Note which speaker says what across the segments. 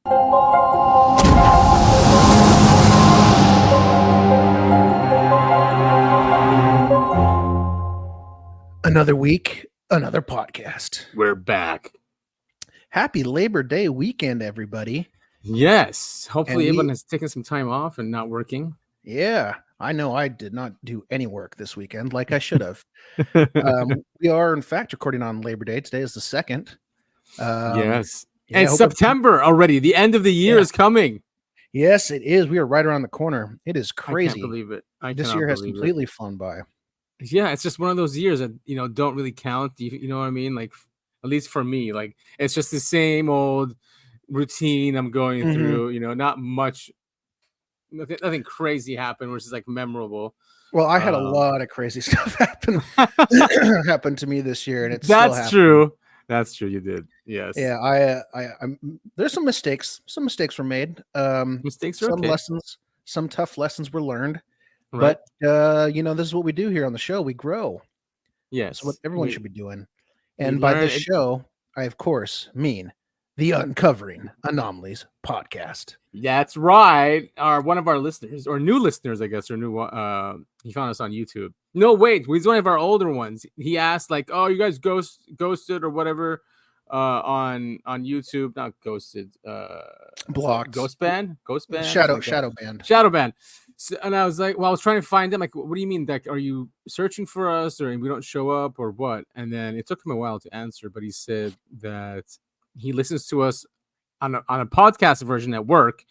Speaker 1: Another week, another podcast.
Speaker 2: We're back.
Speaker 1: Happy Labor Day weekend, everybody.
Speaker 2: Yes. Hopefully everyone has taken some time off and not working.
Speaker 1: Yeah. I know I did not do any work this weekend like I should have. We are, in fact, recording on Labor Day. Today is the 2nd.
Speaker 2: Yes. And September already. The end of the year is coming.
Speaker 1: Yes, it is. We are right around the corner. It is crazy.
Speaker 2: I can't believe it.
Speaker 1: This year has completely flown by.
Speaker 2: Yeah, it's just one of those years that, don't really count. You know what I mean? Like, at least for me, like, it's just the same old routine I'm going through, not much, nothing crazy happened, which is like memorable.
Speaker 1: Well, I had a lot of crazy stuff happen to me this year, and
Speaker 2: that's true. That's true. You did. Yes.
Speaker 1: Yeah. There's some mistakes. Some mistakes were made.
Speaker 2: Mistakes are
Speaker 1: some
Speaker 2: okay.
Speaker 1: lessons. Some tough lessons were learned.
Speaker 2: Right.
Speaker 1: But this is what we do here on the show. We grow.
Speaker 2: Yes.
Speaker 1: That's what everyone should be doing. And by this show, I of course mean the Uncovering Anomalies Podcast.
Speaker 2: That's right. One of our listeners, or new listeners, I guess, or new he found us on YouTube. No, wait, he's one of our older ones. He asked, like, "Oh, you guys ghosted or whatever on YouTube? Not ghosted,
Speaker 1: blocked,
Speaker 2: ghost band,
Speaker 1: shadow band."
Speaker 2: So, and I was like, well, I was trying to find them. Like, what do you mean? Like, are you searching for us, or we don't show up, or what? And then it took him a while to answer, but he said that he listens to us on a podcast version at work,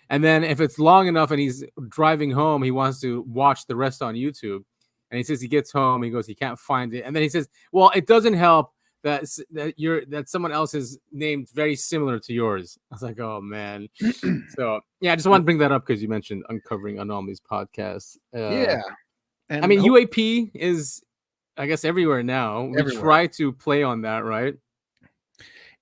Speaker 2: and then if it's long enough and he's driving home, he wants to watch the rest on YouTube. And he says he gets home, he goes, he can't find it, and then he says, well, it doesn't help that someone else's named very similar to yours. I was like, oh man. So yeah, I just want to bring that up because you mentioned Uncovering Anomalies Podcast.
Speaker 1: And
Speaker 2: I mean, UAP is, I guess, everywhere now. We try to play on that, right?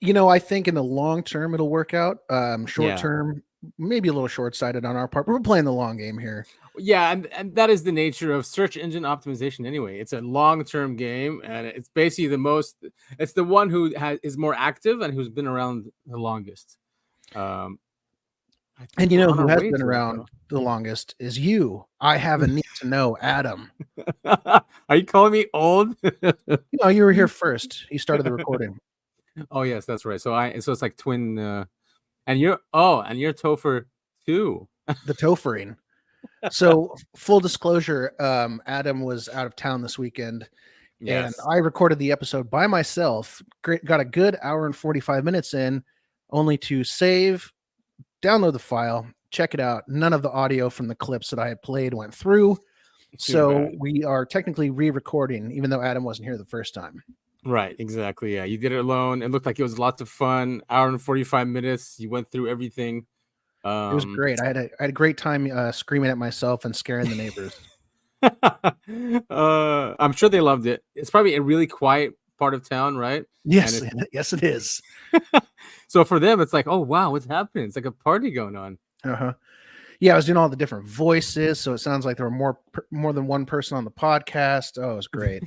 Speaker 1: I think in the long term it'll work out. Short term, maybe a little short-sighted on our part, but we're playing the long game here.
Speaker 2: Yeah, and that is the nature of search engine optimization anyway. It's a long-term game, and it's basically it's the one who is more active and who's been around the longest.
Speaker 1: And who has been around the longest is you. I have a need to know, Adam.
Speaker 2: Are you calling me old?
Speaker 1: No, you were here first. You started the recording.
Speaker 2: Oh yes, that's right. So it's like twin, and you're Topher too.
Speaker 1: The Tophering. So full disclosure, Adam was out of town this weekend, and I recorded the episode by myself. Got a good hour and 45 minutes in, only to save, download the file, check it out. None of the audio from the clips that I had played went through, so we are technically re-recording, even though Adam wasn't here the first time.
Speaker 2: Right, exactly. Yeah, you did it alone. It looked like it was lots of fun. Hour and 45 minutes. You went through everything.
Speaker 1: It was great. I had a great time screaming at myself and scaring the neighbors.
Speaker 2: I'm sure they loved it. It's probably a really quiet part of town, right?
Speaker 1: Yes, yes, it is.
Speaker 2: So for them, it's like, oh wow, what's happening? It's like a party going on.
Speaker 1: Yeah, I was doing all the different voices, so it sounds like there were more than one person on the podcast. Oh, it was great.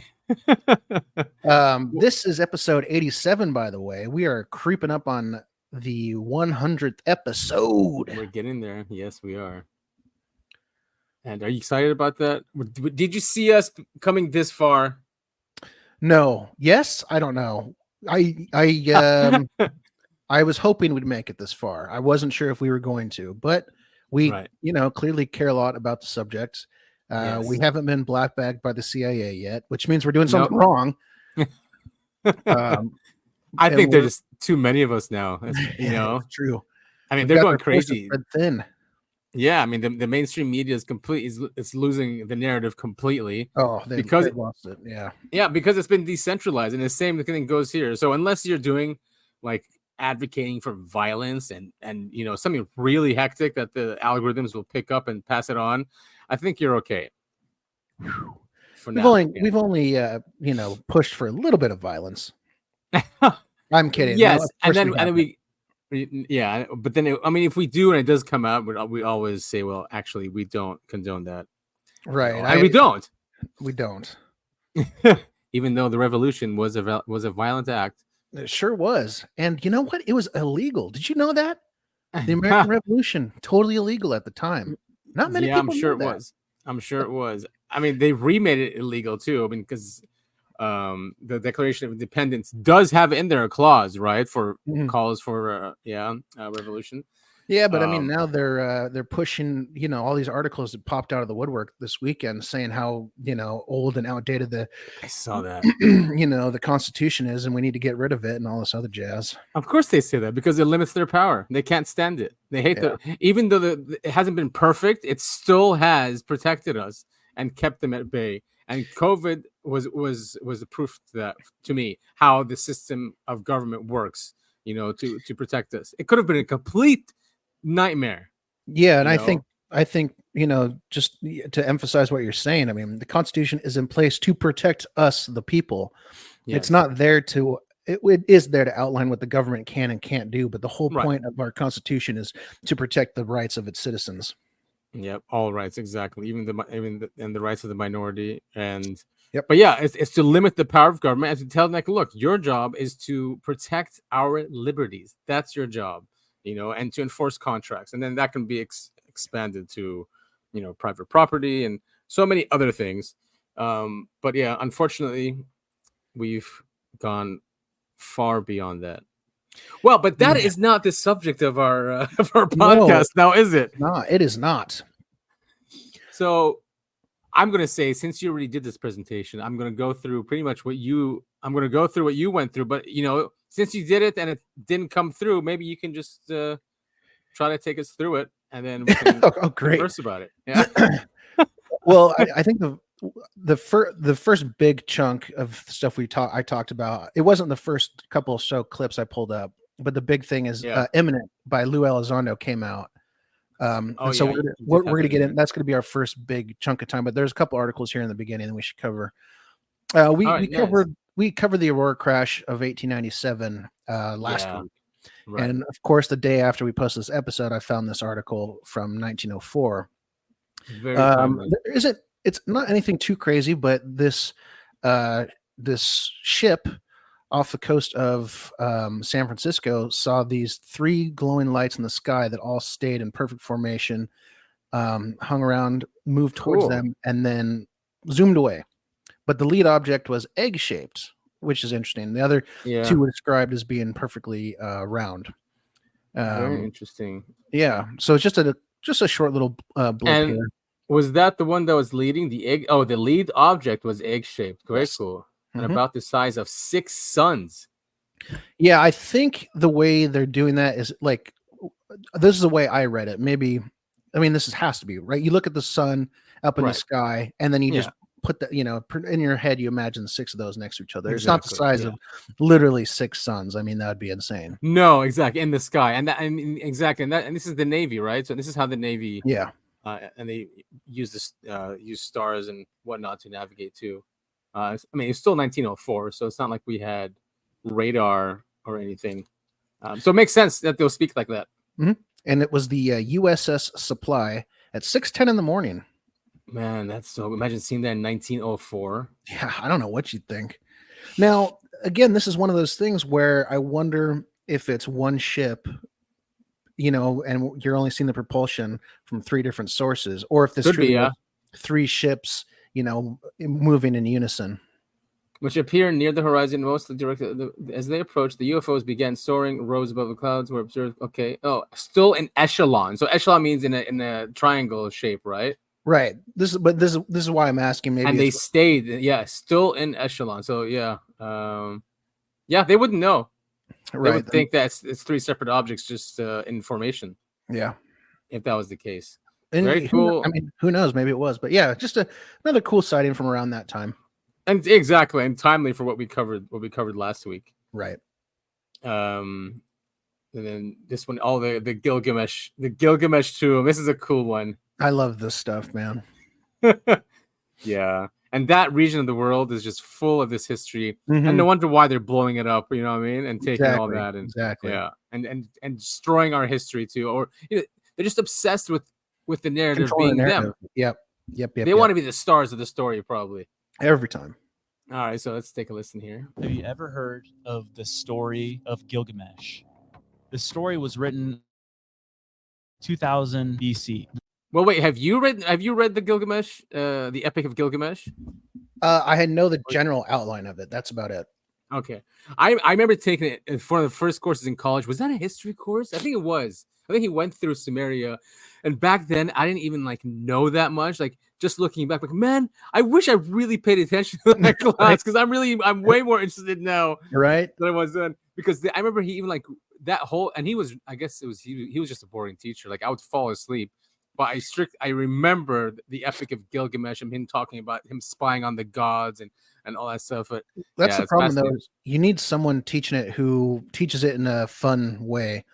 Speaker 1: This is episode 87, by the way. We are creeping up on the 100th episode.
Speaker 2: We're getting there. Yes, we are. And are you excited about that? Did you see us coming this far?
Speaker 1: No. Yes, I don't know. I was hoping we'd make it this far. I wasn't sure if we were going to, but we, clearly care a lot about the subject. We haven't been black bagged by the CIA yet, which means we're doing something wrong.
Speaker 2: I think there's just too many of us now.
Speaker 1: True.
Speaker 2: I mean, they're going crazy.
Speaker 1: Thin.
Speaker 2: Yeah, I mean, the mainstream media is it's losing the narrative completely.
Speaker 1: Oh, because they lost it.
Speaker 2: Yeah, because it's been decentralized, and the same thing goes here. So unless you're doing like advocating for violence and something really hectic that the algorithms will pick up and pass it on, I think you're okay.
Speaker 1: We've only pushed for a little bit of violence. I'm kidding.
Speaker 2: Yes, and then we but then if we do and it does come out, we always say, well, actually, we don't condone that.
Speaker 1: Right,
Speaker 2: and we don't.
Speaker 1: We don't.
Speaker 2: Even though the revolution was a violent act.
Speaker 1: It sure was. And you know what? It was illegal. Did you know that? The American Revolution, totally illegal at the time. Not many people know that.
Speaker 2: I'm sure it was. I mean, they remade it illegal too. I mean, because the Declaration of Independence does have in there a clause, right, for calls for revolution.
Speaker 1: Yeah, but I mean, now they're pushing, all these articles that popped out of the woodwork this weekend saying how, old and outdated
Speaker 2: I saw that,
Speaker 1: the Constitution is, and we need to get rid of it and all this other jazz.
Speaker 2: Of course they say that because it limits their power. They can't stand it. They hate even though it hasn't been perfect, it still has protected us and kept them at bay. And COVID was the proof to that, to me, how the system of government works, to protect us. It could have been a complete nightmare.
Speaker 1: Yeah, and I think just to emphasize what you're saying, I mean, the Constitution is in place to protect us, the people. Yes. It's not there to it is there to outline what the government can and can't do, but the whole point of our Constitution is to protect the rights of its citizens.
Speaker 2: Yep, all rights, exactly. Even the rights of the minority, and but yeah, it's to limit the power of government and to tell them, like, look, your job is to protect our liberties. That's your job, and to enforce contracts, and then that can be expanded to, private property and so many other things. But yeah, unfortunately, we've gone far beyond that. Well, but that is not the subject of our podcast now, is it?
Speaker 1: No, it is not.
Speaker 2: So I'm going to say, since you already did this presentation, I'm going to go through pretty much what you went through. But, since you did it and it didn't come through, maybe you can just try to take us through it, and then we can converse about it. Yeah.
Speaker 1: Well, I think the first big chunk of stuff I talked about, it wasn't the first couple of show clips I pulled up, but the big thing is Imminent by Lou Elizondo came out. So we're going to get in. That's going to be our first big chunk of time, but there's a couple articles here in the beginning that we should cover. We covered the Aurora crash of 1897 last week. Right. And of course, the day after we posted this episode, I found this article from 1904. It's not anything too crazy, but this ship off the coast of San Francisco saw these 3 glowing lights in the sky that all stayed in perfect formation, hung around, moved towards them, and then zoomed away. But the lead object was egg-shaped, which is interesting. The other 2 were described as being perfectly round.
Speaker 2: Very interesting.
Speaker 1: Yeah. So it's just a short little blip here.
Speaker 2: Was that the one that was leading the egg? Oh, the lead object was egg-shaped. Very cool. And about the size of 6 suns.
Speaker 1: Yeah, I think the way they're doing that is like, this is the way I read it. Maybe, I mean, this has to be, right? You look at the sun up in the sky, and then you just put that, in your head, you imagine 6 of those next to each other. Exactly. It's not the size of literally 6 suns. I mean, that would be insane.
Speaker 2: No, exactly. In the sky. And this is the Navy, right? So this is how the Navy, and they use this, use stars and whatnot to navigate too. I mean, it's still 1904, so it's not like we had radar or anything. So it makes sense that they'll speak like that.
Speaker 1: Mm-hmm. And it was the USS Supply at 6:10 in the morning.
Speaker 2: Man, that's so. Imagine seeing that in 1904.
Speaker 1: Yeah, I don't know what you'd think. Now, again, this is one of those things where I wonder if it's one ship, and you're only seeing the propulsion from 3 different sources, or if this could be 3 ships, moving in unison,
Speaker 2: which appear near the horizon, mostly directed. As they approached, the UFOs began soaring, rose above the clouds, were observed. Okay, still in echelon. So echelon means in a triangle shape, right?
Speaker 1: Right. This is why I'm asking. Maybe
Speaker 2: and they stayed, still in echelon. So they wouldn't know. Right. They would think that it's 3 separate objects, just in formation.
Speaker 1: Yeah,
Speaker 2: if that was the case.
Speaker 1: And very cool. I mean, who knows? Maybe it was, but yeah, just another cool sighting from around that time.
Speaker 2: And exactly, and timely for what we covered last week.
Speaker 1: Right.
Speaker 2: And then this one, the Gilgamesh tomb. This is a cool one.
Speaker 1: I love this stuff, man.
Speaker 2: Yeah. And that region of the world is just full of this history. Mm-hmm. And no wonder why they're blowing it up, you know what I mean? And taking all that and and destroying our history too. Or they're just obsessed with the narrative being them.
Speaker 1: Yep.
Speaker 2: They want to be the stars of the story, probably.
Speaker 1: Every time.
Speaker 2: All right, so let's take a listen here.
Speaker 3: Have you ever heard of the story of Gilgamesh? The story was written 2000 BC.
Speaker 2: Well, wait, have you read the Gilgamesh, the Epic of Gilgamesh?
Speaker 1: I know the general outline of it. That's about it.
Speaker 2: Okay. I remember taking it for one of the first courses in college. Was that a history course? I think it was. I think he went through Sumeria. And back then, I didn't even know that much. Like, just looking back, man, I wish I really paid attention to that class, because I'm way more interested now.
Speaker 1: Right.
Speaker 2: Than I was then. Because I remember he even that whole, and he was just a boring teacher. Like, I would fall asleep. But I remember the Epic of Gilgamesh and him talking about him spying on the gods and all that stuff. But
Speaker 1: that's the problem, though. You need someone teaching it who teaches it in a fun way.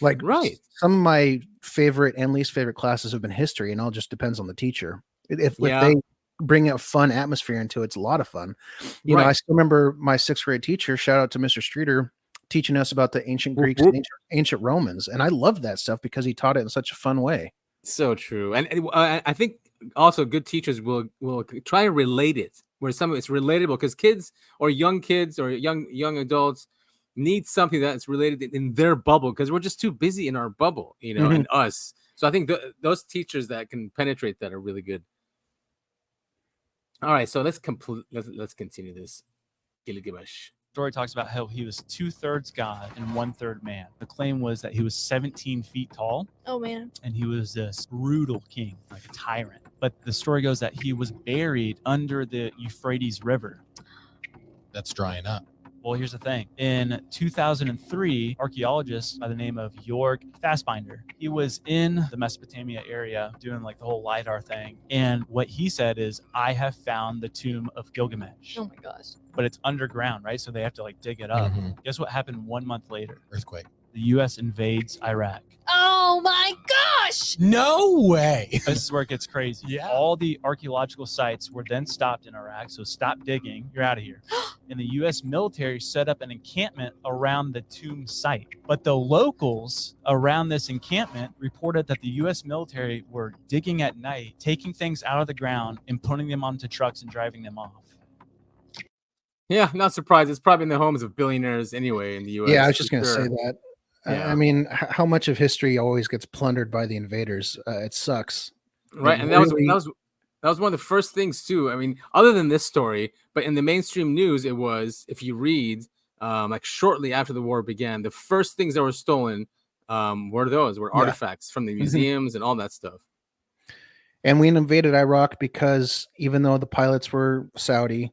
Speaker 1: Like,
Speaker 2: right.
Speaker 1: Some of my favorite and least favorite classes have been history, and it all just depends on the teacher. If they bring a fun atmosphere into it, it's a lot of fun. You know, I still remember my 6th grade teacher, shout out to Mr. Streeter, teaching us about the ancient Greeks and ancient Romans. And I loved that stuff because he taught it in such a fun way.
Speaker 2: So true. And I think also good teachers will try to relate it where some of it's relatable, because kids or young adults need something that's related in their bubble, because we're just too busy in our bubble, and us. So I think those teachers that can penetrate that are really good. All right, so let's continue this. Gilgamesh.
Speaker 3: Story talks about how he was 2/3 God and 1/3 man. The claim was that he was 17 feet tall.
Speaker 4: Oh, man.
Speaker 3: And he was this brutal king, like a tyrant. But the story goes that he was buried under the Euphrates River.
Speaker 5: That's drying up.
Speaker 3: Well, here's the thing. In 2003, archaeologist by the name of Jorg Fassbinder, he was in the Mesopotamia area doing the whole LiDAR thing. And what he said is, I have found the tomb of Gilgamesh.
Speaker 4: Oh my gosh.
Speaker 3: But it's underground, right? So they have to dig it up. Guess what happened 1 month later?
Speaker 5: Earthquake.
Speaker 3: The U.S. invades Iraq.
Speaker 4: Oh my gosh!
Speaker 5: No way.
Speaker 3: This is where it gets crazy.
Speaker 5: Yeah.
Speaker 3: All the archaeological sites were then stopped in Iraq. So stop digging. You're out of here. And the U.S. military set up an encampment around the tomb site. But the locals around this encampment reported that the U.S. military were digging at night, taking things out of the ground and putting them onto trucks and driving them off.
Speaker 2: Yeah, not surprised. It's probably in the homes of billionaires anyway in the U.S.
Speaker 1: Yeah, I was just going to say that.
Speaker 2: Yeah.
Speaker 1: I mean, how much of history always gets plundered by the invaders? It sucks.
Speaker 2: Right, and that was one of the first things too. I mean, other than this story, but in the mainstream news, it was, if you read, shortly after the war began, the first things that were stolen were artifacts from the museums and all that stuff.
Speaker 1: And we invaded Iraq because even though the pilots were Saudi,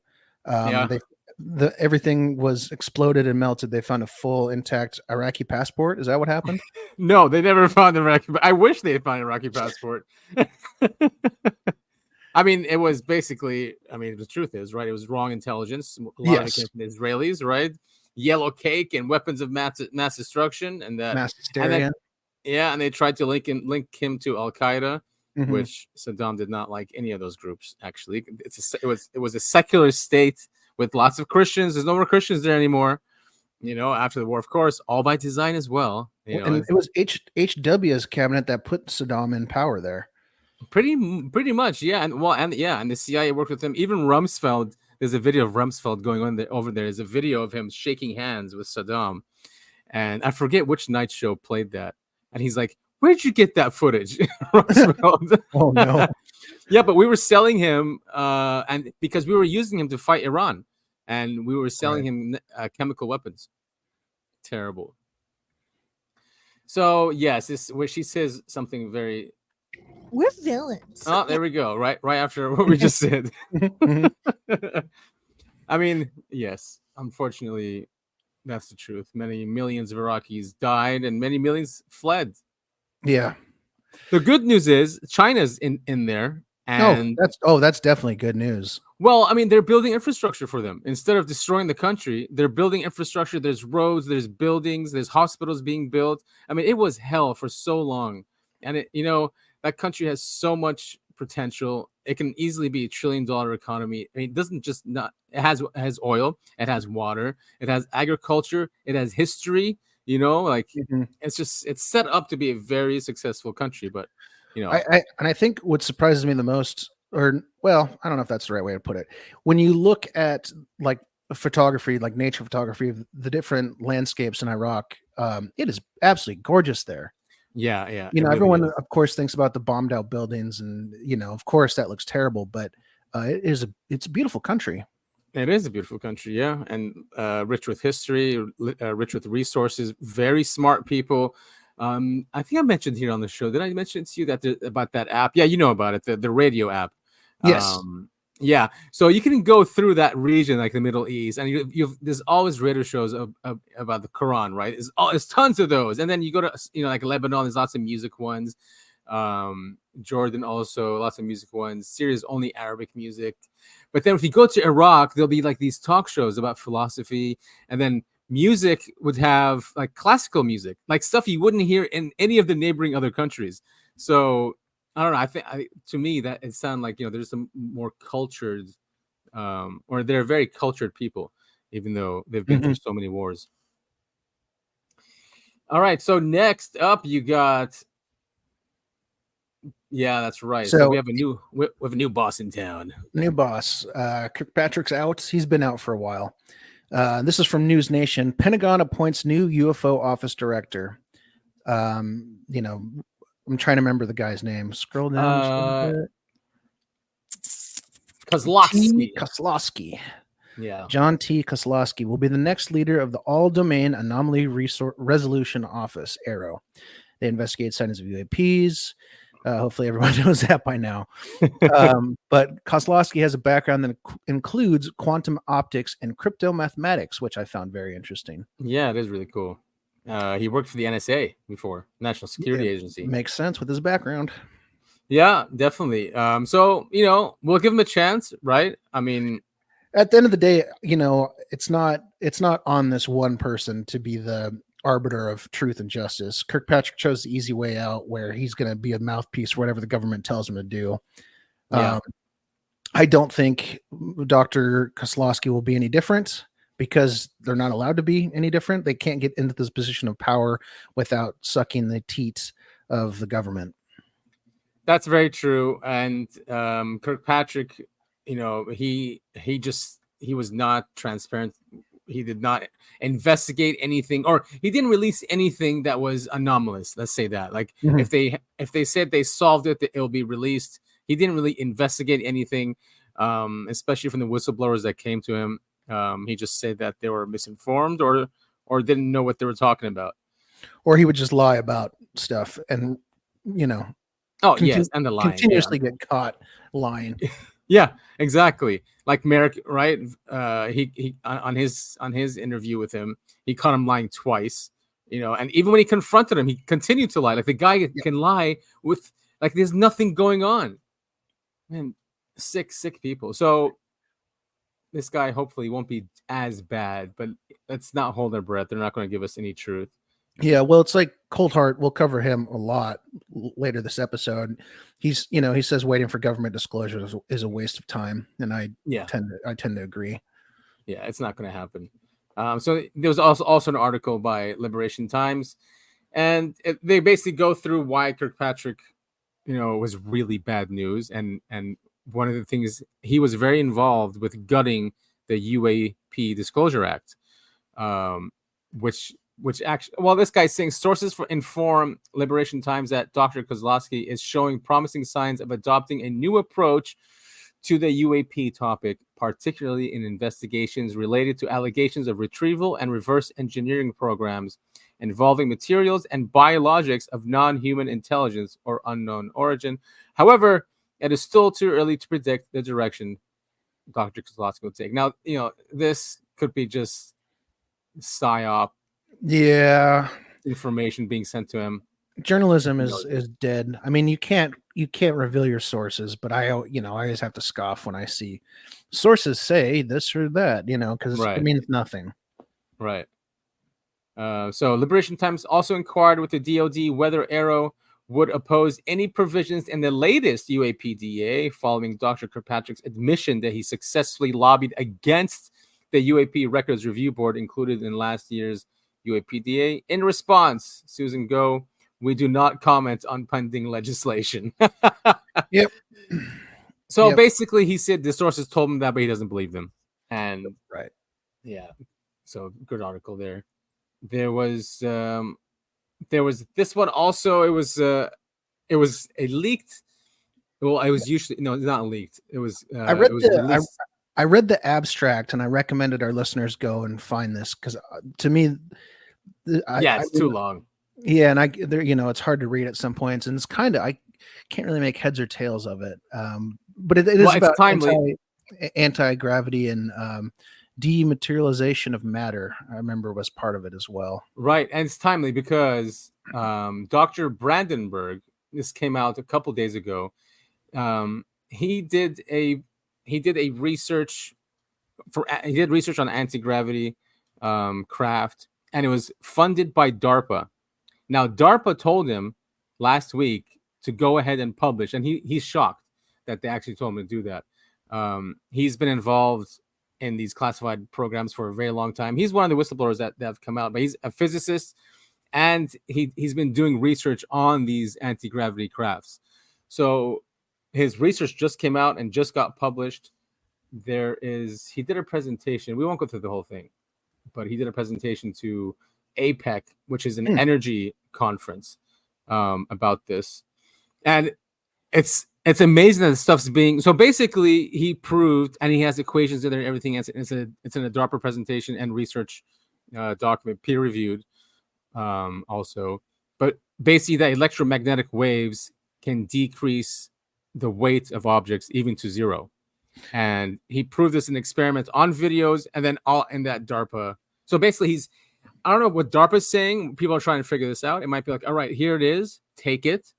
Speaker 1: everything was exploded and melted. They found a full intact Iraqi passport. Is that what happened?
Speaker 2: No, they never found the Iraqi. I wish they had found an Iraqi passport. I mean, it was basically. I mean, the truth is, right? It was wrong intelligence. A lot of it came from the Israelis, right? Yellow cake and weapons of mass destruction, and that
Speaker 1: mass hysteria.
Speaker 2: And they tried to link him to Al Qaeda, which Saddam did not like any of those groups. Actually, it was a secular state with lots of Christians. There's no more Christians there anymore. After the war, of course, all by design as well.
Speaker 1: And it was HW's cabinet that put Saddam in power there. Pretty
Speaker 2: much, yeah. And the CIA worked with him. Even Rumsfeld, there's a video of Rumsfeld going on over there. There's a video of him shaking hands with Saddam. And I forget which night show played that. And he's like, where'd you get that footage? Rumsfeld.
Speaker 1: Oh, no.
Speaker 2: Yeah, but we were selling him, and because we were using him to fight Iran, and we were selling him chemical weapons. Terrible. So yes, where she says something very.
Speaker 4: We're villains.
Speaker 2: Oh, there we go. Right after what we just said. I mean, yes. Unfortunately, that's the truth. Many millions of Iraqis died, and many millions fled.
Speaker 1: Yeah.
Speaker 2: The good news is China's in there. And
Speaker 1: that's definitely good news.
Speaker 2: Well, I mean, they're building infrastructure for them. Instead of destroying the country, they're building infrastructure. There's roads, there's buildings, there's hospitals being built. I mean, it was hell for so long. And that country has so much potential. It can easily be $1 trillion economy. I mean, it doesn't just it has oil, it has water, it has agriculture, it has history, it's set up to be a very successful country, but
Speaker 1: I think what surprises me the most, I don't know if that's the right way to put it. When you look at photography, like nature photography, the different landscapes in Iraq, it is absolutely gorgeous there.
Speaker 2: Yeah.
Speaker 1: You know,
Speaker 2: really
Speaker 1: everyone,
Speaker 2: is.
Speaker 1: of course, thinks about the bombed out buildings, and you know, of course, that looks terrible. But it's a beautiful country.
Speaker 2: It is a beautiful country, yeah, and rich with history, rich with resources, very smart people. I think I mentioned here on the show. Did I mention to you that about that app? Yeah, you know about it, the radio app.
Speaker 1: Yes.
Speaker 2: Yeah, so you can go through that region, like the Middle East, and there's always radio shows about the Quran, right? There's tons of those, and then you go to like Lebanon. There's lots of music ones. Jordan also lots of music ones. Syria's only Arabic music. But then if you go to Iraq, there'll be like these talk shows about philosophy, and then music would have like classical music, like stuff you wouldn't hear in any of the neighboring other countries. So I don't know. I think to me that it sounds like there's some more cultured, or they're very cultured people, even though they've been through so many wars. All right. So next up, you got. Yeah, that's right. So we have a new boss in town.
Speaker 1: New boss. Kirkpatrick's out. He's been out for a while. This is from News Nation. Pentagon appoints new UFO office director. I'm trying to remember the guy's name. Scroll down. Kozlowski.
Speaker 2: Yeah.
Speaker 1: John T. Kozlowski will be the next leader of the All-Domain Anomaly Resolution Office, ARROW. They investigate sightings of UAPs. Hopefully everyone knows that by now. But Kozlowski has a background that includes quantum optics and crypto mathematics, which I found very interesting.
Speaker 2: Yeah, it is really cool. He worked for the NSA before, National Security Agency.
Speaker 1: Makes sense with his background.
Speaker 2: Yeah, definitely. So, we'll give him a chance, right? I mean,
Speaker 1: at the end of the day, it's not on this one person to be the arbiter of truth and justice. Kirkpatrick chose the easy way out, where he's going to be a mouthpiece for whatever the government tells him to do.
Speaker 2: Yeah.
Speaker 1: I don't think Dr. Kozlowski will be any different, because they're not allowed to be any different. They can't get into this position of power without sucking the teats of the government.
Speaker 2: That's very true. And Kirkpatrick, he was not transparent. He did not investigate anything, or he didn't release anything that was anomalous. Let's say that. Like if they said they solved it, it'll be released. He didn't really investigate anything, especially from the whistleblowers that came to him. He just said that they were misinformed or didn't know what they were talking about.
Speaker 1: Or he would just lie about stuff and,
Speaker 2: yes, and the lying.
Speaker 1: Continuously get caught lying.
Speaker 2: Yeah, exactly. Like Merrick, right? He on his interview with him, he caught him lying twice. And even when he confronted him, he continued to lie. Like the guy can lie with like there's nothing going on. Man, sick people. So this guy hopefully won't be as bad, but let's not hold our breath. They're not going to give us any truth.
Speaker 1: Yeah, well, it's like Cold Heart. We'll cover him a lot later this episode. He says waiting for government disclosure is a waste of time, and I tend to agree.
Speaker 2: Yeah, it's not going to happen. So there was also an article by Liberation Times, and they basically go through why Kirkpatrick, was really bad news, and one of the things, he was very involved with gutting the UAP Disclosure Act, which actually, well, this guy's saying sources inform Liberation Times that Dr. Kozlowski is showing promising signs of adopting a new approach to the UAP topic, particularly in investigations related to allegations of retrieval and reverse engineering programs involving materials and biologics of non-human intelligence or unknown origin. However, it is still too early to predict the direction Dr. Kozlowski will take. Now, this could be just PSYOP.
Speaker 1: Yeah,
Speaker 2: information being sent to him.
Speaker 1: Journalism is dead. I mean, you can't reveal your sources, but I always have to scoff when I see sources say this or that, because it means nothing.
Speaker 2: Right. So Liberation Times also inquired with the DoD whether ARROW would oppose any provisions in the latest UAP DA following Dr. Kirkpatrick's admission that he successfully lobbied against the UAP Records Review Board included in last year's UAPDA. In response, Susan Go, we do not comment on pending legislation.
Speaker 1: Yep.
Speaker 2: So basically, he said the sources told him that, but he doesn't believe them. And
Speaker 1: right.
Speaker 2: Yeah. So good article there. There was there was this one also. It was a leaked. Well, it was usually not leaked. It was.
Speaker 1: I read
Speaker 2: it was
Speaker 1: the
Speaker 2: released.
Speaker 1: I read the abstract, and I recommended our listeners go and find this because to me,
Speaker 2: it's too long.
Speaker 1: Yeah, and it's hard to read at some points, and it's kind of I can't really make heads or tails of it. But it is about anti-gravity and dematerialization of matter. I remember was part of it as well.
Speaker 2: Right, and it's timely because Dr. Brandenburg. This came out a couple days ago. He did research on anti-gravity craft, and it was funded by DARPA. Now, DARPA told him last week to go ahead and publish, and he's shocked that they actually told him to do that. He's been involved in these classified programs for a very long time. He's one of the whistleblowers that have come out, but he's a physicist, and he's been doing research on these anti-gravity crafts. So his research just came out and just got published. He did a presentation. We won't go through the whole thing, but he did a presentation to APEC, which is an energy conference, about this. And it's amazing that the stuff's being. So basically, he proved, and he has equations in there and everything. It's in a DARPA presentation and research document, peer reviewed, also. But basically, that electromagnetic waves can decrease the weight of objects even to zero. And he proved this in experiments on videos, and then all in that DARPA. So basically, I don't know what DARPA's saying. People are trying to figure this out. It might be like, all right, here it is. Take it.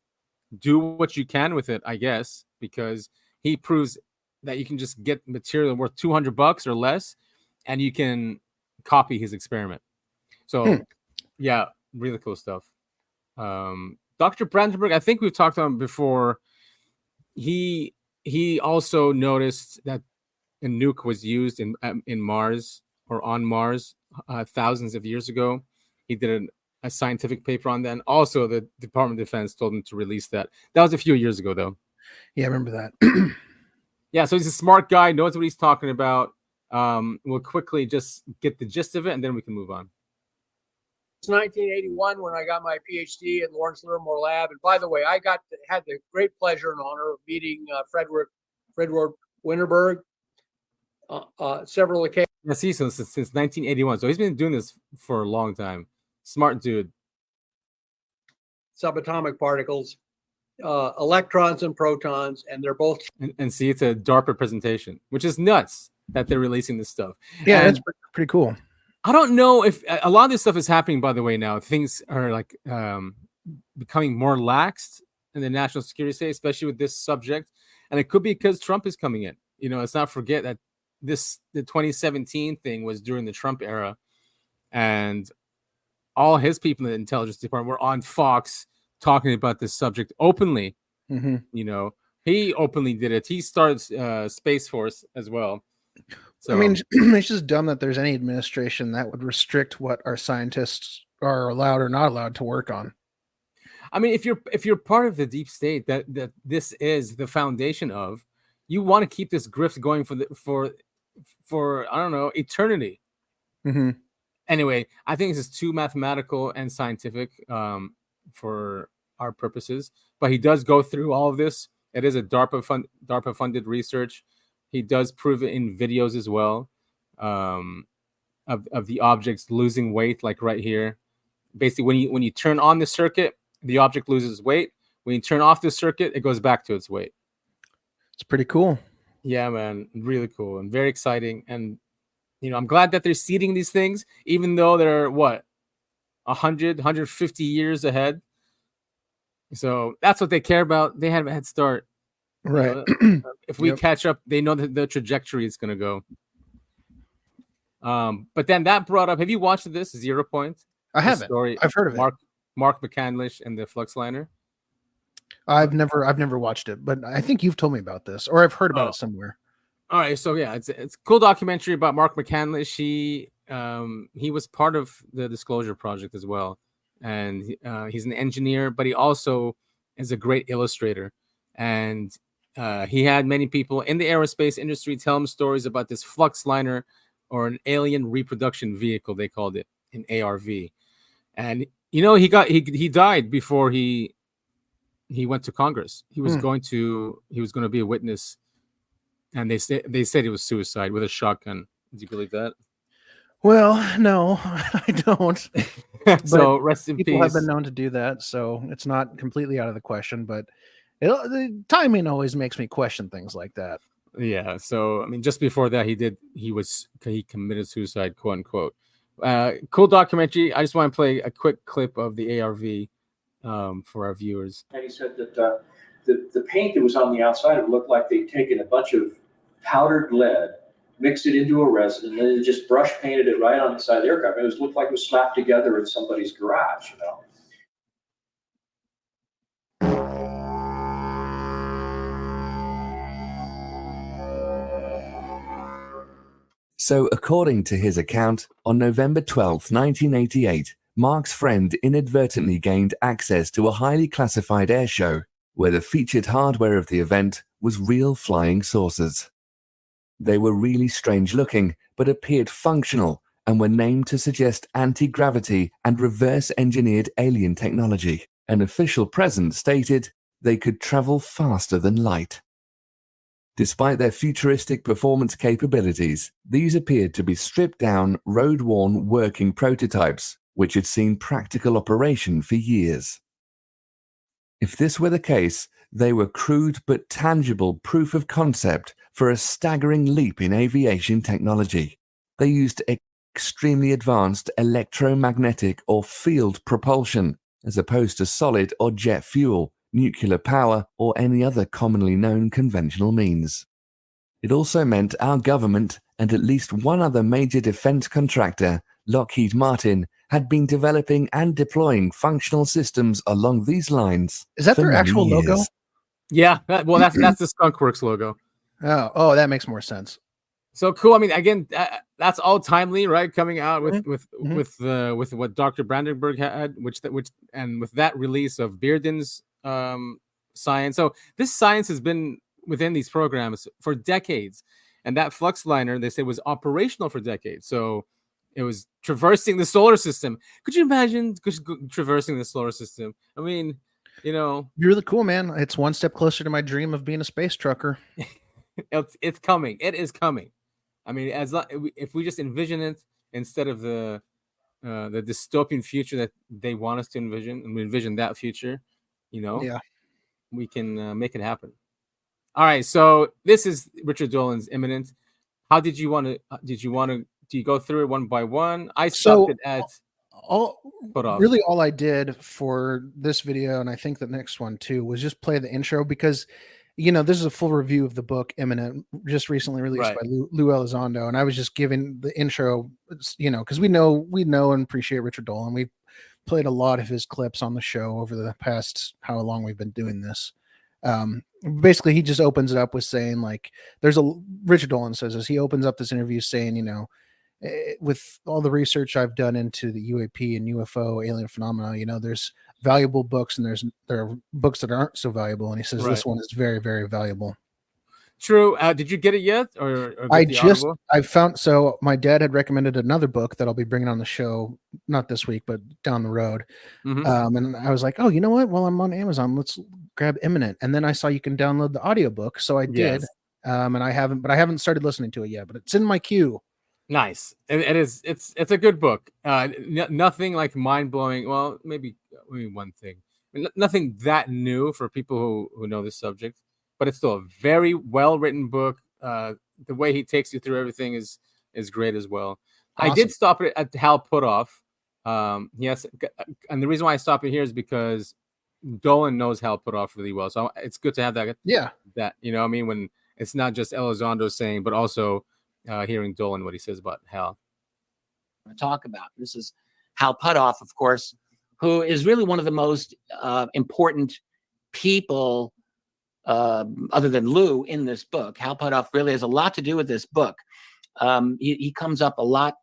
Speaker 2: Do what you can with it, I guess, because he proves that you can just get material worth $200 or less, and you can copy his experiment. So, yeah, really cool stuff. Dr. Brandenburg, I think we've talked about him before. He also noticed that a nuke was used in Mars or on Mars thousands of years ago. He did a scientific paper on that. And also, the Department of Defense told him to release that. That was a few years ago, though.
Speaker 1: Yeah, I remember that.
Speaker 2: Yeah, so he's a smart guy, knows what he's talking about. We'll quickly just get the gist of it, and then we can move on.
Speaker 6: It's 1981 when I got my PhD at Lawrence Livermore Lab. And by the way, I had the great pleasure and honor of meeting Frederick Winterberg several occasions.
Speaker 2: Yeah, see, since 1981. So he's been doing this for a long time. Smart dude.
Speaker 6: Subatomic particles, electrons and protons, and they're both.
Speaker 2: And see, it's a DARPA presentation, which is nuts that they're releasing this stuff.
Speaker 1: Yeah,
Speaker 2: and
Speaker 1: that's pretty cool.
Speaker 2: I don't know if a lot of this stuff is happening, by the way, now. Things are like becoming more laxed in the national security state, especially with this subject. And it could be because Trump is coming in. Let's not forget that the 2017 thing was during the Trump era. And all his people in the intelligence department were on Fox talking about this subject openly.
Speaker 1: Mm-hmm.
Speaker 2: He openly did it. He started Space Force as well. So,
Speaker 1: I mean, it's just dumb that there's any administration that would restrict what our scientists are allowed or not allowed to work on.
Speaker 2: I mean, if you're part of the deep state that this is the foundation of, you want to keep this grift going for I don't know, eternity.
Speaker 1: Mm-hmm.
Speaker 2: Anyway, I think this is too mathematical and scientific for our purposes. But he does go through all of this. It is a DARPA funded research. He does prove it in videos as well, of the objects losing weight, like right here. Basically, when you turn on the circuit, the object loses weight. When you turn off the circuit, it goes back to its weight.
Speaker 1: It's pretty cool.
Speaker 2: Yeah, man, really cool and very exciting. And I'm glad that they're seeding these things, even though they're 100, 150 years ahead. So that's what they care about. They have a head start.
Speaker 1: Right.
Speaker 2: If we catch up, they know the trajectory is going to go. But then that brought up, have you watched this 0 Point?
Speaker 1: I haven't. I've heard of it.
Speaker 2: Mark McCandlish and the Flux Liner.
Speaker 1: I've never watched it, but I think you've told me about this, or I've heard about it somewhere.
Speaker 2: All right, so yeah, it's a cool documentary about Mark McCandlish. He was part of the Disclosure Project as well, and he's an engineer, but he also is a great illustrator. And he had many people in the aerospace industry tell him stories about this flux liner, or an alien reproduction vehicle, they called it, an ARV. And You know, he died before he went to Congress. He was going to be a witness, and they said it was suicide with a shotgun. Do you believe that?
Speaker 1: Well, no, I don't.
Speaker 2: So rest in peace.
Speaker 1: People have been known to do that, so it's not completely out of the question. But the timing always makes me question things like that.
Speaker 2: Yeah. So I mean, just before that, he committed suicide, quote unquote. Cool documentary. I just want to play a quick clip of the ARV for our viewers.
Speaker 7: And he said that the paint that was on the outside, it looked like they'd taken a bunch of powdered lead, mixed it into a resin, and then just brush painted it right on the side of the aircraft. It looked like it was slapped together in somebody's garage, you know.
Speaker 8: So, according to his account, on November 12, 1988, Mark's friend inadvertently gained access to a highly classified airshow where the featured hardware of the event was real flying saucers. They were really strange looking, but appeared functional and were named to suggest anti-gravity and reverse-engineered alien technology. An official presence stated they could travel faster than light. Despite their futuristic performance capabilities, these appeared to be stripped-down, road-worn working prototypes, which had seen practical operation for years. If this were the case, they were crude but tangible proof of concept for a staggering leap in aviation technology. They used extremely advanced electromagnetic or field propulsion, as opposed to solid or jet fuel, nuclear power, or any other commonly known conventional means. It also meant our government and at least one other major defense contractor, Lockheed Martin, had been developing and deploying functional systems along these lines.
Speaker 1: Is that their actual logo?
Speaker 2: Yeah, well, that's the Skunkworks logo.
Speaker 1: Oh, that makes more sense.
Speaker 2: So cool. I mean, again, that's all timely, right? Coming out with what Dr. Brandenburg had, which and with that release of Bearden's science. So this science has been within these programs for decades, and that flux liner, they say, was operational for decades. So it was traversing the solar system. Could you imagine traversing the solar system? I mean, you know,
Speaker 1: you're really cool, man. It's one step closer to my dream of being a space trucker.
Speaker 2: It's coming. It is coming. I mean, if we just envision it instead of the dystopian future that they want us to envision, and we envision that future, you know,
Speaker 1: yeah,
Speaker 2: we can make it happen. All right. So this is Richard Dolan's Imminent. How did you want to? Do you go through it one by one? I stopped it at
Speaker 1: all I did for this video, and I think the next one too, was just play the intro because, you know, this is a full review of the book Imminent, just recently released by Lou Elizondo, and I was just giving the intro, you know, because we know and appreciate Richard Dolan. We've played a lot of his clips on the show over the past how long we've been doing this. Basically, he just opens it up with saying, like, Richard Dolan says this. He opens up this interview saying, you know, with all the research I've done into the UAP and UFO alien phenomena, you know, there's valuable books and there are books that aren't so valuable. And he says this one is very, very valuable.
Speaker 2: True. Did you get it yet? Or
Speaker 1: I found, so my dad had recommended another book that I'll be bringing on the show, not this week, but down the road. Mm-hmm. And I was like, oh, you know what? Well, I'm on Amazon. Let's grab Imminent. And then I saw you can download the audiobook. So I did. Yes. And I haven't started listening to it yet, but it's in my queue.
Speaker 2: Nice. It's a good book. Nothing like mind blowing. Well, maybe one thing. Nothing that new for people who know this subject, but it's still a very well written book. The way he takes you through everything is great as well. Awesome. I did stop it at Hal Puthoff. Yes, and the reason why I stopped it here is because Dolan knows Hal Puthoff really well, so it's good to have that.
Speaker 1: Yeah,
Speaker 2: that, you know what I mean, when it's not just Elizondo saying, but also hearing Dolan what he says about Hal.
Speaker 9: Talk about this is Hal Puthoff, of course, who is really one of the most important people, other than Lou, in this book. Hal Puthoff really has a lot to do with this book. He comes up a lot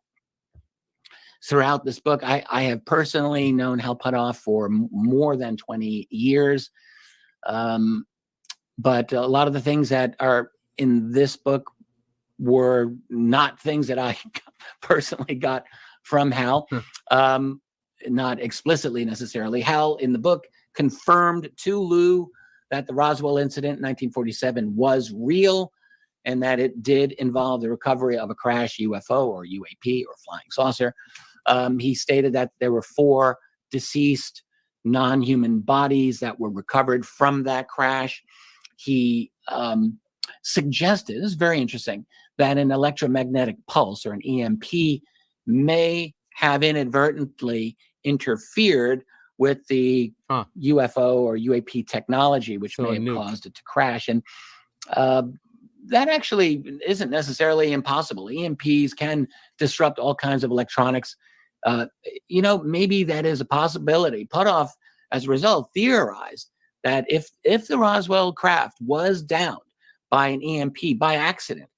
Speaker 9: throughout this book. I have personally known Hal Puthoff for more than 20 years, but a lot of the things that are in this book were not things that I personally got from Hal. not explicitly necessarily. Hal in the book confirmed to Lou that the Roswell incident in 1947 was real and that it did involve the recovery of a crash UFO or UAP or flying saucer. He stated that there were 4 deceased non-human bodies that were recovered from that crash. He suggested, this is very interesting, that an electromagnetic pulse or an EMP may have inadvertently interfered with the UFO or UAP technology, which may have caused it to crash. And that actually isn't necessarily impossible. EMPs can disrupt all kinds of electronics. Maybe that is a possibility. Puthoff, as a result, theorized that if the Roswell craft was downed by an EMP by accident,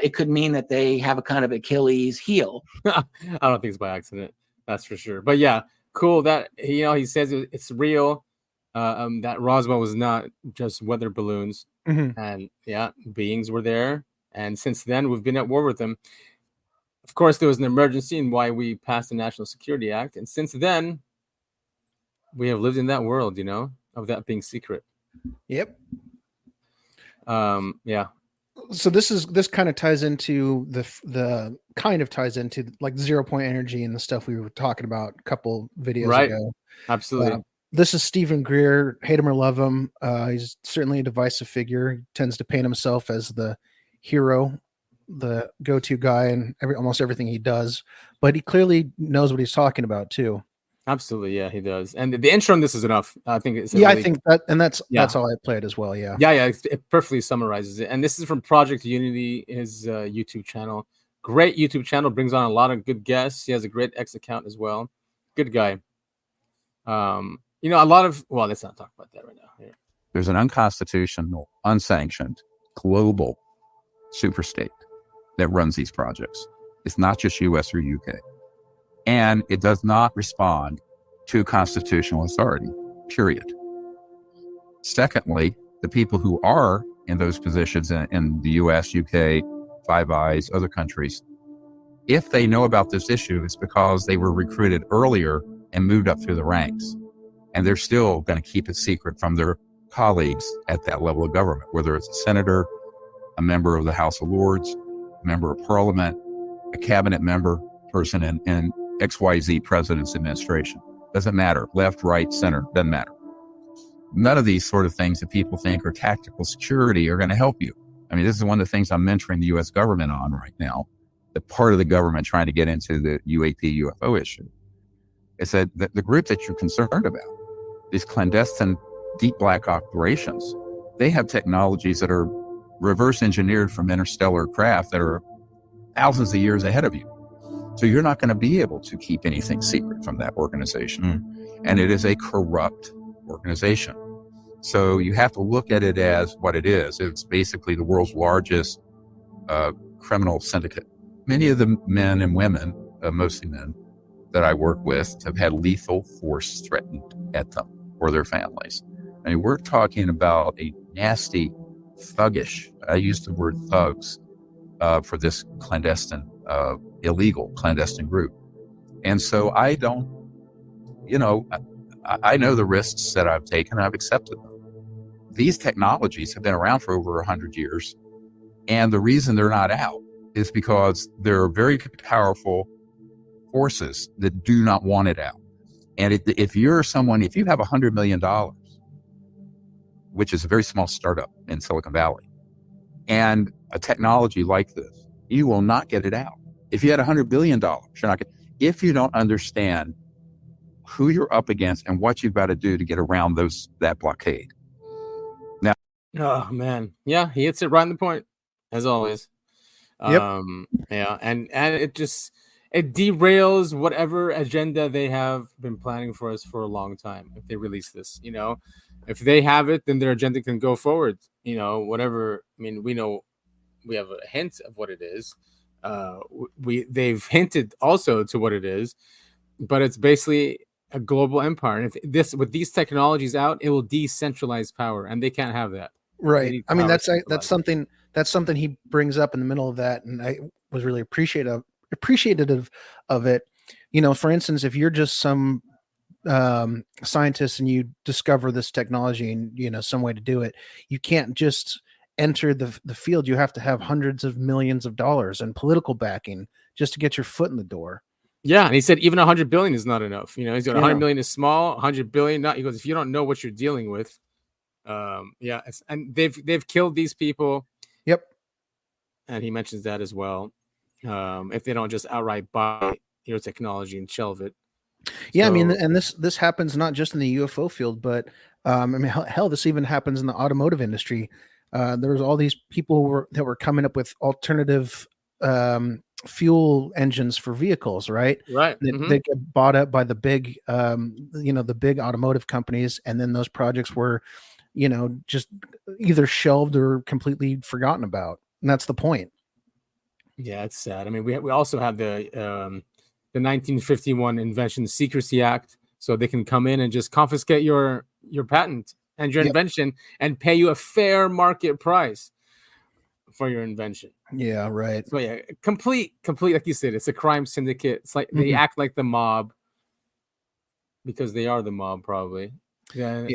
Speaker 9: it could mean that they have a kind of Achilles heel.
Speaker 2: I don't think it's by accident. That's for sure. But yeah, cool. That he says it's real. That Roswell was not just weather balloons, and beings were there. And since then, we've been at war with them. Of course, there was an emergency and why we passed the National Security Act. And since then, we have lived in that world, of that being secret.
Speaker 1: Yep.
Speaker 2: Yeah.
Speaker 1: So this kind of ties into the like 0 point energy and the stuff we were talking about a couple videos ago.
Speaker 2: Absolutely.
Speaker 1: This is Stephen Greer. Hate him or love him, he's certainly a divisive figure. He tends to paint himself as the hero, the go-to guy in almost everything he does, but he clearly knows what he's talking about too.
Speaker 2: Absolutely, yeah, he does. And the intro on this is enough. I think it's
Speaker 1: I think that, and that's all I played as well. Yeah,
Speaker 2: it perfectly summarizes it. And this is from Project Unity, his YouTube channel. Great YouTube channel, brings on a lot of good guests. He has a great X account as well. Good guy. A lot of let's not talk about that right now. Yeah.
Speaker 10: There's an unconstitutional, unsanctioned, global superstate that runs these projects. It's not just US or UK. And it does not respond to constitutional authority, period. Secondly, the people who are in those positions in the US, UK, Five Eyes, other countries, if they know about this issue, it's because they were recruited earlier and moved up through the ranks. And they're still going to keep it secret from their colleagues at that level of government, whether it's a senator, a member of the House of Lords, a member of Parliament, a cabinet member, person in XYZ president's administration. Doesn't matter. Left, right, center, doesn't matter. None of these sort of things that people think are tactical security are going to help you. I mean, this is one of the things I'm mentoring the U.S. government on right now, the part of the government trying to get into the UAP UFO issue. It's that the group that you're concerned about, these clandestine deep black operations, they have technologies that are reverse engineered from interstellar craft that are thousands of years ahead of you. So you're not going to be able to keep anything secret from that organization. And it is a corrupt organization. So you have to look at it as what it is. It's basically the world's largest criminal syndicate. Many of the men and women, mostly men, that I work with have had lethal force threatened at them or their families. I mean, we're talking about a nasty, thuggish, I use the word thugs, for this clandestine, illegal clandestine group. And so I don't, I know the risks that I've taken, I've accepted them. These technologies have been around for over 100 years. And the reason they're not out is because there are very powerful forces that do not want it out. And if you have $100 million, which is a very small startup in Silicon Valley, and a technology like this, you will not get it out. If you had $100 billion, you're not if you don't understand who you're up against and what you've got to do to get around that blockade. Now,
Speaker 2: oh man, yeah, he hits it right on the point, as always.
Speaker 1: Yep.
Speaker 2: And it derails whatever agenda they have been planning for us for a long time. If they release this, if they have it, then their agenda can go forward. Whatever. I mean, we know we have a hint of what it is. They've hinted also to what it is, but it's basically a global empire. And if with these technologies out, it will decentralize power, and they can't have that.
Speaker 1: Right. I mean, that's something he brings up in the middle of that, and I was really appreciative of it. for instance, if you're just some scientist and you discover this technology and some way to do it, you can't just enter the field. You have to have hundreds of millions of dollars and political backing just to get your foot in the door.
Speaker 2: Yeah, and he said even 100 billion is not enough. He's got 100
Speaker 1: Yeah.
Speaker 2: million is small, 100 billion not. He goes, if you don't know what you're dealing with, and they've killed these people.
Speaker 1: Yep.
Speaker 2: And he mentions that as well. If they don't just outright buy your technology and shelve it.
Speaker 1: Yeah,
Speaker 2: So,
Speaker 1: I mean, and this happens not just in the UFO field, but I mean, hell, this even happens in the automotive industry. There was all these people that were coming up with alternative fuel engines for vehicles, right?
Speaker 2: right.
Speaker 1: They get bought up by the big, the big automotive companies, and then those projects were, just either shelved or completely forgotten about. And that's the point.
Speaker 2: Yeah, it's sad. I mean, we also have the 1951 Invention Secrecy Act, so they can come in and just confiscate your patent and your invention and pay you a fair market price for your invention.
Speaker 1: Yeah, right.
Speaker 2: So yeah, complete, like you said, it's a crime syndicate. It's like they act like the mob because they are the mob, probably. Yeah.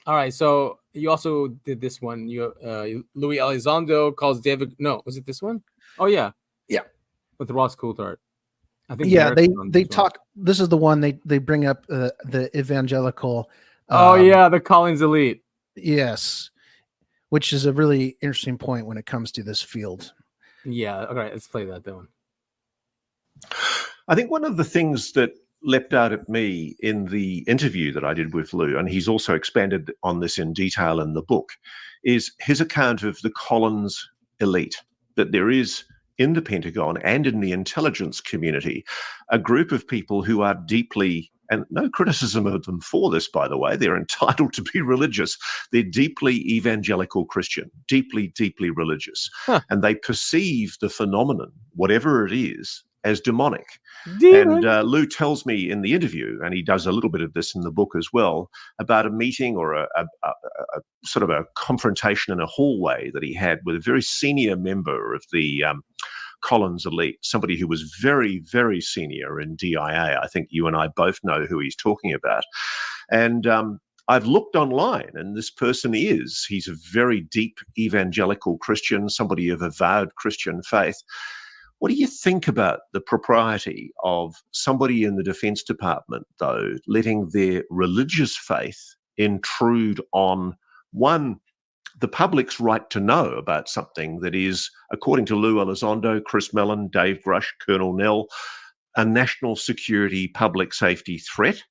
Speaker 2: All right, so you also did this one. Louis Elizondo calls David. No, was it this one? Oh yeah. With Ross Coulthard. I think.
Speaker 1: Yeah, they talk. This is the one they bring up the evangelical.
Speaker 2: The Collins elite.
Speaker 1: Yes, which is a really interesting point when it comes to this field.
Speaker 2: Yeah. All right, let's play that one.
Speaker 11: I think one of the things that leapt out at me in the interview that I did with Lou, and he's also expanded on this in detail in the book, is his account of the Collins elite, that there is in the Pentagon and in the intelligence community a group of people who are deeply, and no criticism of them for this, by the way, they're entitled to be religious. They're deeply evangelical Christian, deeply, deeply religious. And they perceive the phenomenon, whatever it is, as demonic. And Lou tells me in the interview, and he does a little bit of this in the book as well, about a meeting or a sort of a confrontation in a hallway that he had with a very senior member of the Collins elite, somebody who was very, very senior in DIA. I think you and I both know who he's talking about. And I've looked online, and this person he's a very deep evangelical Christian, somebody of avowed Christian faith. What do you think about the propriety of somebody in the Defense Department, though, letting their religious faith intrude on, one, the public's right to know about something that is, according to Lou Elizondo, Chris Mellon, Dave Grush, Colonel Nell, a national security, public safety threat?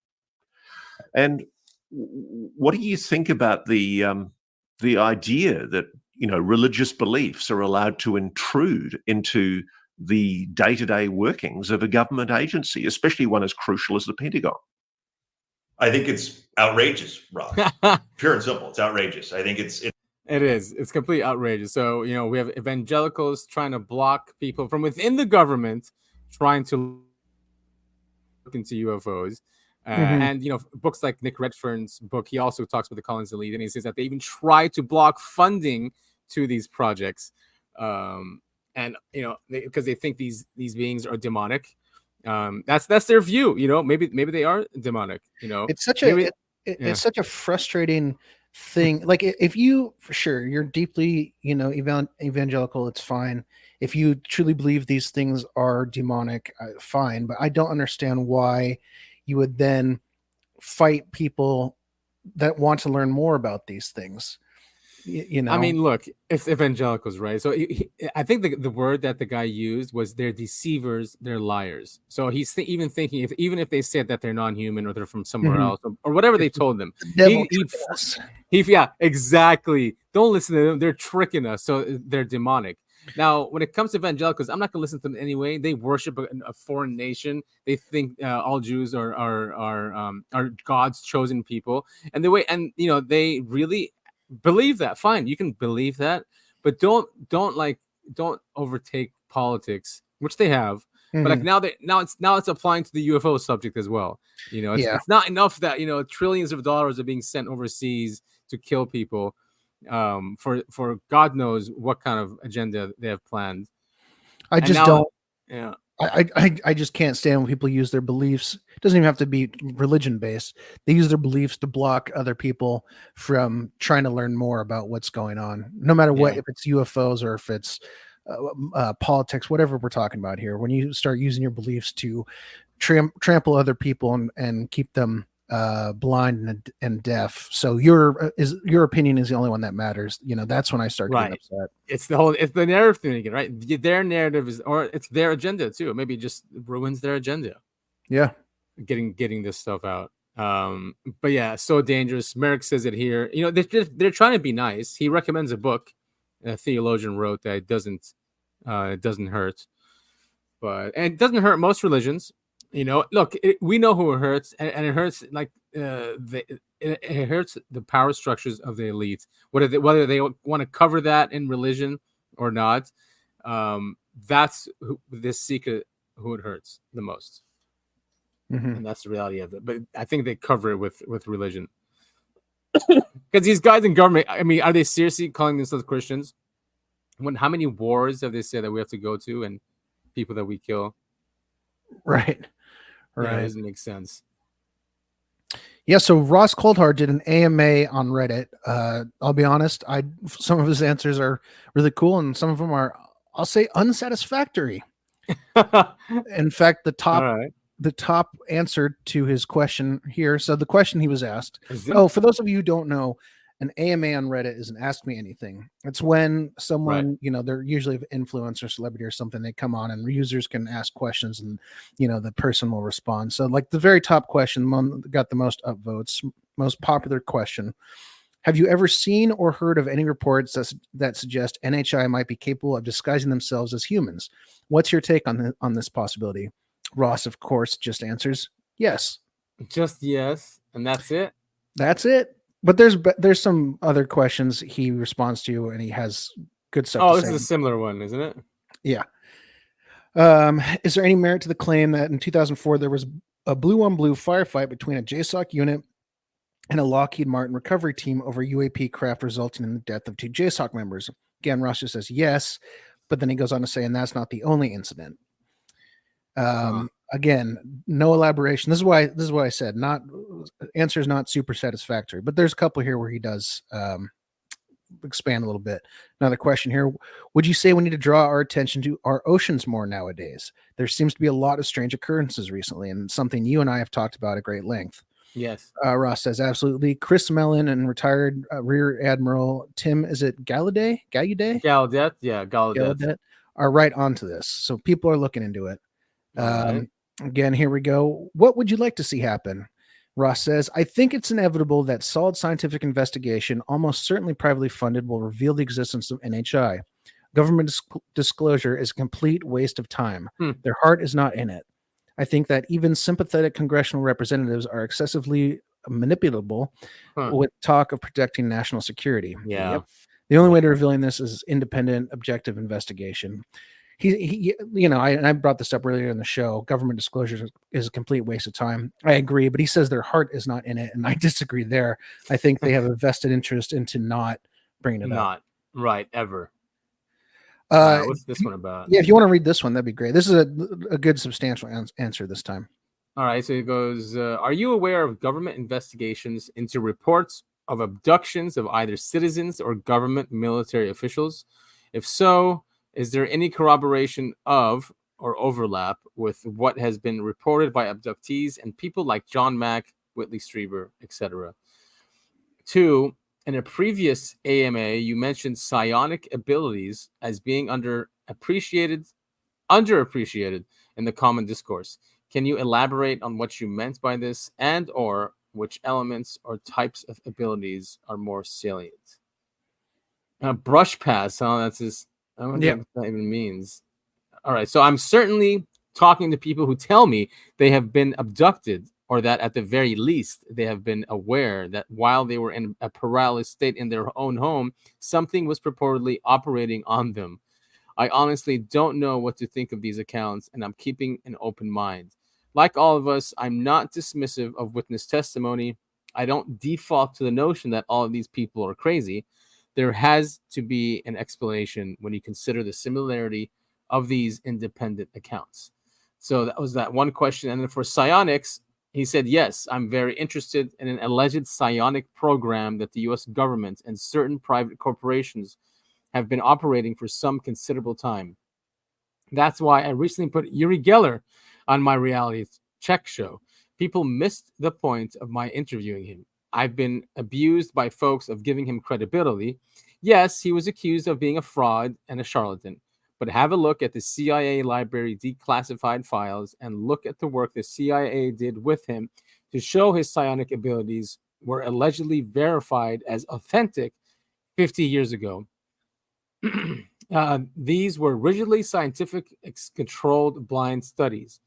Speaker 11: And what do you think about the idea that, religious beliefs are allowed to intrude into the day-to-day workings of a government agency, especially one as crucial as the Pentagon?
Speaker 12: I think it's outrageous, Rob. Pure and simple. It's outrageous. I think it
Speaker 2: is. It's completely outrageous. So, we have evangelicals trying to block people from within the government trying to look into UFOs. And, books like Nick Redfern's book, he also talks about the Collins elite, and he says that they even try to block funding to these projects. And because they think these beings are demonic, that's their view. Maybe they are demonic.
Speaker 1: It's such it's such a frustrating thing. Like if you, for sure, you're deeply evangelical, it's fine. If you truly believe these things are demonic, fine. But I don't understand why you would then fight people that want to learn more about these things. I
Speaker 2: mean, look, it's evangelicals, right? So I think the word that the guy used was they're deceivers, they're liars. So he's even thinking, even if they said that they're non-human or they're from somewhere else or whatever they told them. Yeah, exactly. Don't listen to them. They're tricking us. So they're demonic. Now, when it comes to evangelicals, I'm not going to listen to them anyway. They worship a foreign nation. They think all Jews are God's chosen people, and they really believe that. Fine, you can believe that, but don't overtake politics, which they have. But like now it's applying to the UFO subject as well. It's not enough that trillions of dollars are being sent overseas to kill people. For God knows what kind of agenda they have planned.
Speaker 1: I just don't.
Speaker 2: Yeah,
Speaker 1: I just can't stand when people use their beliefs. It doesn't even have to be religion based. They use their beliefs to block other people from trying to learn more about what's going on, no matter what, if it's UFOs or if it's politics, whatever we're talking about here. When you start using your beliefs to trample other people and keep them blind and deaf, so your opinion is the only one that matters, that's when I start getting upset.
Speaker 2: It's the narrative thing again, right? Their narrative is, or it's their agenda too. Maybe it just ruins their agenda.
Speaker 1: Yeah,
Speaker 2: getting this stuff out. But yeah, so dangerous. Merrick says it here. They're trying to be nice. He recommends a book a theologian wrote that it doesn't hurt, and it doesn't hurt most religions. Look, we know who it hurts, and it hurts like it hurts the power structures of the elite, whether they want to cover that in religion or not. That's this secret who it hurts the most, and that's the reality of it. But I think they cover it with religion. Because these guys in government, I mean, are they seriously calling themselves Christians? How many wars have they said that we have to go to and people that we kill?
Speaker 1: Right.
Speaker 2: Yeah, it doesn't make sense.
Speaker 1: Yeah, so Ross Coldhart did an AMA on Reddit. I'll be honest, some of his answers are really cool, and some of them are, I'll say, unsatisfactory. In fact, the top answer to his question here. So the question he was asked. For those of you who don't know, an AMA on Reddit is an Ask Me Anything. It's when someone, they're usually an influencer, celebrity or something, they come on and users can ask questions and, the person will respond. So like the very top question got the most upvotes, most popular question. Have you ever seen or heard of any reports that suggest NHI might be capable of disguising themselves as humans? What's your take on this possibility? Ross, of course, just answers yes.
Speaker 2: Just yes, and that's it.
Speaker 1: That's it. But there's some other questions he responds to, and he has good stuff.
Speaker 2: Oh, this is a similar one, isn't it?
Speaker 1: Yeah. Is there any merit to the claim that in 2004 there was a blue-on-blue firefight between a JSOC unit and a Lockheed Martin recovery team over UAP craft, resulting in the death of 2 JSOC members? Again, Ross just says yes, but then he goes on to say, and that's not the only incident. Again, no elaboration. This is why I said answer is not super satisfactory, but there's a couple here where he does expand a little bit. Another question here. Would you say we need to draw our attention to our oceans more nowadays? There seems to be a lot of strange occurrences recently, and something you and I have talked about at great length.
Speaker 2: Yes.
Speaker 1: Ross says absolutely. Chris Mellon and retired Rear Admiral Tim, is it Gallaudet?
Speaker 2: Gallaudet, yeah,
Speaker 1: Gallaudet are right onto this. So people are looking into it. Again, here we go. What would you like to see happen? Ross says, I think it's inevitable that solid scientific investigation, almost certainly privately funded, will reveal the existence of NHI. Government disclosure is a complete waste of time. Their heart is not in it. I think that even sympathetic congressional representatives are excessively manipulable with talk of protecting national security.
Speaker 2: Yeah. Yep.
Speaker 1: The only way to revealing this is independent, objective investigation. I brought this up earlier in the show. Government disclosure is a complete waste of time. I agree, but he says their heart is not in it, and I disagree there. I think they have a vested interest into not bringing it up.
Speaker 2: Not right ever. What's this one about?
Speaker 1: Yeah, if you want to read this one, that'd be great. This is a good substantial answer this time.
Speaker 2: All right, so it goes, are you aware of government investigations into reports of abductions of either citizens or government military officials? If so, is there any corroboration of or overlap with what has been reported by abductees and people like John Mack, Whitley Strieber, etc.? 2, in a previous AMA, you mentioned psionic abilities as being underappreciated in the common discourse. Can you elaborate on what you meant by this, and or which elements or types of abilities are more salient? Brush pass, that's his. I don't know what that even means. All right, so I'm certainly talking to people who tell me they have been abducted, or that at the very least they have been aware that while they were in a paralyzed state in their own home, something was purportedly operating on them. I honestly don't know what to think of these accounts, and I'm keeping an open mind. Like all of us, I'm not dismissive of witness testimony. I don't default to the notion that all of these people are crazy. There has to be an explanation when you consider the similarity of these independent accounts. So that was that one question. And then for psionics, he said, yes, I'm very interested in an alleged psionic program that the U.S. government and certain private corporations have been operating for some considerable time. That's why I recently put Uri Geller on my reality check show. People missed the point of my interviewing him. I've been abused by folks of giving him credibility. Yes, he was accused of being a fraud and a charlatan. But have a look at the CIA library declassified files and look at the work the CIA did with him to show his psionic abilities were allegedly verified as authentic 50 years ago. These were rigidly scientific, controlled blind studies.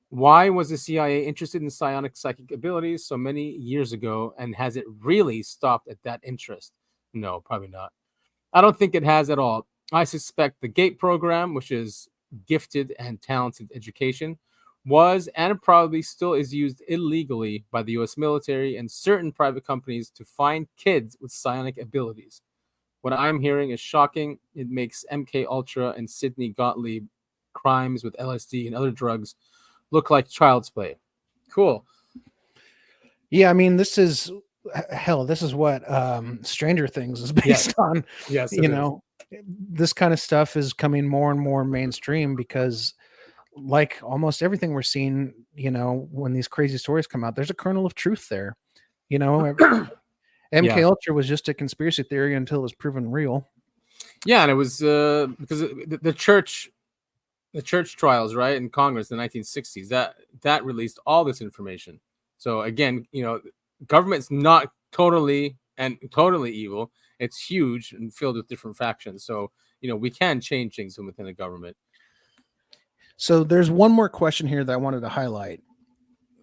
Speaker 2: Why was the CIA interested in psionic psychic abilities so many years ago, and has it really stopped at that interest? No, probably not. I don't think it has at all. I suspect the GATE program, which is gifted and talented education, was and probably still is used illegally by the U.S. military and certain private companies to find kids with psionic abilities. What I'm hearing is shocking. It makes MK Ultra and Sidney Gottlieb crimes with LSD and other drugs look like child's play. Cool.
Speaker 1: Yeah, I mean, this is what Stranger Things is based on.
Speaker 2: Yes,
Speaker 1: you know, this kind of stuff is coming more and more mainstream because, like almost everything we're seeing, you know, when these crazy stories come out, there's a kernel of truth there. You know, MK Ultra was just a conspiracy theory until it was proven real.
Speaker 2: Yeah, and it was because the church trials, right, in Congress in the 1960s, that released all this information. So again, you know, government's not totally evil. It's huge and filled with different factions. So, you know, we can change things from within the government.
Speaker 1: So there's one more question here that I wanted to highlight.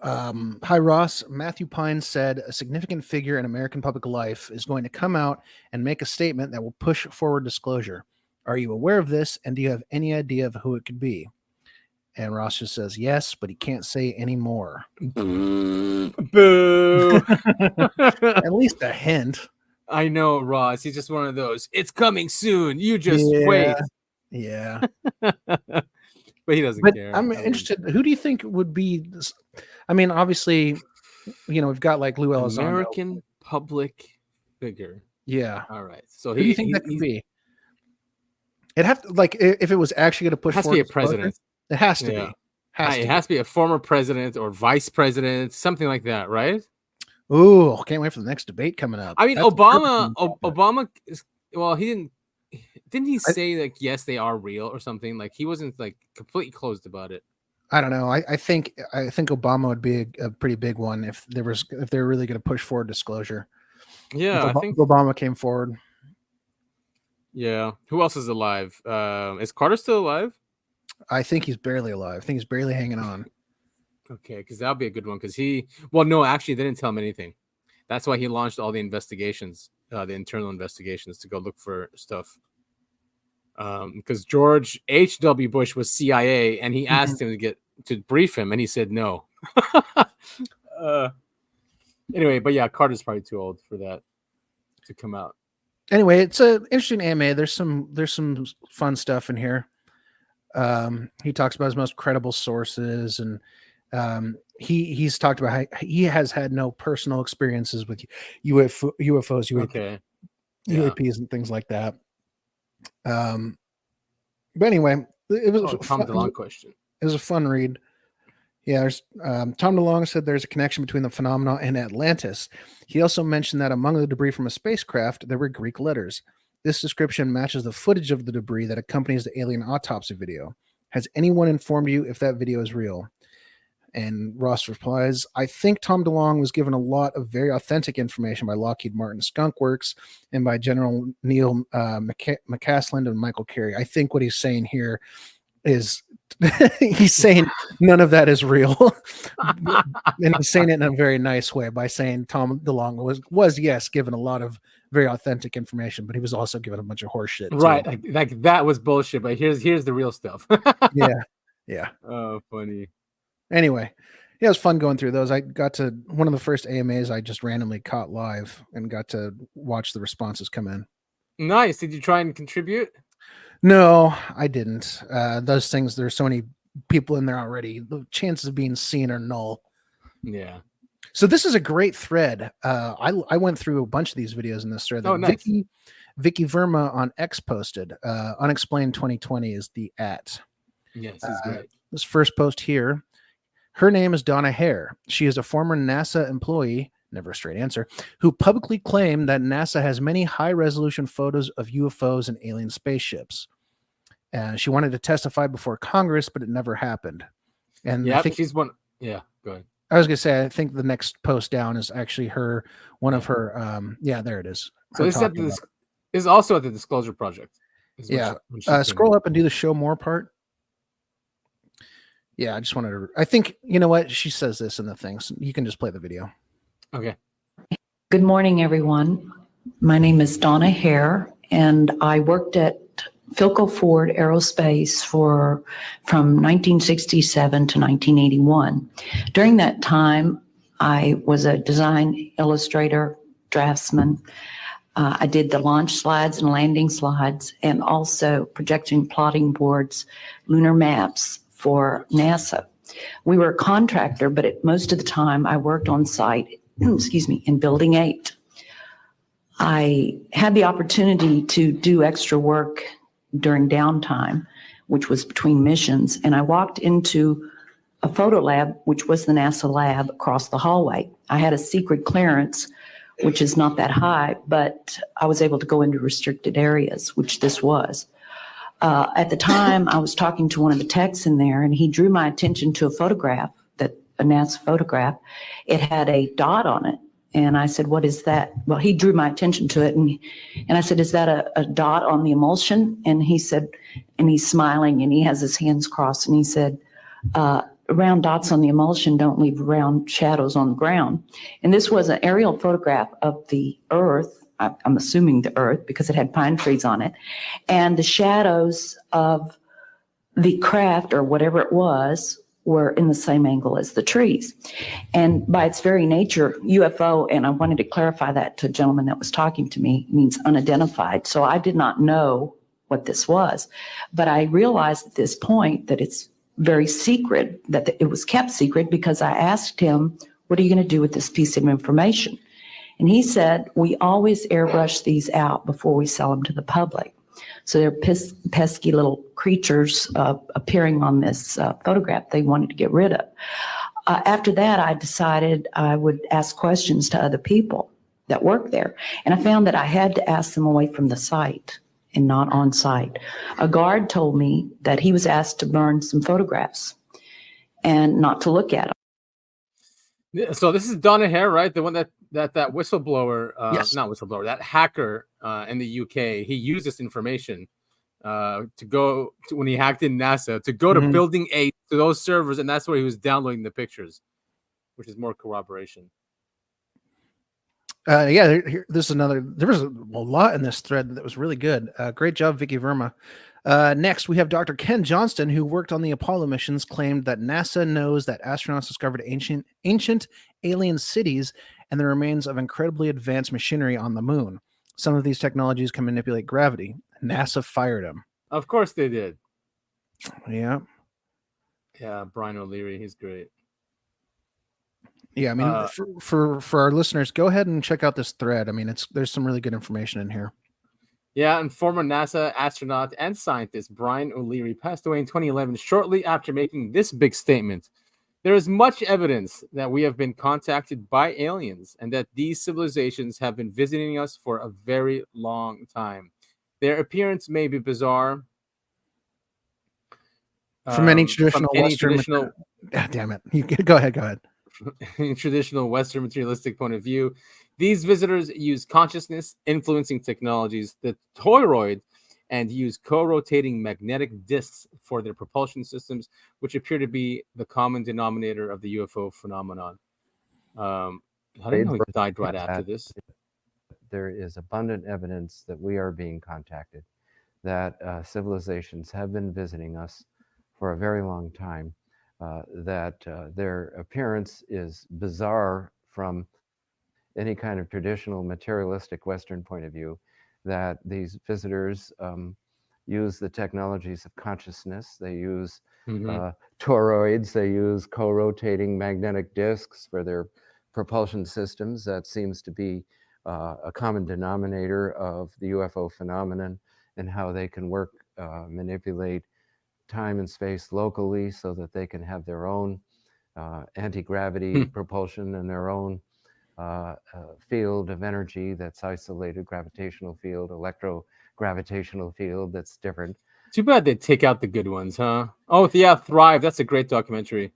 Speaker 1: Hi, Ross. Matthew Pine said a significant figure in American public life is going to come out and make a statement that will push forward disclosure. Are you aware of this? And do you have any idea of who it could be? And Ross just says yes, but he can't say any more.
Speaker 2: Boo.
Speaker 1: At least a hint.
Speaker 2: I know, Ross. He's just one of those. It's coming soon. You just wait.
Speaker 1: Yeah.
Speaker 2: But he doesn't care.
Speaker 1: I'm interested. Who do you think would be this? I mean, obviously, you know, we've got like Lou Elizondo.
Speaker 2: American public figure.
Speaker 1: Yeah.
Speaker 2: All right. So
Speaker 1: who do you think that could be? It have to, like, if it was actually going to push.
Speaker 2: It has to be a president.
Speaker 1: It has to be.
Speaker 2: It has to be a former president or vice president, something like that, right?
Speaker 1: Ooh, can't wait for the next debate coming up.
Speaker 2: I mean,
Speaker 1: That's
Speaker 2: Obama. Well, he didn't he say like yes, they are real or something? Like he wasn't like completely closed about it.
Speaker 1: I don't know. I think Obama would be a pretty big one if they're really going to push forward disclosure.
Speaker 2: Yeah,
Speaker 1: if
Speaker 2: I think
Speaker 1: Obama came forward.
Speaker 2: Yeah. Who else is alive? Is Carter still alive?
Speaker 1: I think he's barely alive. I think he's barely hanging on.
Speaker 2: Okay, because that'll be a good one. Because no, actually, they didn't tell him anything. That's why he launched all the investigations, the internal investigations, to go look for stuff. Because George H.W. Bush was CIA, and he asked him to brief him, and he said no. Anyway, but yeah, Carter's probably too old for that to come out.
Speaker 1: Anyway, it's an interesting AMA. There's some fun stuff in here. He talks about his most credible sources, and he's talked about how he has had no personal experiences with UFOs, UAPs, and things like that. But anyway, it was a
Speaker 2: Tom DeLonge question.
Speaker 1: It was a fun read. Yeah, there's Tom DeLonge said there's a connection between the phenomena and Atlantis. He also mentioned that among the debris from a spacecraft, there were Greek letters. This description matches the footage of the debris that accompanies the alien autopsy video. Has anyone informed you if that video is real? And Ross replies, I think Tom DeLonge was given a lot of very authentic information by Lockheed Martin Skunk Works and by General Neil McCaslin and Michael Carey. I think what he's saying here is he's saying none of that is real. And he's saying it in a very nice way by saying Tom DeLonge was yes, given a lot of very authentic information, but he was also given a bunch of horse shit.
Speaker 2: Right. Like that was bullshit, but here's the real stuff.
Speaker 1: Yeah.
Speaker 2: Oh, funny.
Speaker 1: Anyway, yeah, it was fun going through those. I got to one of the first AMAs I just randomly caught live and got to watch the responses come in.
Speaker 2: Nice. Did you try and contribute?
Speaker 1: No, I didn't. Those things, there's so many people in there already. The chances of being seen are null.
Speaker 2: Yeah.
Speaker 1: So this is a great thread. I went through a bunch of these videos in this thread that
Speaker 2: nice.
Speaker 1: Vicky Verma on X posted. Unexplained 2020 is the @.
Speaker 2: Yes, he's great.
Speaker 1: This first post here. Her name is Donna Hare. She is a former NASA employee, never a straight answer, who publicly claimed that NASA has many high-resolution photos of UFOs and alien spaceships. She wanted to testify before Congress, but it never happened. And
Speaker 2: yeah,
Speaker 1: I think
Speaker 2: she's one. Yeah, go ahead.
Speaker 1: I was gonna say, I think the next post down is actually one of her. Yeah, there it is.
Speaker 2: So this is also at the Disclosure Project.
Speaker 1: Yeah. Scroll up and do the show more part. Yeah, I just wanted to. I think you know what she says this in the thing. So you can just play the video.
Speaker 2: Okay.
Speaker 13: Good morning, everyone. My name is Donna Hare, and I worked at Philco Ford Aerospace from 1967 to 1981. During that time, I was a design illustrator, draftsman. I did the launch slides and landing slides, and also projection plotting boards, lunar maps for NASA. We were a contractor, but most of the time I worked on site, in Building 8. I had the opportunity to do extra work during downtime, which was between missions, and I walked into a photo lab, which was the NASA lab across the hallway. I had a secret clearance, which is not that high, but I was able to go into restricted areas, which this was. At the time, I was talking to one of the techs in there, and he drew my attention to a photograph, a NASA photograph. It had a dot on it. And I said, what is that? Well, he drew my attention to it. And I said, is that a dot on the emulsion? And he said, and he's smiling and he has his hands crossed. And he said, round dots on the emulsion don't leave round shadows on the ground. And this was an aerial photograph of the Earth. I'm assuming the Earth because it had pine trees on it. And the shadows of the craft or whatever it was were in the same angle as the trees. And by its very nature, UFO, and I wanted to clarify that to a gentleman that was talking to me, means unidentified. So I did not know what this was. But I realized at this point that it's very secret, that it was kept secret, because I asked him, what are you going to do with this piece of information? And he said, we always airbrush these out before we sell them to the public. So they're pesky little creatures appearing on this photograph they wanted to get rid of. After that, I decided I would ask questions to other people that work there. And I found that I had to ask them away from the site and not on site. A guard told me that he was asked to burn some photographs and not to look at them.
Speaker 2: So this is Donna Hare, right? The one that whistleblower,
Speaker 1: yes.
Speaker 2: Not whistleblower, that hacker in the UK, he used this information to go to, when he hacked in NASA, to go to Building 8, to those servers, and that's where he was downloading the pictures, which is more corroboration.
Speaker 1: This is another. There was a lot in this thread that was really good. Great job, Vicky Verma. Next, we have Dr. Ken Johnston, who worked on the Apollo missions, claimed that NASA knows that astronauts discovered ancient alien cities and the remains of incredibly advanced machinery on the moon. Some of these technologies can manipulate gravity. NASA fired him.
Speaker 2: Of course they did.
Speaker 1: Yeah.
Speaker 2: Yeah, Brian O'Leary, he's great.
Speaker 1: Yeah, I mean, for our listeners, go ahead and check out this thread. I mean, there's some really good information in here.
Speaker 2: Yeah, and former NASA astronaut and scientist Brian O'Leary passed away in 2011 shortly after making this big statement. There is much evidence that we have been contacted by aliens and that these civilizations have been visiting us for a very long time. Their appearance may be bizarre.
Speaker 1: From any traditional Western... damn it. Go ahead.
Speaker 2: In traditional Western materialistic point of view, these visitors use consciousness influencing technologies, the toroid, and use co-rotating magnetic disks for their propulsion systems, which appear to be the common denominator of the UFO phenomenon. I didn't know he died right after this.
Speaker 14: There is abundant evidence that we are being contacted, that civilizations have been visiting us for a very long time, that their appearance is bizarre from any kind of traditional materialistic Western point of view, that these visitors use the technologies of consciousness. They use toroids. They use co-rotating magnetic disks for their propulsion systems. That seems to be a common denominator of the UFO phenomenon and how they can work, manipulate time and space locally so that they can have their own anti-gravity propulsion and their own field of energy that's isolated, gravitational field, electrogravitational field that's different.
Speaker 2: Too bad they take out the good ones, huh? Oh, yeah, Thrive. That's a great documentary.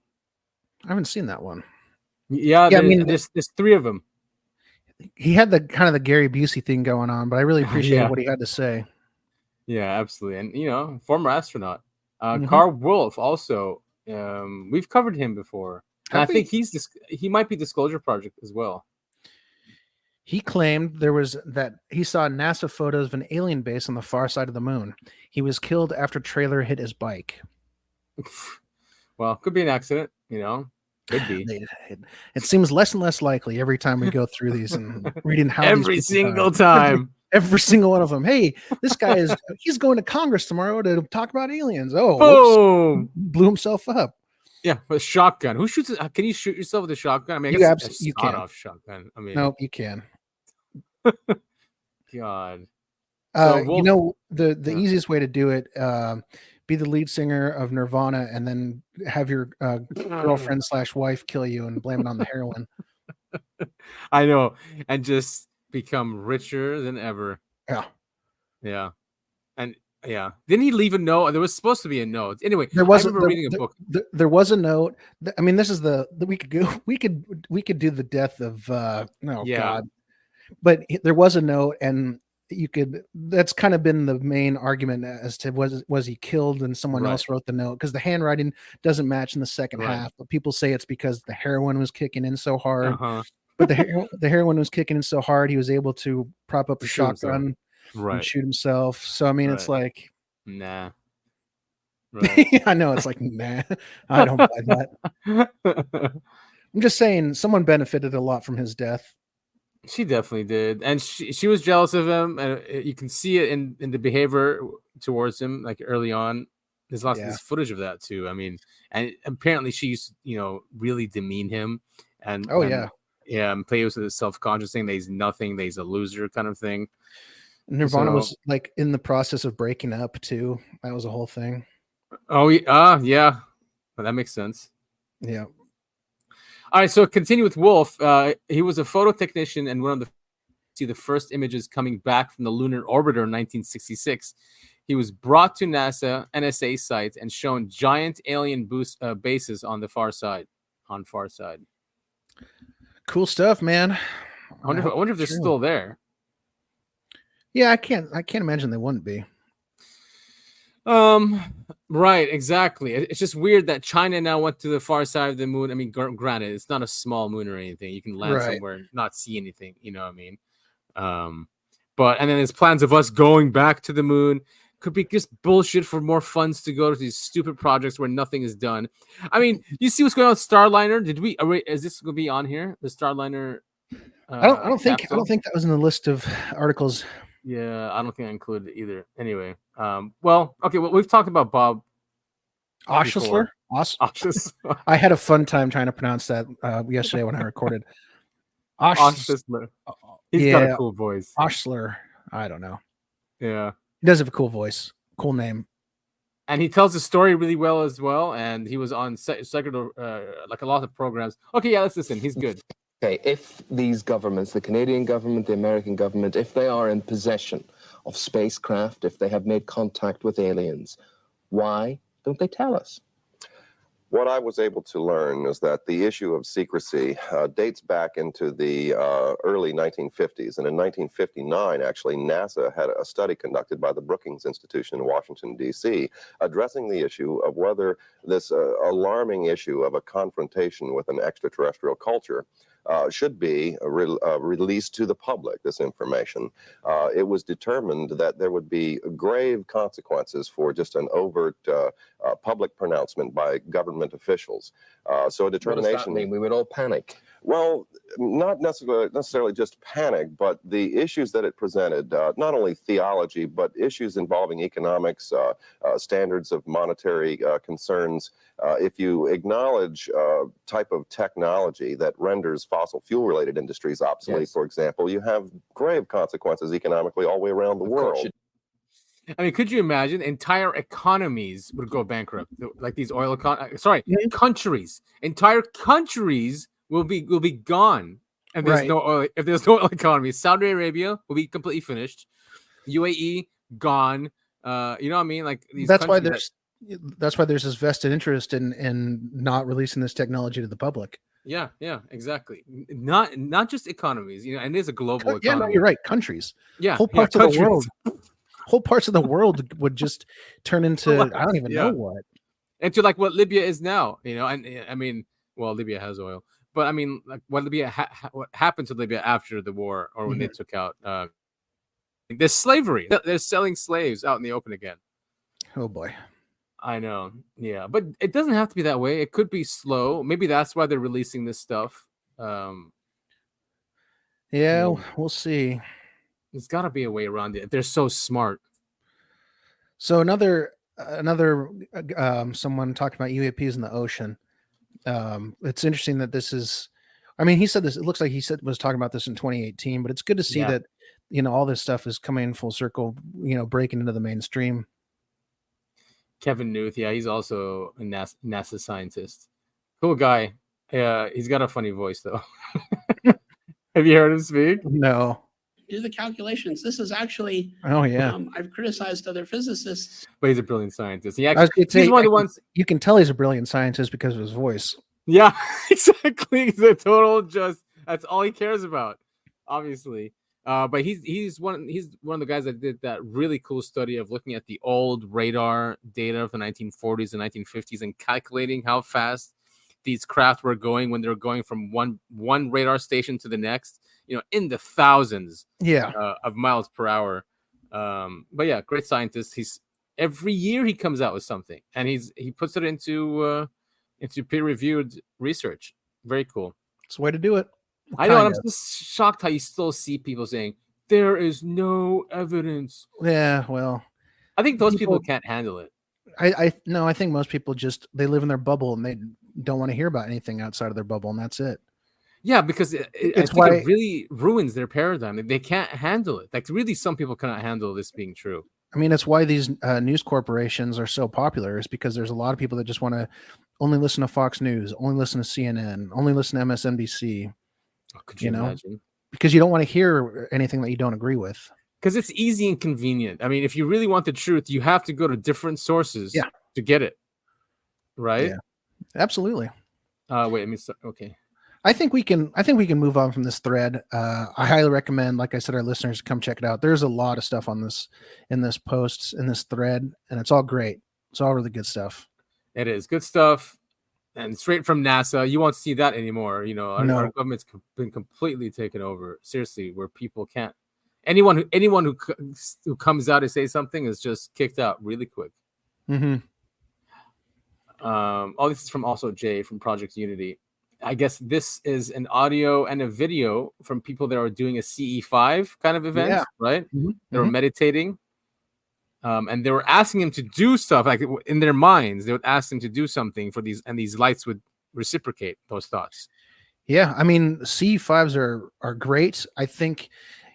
Speaker 1: I haven't seen that one.
Speaker 2: Yeah, I mean, there's 3 of them.
Speaker 1: He had the kind of the Gary Busey thing going on, but I really appreciated what he had to say.
Speaker 2: Yeah, absolutely. And, former astronaut. Carl Wolf also, we've covered him before. And I think he might be Disclosure Project as well.
Speaker 1: He claimed that he saw NASA photos of an alien base on the far side of the moon. He was killed after a trailer hit his bike.
Speaker 2: Well, could be an accident, Could be.
Speaker 1: It seems less and less likely every time we go through these and reading how
Speaker 2: every single time.
Speaker 1: Every single one of them. Hey, this guy he's going to Congress tomorrow to talk about aliens. Oh,
Speaker 2: boom.
Speaker 1: Blew himself up.
Speaker 2: Yeah, with a shotgun. Who shoots? Can you shoot yourself with a shotgun? I mean,
Speaker 1: you can.
Speaker 2: Off shotgun. I mean,
Speaker 1: nope, you can.
Speaker 2: God.
Speaker 1: The easiest way to do it, be the lead singer of Nirvana and then have your girlfriend / wife kill you and blame it on the heroin.
Speaker 2: I know, and just become richer than ever.
Speaker 1: Yeah.
Speaker 2: And didn't he leave a note? There was supposed to be a note. Anyway,
Speaker 1: I remember
Speaker 2: reading a book.
Speaker 1: There was a note. I mean, this is we could do the death of God, but there was a note, and that's kind of been the main argument as to was he killed and someone else wrote the note, because the handwriting doesn't match in the second half, but people say it's because the heroin was kicking in so hard. But the heroin was kicking in so hard he was able to prop up a shotgun and shoot himself. So I mean, it's like,
Speaker 2: nah.
Speaker 1: I know, it's like, nah, I don't buy that. I'm just saying someone benefited a lot from his death.
Speaker 2: She definitely did, and she was jealous of him, and you can see it in the behavior towards him, like early on. There's lots of this footage of that too. I mean, and apparently she used to, really demean him, and and play with the self-conscious thing that he's nothing, that he's a loser kind of thing.
Speaker 1: Nirvana was like in the process of breaking up too. That was a whole thing.
Speaker 2: Oh yeah, well, that makes sense.
Speaker 1: Yeah.
Speaker 2: All right, so continue with Wolf. He was a photo technician and one of the first images coming back from the lunar orbiter in 1966. He was brought to NSA site and shown giant alien bases on the far side.
Speaker 1: Cool stuff, man.
Speaker 2: I wonder if they're still there.
Speaker 1: Yeah, I can't imagine they wouldn't be.
Speaker 2: Right, exactly. It's just weird that China now went to the far side of the moon. I mean, granted, it's not a small moon or anything. You can land somewhere and not see anything, you know what I mean? And then there's plans of us going back to the moon. Could be just bullshit for more funds to go to these stupid projects where nothing is done. I mean, you see what's going on with Starliner? Is this going to be on here? The Starliner?
Speaker 1: I don't think that was in the list of articles.
Speaker 2: Yeah, I don't think I included it either. Anyway, we've talked about Bob
Speaker 1: Oshler. I had a fun time trying to pronounce that yesterday when I recorded.
Speaker 2: Oshler. He's got a cool voice.
Speaker 1: Oshler. I don't know.
Speaker 2: Yeah.
Speaker 1: He does have a cool voice. Cool name.
Speaker 2: And he tells the story really well as well. And he was on like a lot of programs. Okay, yeah, let's listen. He's good.
Speaker 15: Okay, if these governments, the Canadian government, the American government, if they are in possession of spacecraft, if they have made contact with aliens, why don't they tell us?
Speaker 16: What I was able to learn is that the issue of secrecy dates back into the early 1950s. And in 1959, actually, NASA had a study conducted by the Brookings Institution in Washington, D.C., addressing the issue of whether this alarming issue of a confrontation with an extraterrestrial culture should be released to the public, this information. It was determined that there would be grave consequences for just an overt public pronouncement by government officials. So a determination...
Speaker 15: What does that mean? We would all panic.
Speaker 16: Well, not necessarily just panic, but the issues that it presented, not only theology, but issues involving economics, standards of monetary concerns. If you acknowledge type of technology that renders fossil fuel-related industries obsolete, for example, you have grave consequences economically all the way around the world.
Speaker 2: I mean, could you imagine entire economies would go bankrupt? Like these countries, entire countries will be gone. And there's no oil. If there's no oil economy, Saudi Arabia will be completely finished. UAE gone. You know what I mean? Like these.
Speaker 1: That's why there's this vested interest in not releasing this technology to the public.
Speaker 2: Yeah, exactly. Not just economies, and it is a global economy.
Speaker 1: Yeah, no, you're right. Countries.
Speaker 2: Yeah,
Speaker 1: whole parts of the world. Whole parts of the world would just turn into I don't even know what.
Speaker 2: Into like what Libya is now, and I mean, well, Libya has oil, but I mean, like what what happened to Libya after the war, or when they took out. There's slavery. They're selling slaves out in the open again.
Speaker 1: Oh boy.
Speaker 2: I know. Yeah, but it doesn't have to be that way. It could be slow. Maybe that's why they're releasing this stuff.
Speaker 1: Yeah, we'll see.
Speaker 2: There's got to be a way around it. They're so smart.
Speaker 1: So another someone talked about UAPs in the ocean. It's interesting that this is. I mean, he said this. It looks like he was talking about this in 2018, but it's good to see that all this stuff is coming full circle. Breaking into the mainstream.
Speaker 2: Kevin Newth, he's also a NASA scientist. Cool guy. He's got a funny voice though. Have you heard him speak?
Speaker 1: No.
Speaker 17: Do the calculations. This is actually.
Speaker 1: Oh yeah.
Speaker 17: I've criticized other physicists,
Speaker 2: but he's a brilliant scientist. He's one of the ones.
Speaker 1: You can tell he's a brilliant scientist because of his voice.
Speaker 2: Yeah, exactly. He's a total that's all he cares about, obviously. But he's one of the guys that did that really cool study of looking at the old radar data of the 1940s and 1950s and calculating how fast these craft were going when they were going from one radar station to the next. In the thousands of miles per hour. But yeah, great scientist. Every year he comes out with something and he puts it into peer-reviewed research. Very cool.
Speaker 1: It's the way to do it.
Speaker 2: I know, and I'm just shocked how you still see people saying there is no evidence.
Speaker 1: Yeah, well,
Speaker 2: I think those people can't handle it.
Speaker 1: I think most people they live in their bubble and they don't want to hear about anything outside of their bubble, and that's it.
Speaker 2: Yeah, because it really ruins their paradigm. They can't handle it. Like really, some people cannot handle this being true.
Speaker 1: I mean, it's why these news corporations are so popular. Is because there's a lot of people that just want to only listen to Fox News, only listen to CNN, only listen to MSNBC.
Speaker 2: Oh, could you imagine?
Speaker 1: Because you don't want to hear anything that you don't agree with.
Speaker 2: Because it's easy and convenient. I mean, if you really want the truth, you have to go to different sources to get it. Right?
Speaker 1: Yeah, absolutely.
Speaker 2: Wait, okay.
Speaker 1: I think we can move on from this thread. I highly recommend, like I said, our listeners come check it out. There's a lot of stuff on this in this thread, and it's all great. It's all really good stuff.
Speaker 2: It is good stuff, and straight from NASA. You won't see that anymore. Our government's been completely taken over. Seriously, where people can't. Anyone who comes out to say something is just kicked out really quick.
Speaker 1: Mm-hmm.
Speaker 2: All this is from also Jay from Project Unity. I guess this is an audio and a video from people that are doing a CE5 kind of event, right?
Speaker 1: Mm-hmm.
Speaker 2: They were meditating, and they were asking him to do stuff like in their minds. They would ask him to do something for these, and these lights would reciprocate those thoughts.
Speaker 1: Yeah, I mean, CE5s are great. I think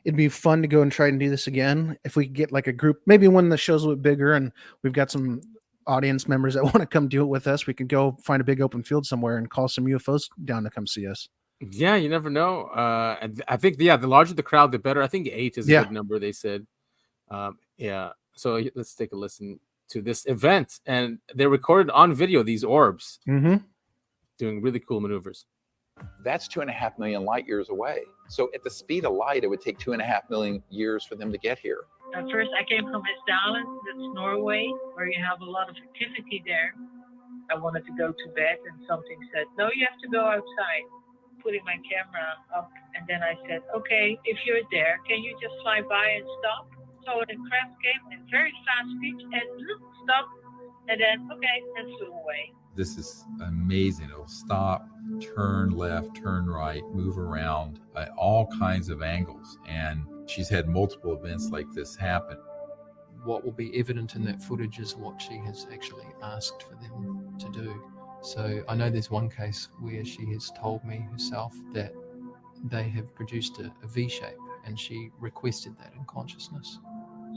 Speaker 1: it'd be fun to go and try and do this again if we could get like a group. Maybe when the show's a bit bigger and we've got some audience members that want to come do it with us, we could go find a big open field somewhere and call some UFOs down to come see us.
Speaker 2: Yeah, you never know. I think the larger the crowd, the better. I think 8 is a good number, they said. So let's take a listen to this event, and they recorded on video these orbs doing really cool maneuvers.
Speaker 18: That's 2.5 million light years away. So at the speed of light, it would take 2.5 million years for them to get here.
Speaker 19: At first, I came from Vestalen, that's Norway, where you have a lot of activity there. I wanted to go to bed, and something said, no, you have to go outside. Putting my camera up, and then I said, okay, if you're there, can you just fly by and stop? So the craft came in very fast speed, and stop, and then, okay, and flew away.
Speaker 20: This is amazing. It'll stop,
Speaker 10: turn left, turn right, move around at all kinds of angles. And she's had multiple events like this happen.
Speaker 20: What will be evident in that footage is what she has actually asked for them to do. So I know there's one case where she has told me herself that they have produced a V shape, and she requested that in consciousness.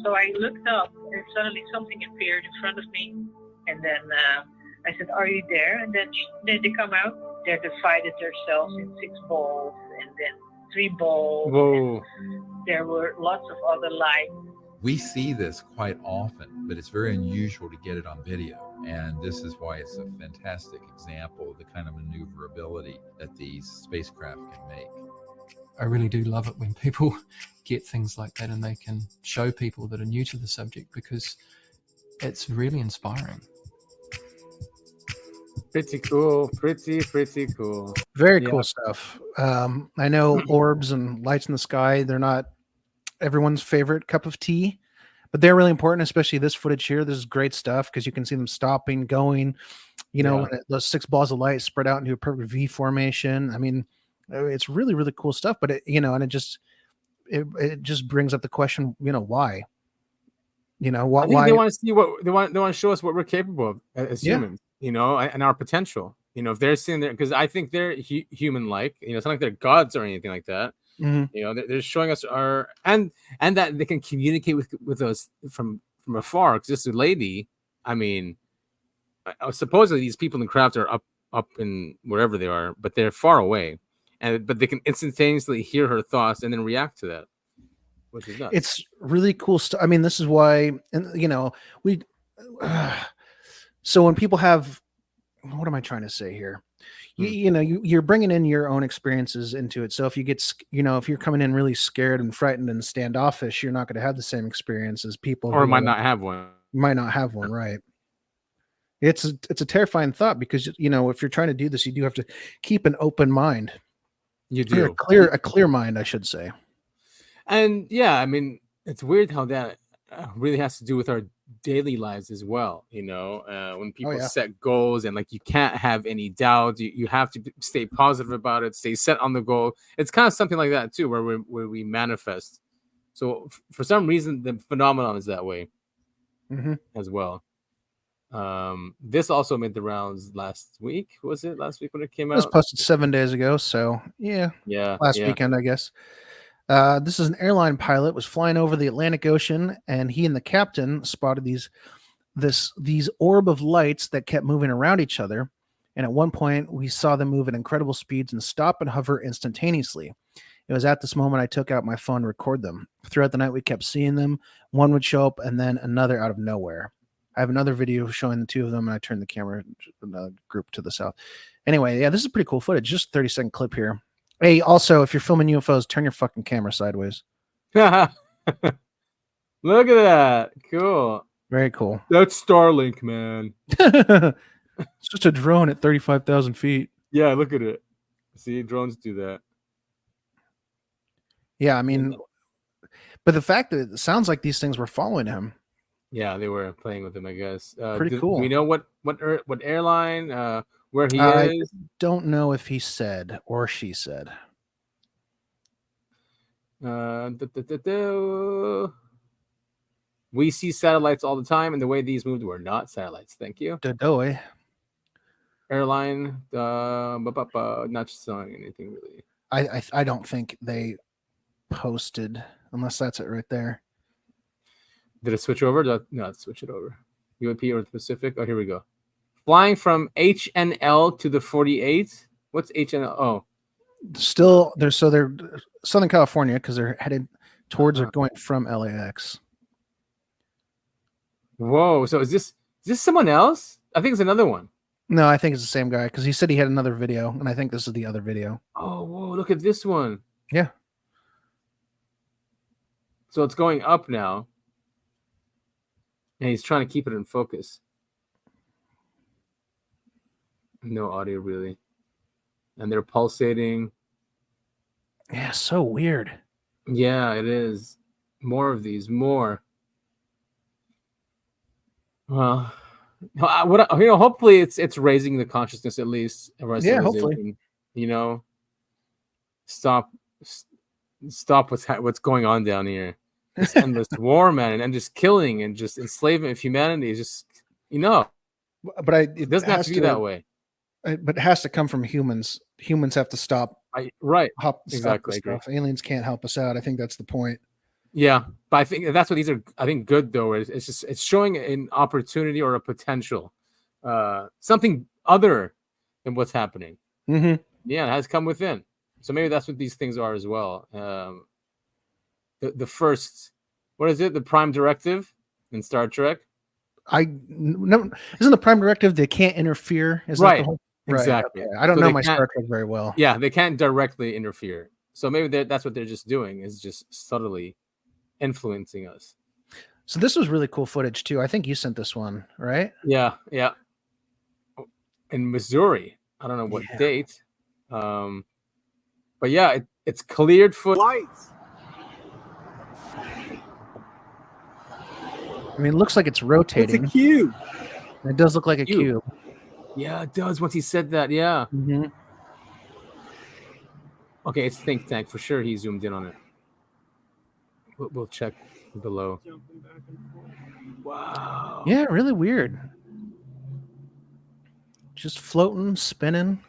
Speaker 19: So I looked up, and suddenly something appeared in front of me. And then I said, "Are you there?" And then they come out. They divided themselves in 6 balls, and then 3 balls.
Speaker 2: Whoa.
Speaker 19: There were lots of other lights.
Speaker 10: We see this quite often, but it's very unusual to get it on video. And this is why it's a fantastic example of the kind of maneuverability that these spacecraft can make.
Speaker 20: I really do love it when people get things like that and they can show people that are new to the subject, because it's really inspiring.
Speaker 2: Pretty cool. Pretty cool.
Speaker 1: Very cool stuff. I know orbs and lights in the sky, they're not everyone's favorite cup of tea, but they're really important, especially this footage here. This is great stuff because you can see them stopping, going, when those 6 balls of light spread out into a perfect V formation. I mean, it's really, really cool stuff, but and it just brings up the question, why?
Speaker 2: I think they want to see what they want to show us what we're capable of as humans, and our potential. If they're sitting there, because I think they're human-like. It's not like they're gods or anything like that.
Speaker 1: Mm-hmm.
Speaker 2: They're showing us and that they can communicate with us from afar. Because this lady, I mean, supposedly these people in the craft are up in wherever they are, but they're far away, but they can instantaneously hear her thoughts and then react to that, which is nuts.
Speaker 1: It's really cool stuff. I mean, this is why, we. So when people have, what am I trying to say here? You're bringing in your own experiences into it. So if you get, if you're coming in really scared and frightened and standoffish, you're not going to have the same experience as people,
Speaker 2: or might not have one.
Speaker 1: Might not have one, right? It's a terrifying thought because if you're trying to do this, you do have to keep an open mind.
Speaker 2: You do
Speaker 1: a clear mind, I should say.
Speaker 2: And I mean, it's weird how that really has to do with our daily lives as well. When people set goals and you can't have any doubt, you have to stay positive about it, stay set on the goal. It's kind of something like that too, where we manifest. So for some reason, the phenomenon is that way as well. This also made the rounds last week. Was it last week when it came out?
Speaker 1: It was posted 7 days ago. So last weekend, I guess. This is an airline pilot was flying over the Atlantic Ocean, and he and the captain spotted these orb of lights that kept moving around each other. And at one point, we saw them move at incredible speeds and stop and hover instantaneously. It was at this moment I took out my phone to record them. Throughout the night, we kept seeing them. One would show up, and then another out of nowhere. I have another video showing the 2 of them, and I turned the camera group to the south. Anyway, this is pretty cool footage. Just 30-second clip here. Hey, also, if you're filming UFOs, turn your fucking camera sideways.
Speaker 2: Look at that. Cool.
Speaker 1: Very cool.
Speaker 2: That's Starlink, man.
Speaker 1: It's just a drone at 35,000 feet.
Speaker 2: Yeah, look at it. See, drones do that.
Speaker 1: Yeah, I mean, but the fact that it sounds like these things were following him.
Speaker 2: Yeah, they were playing with him, I guess.
Speaker 1: Pretty cool.
Speaker 2: We know what airline, where he is?
Speaker 1: I don't know if he said or she said.
Speaker 2: We see satellites all the time, and the way these moved were not satellites. Thank you. Airline, not showing anything really.
Speaker 1: I don't think they posted, unless that's it right there.
Speaker 2: Did it switch over? No, switch it over. UAP or the Pacific? Oh, here we go. Flying from HNL to the 48. What's HNL? Oh,
Speaker 1: still they're Southern California because they're headed towards or going from LAX.
Speaker 2: Whoa! So is this someone else? I think it's another one.
Speaker 1: No, I think it's the same guy because he said he had another video, and I think this is the other video.
Speaker 2: Oh, whoa! Look at this one.
Speaker 1: Yeah.
Speaker 2: So it's going up now, and he's trying to keep it in focus. No audio really, and they're pulsating.
Speaker 1: Yeah, so weird.
Speaker 2: Yeah, it is. More of these, more. Well, hopefully it's raising the consciousness at least of our civilization.
Speaker 1: Hopefully.
Speaker 2: stop what's going on down here. This endless war, man, and just killing and just enslavement of humanity is just,
Speaker 1: But
Speaker 2: it doesn't have to be that way.
Speaker 1: But it has to come from humans. Humans have to stop.
Speaker 2: Stop
Speaker 1: exactly. Stuff. Aliens can't help us out. I think that's the point.
Speaker 2: Yeah, but I think that's what these are. I think good though. It's showing an opportunity or a potential, something other than what's happening.
Speaker 1: Mm-hmm.
Speaker 2: Yeah, it has come within. So maybe that's what these things are as well. The first, what is it? The Prime Directive in Star Trek.
Speaker 1: Isn't the Prime Directive they can't interfere? Is
Speaker 2: right.
Speaker 1: That the whole,
Speaker 2: exactly.
Speaker 1: Okay. I don't know my Star Trek very well.
Speaker 2: Yeah, they can't directly interfere. So maybe that's what they're just doing, is just subtly influencing us.
Speaker 1: So this was really cool footage too. I think you sent this one, right?
Speaker 2: Yeah. In Missouri. I don't know what date. But yeah, it's cleared foot.
Speaker 21: Lights.
Speaker 1: I mean, it looks like it's rotating.
Speaker 21: It's a cube.
Speaker 1: It does look like a cube.
Speaker 2: Yeah, it does. Once he said that, yeah.
Speaker 1: Mm-hmm.
Speaker 2: Okay, it's think tank for sure. He zoomed in on it. We'll check below. Wow.
Speaker 1: Yeah, really weird. Just floating, spinning.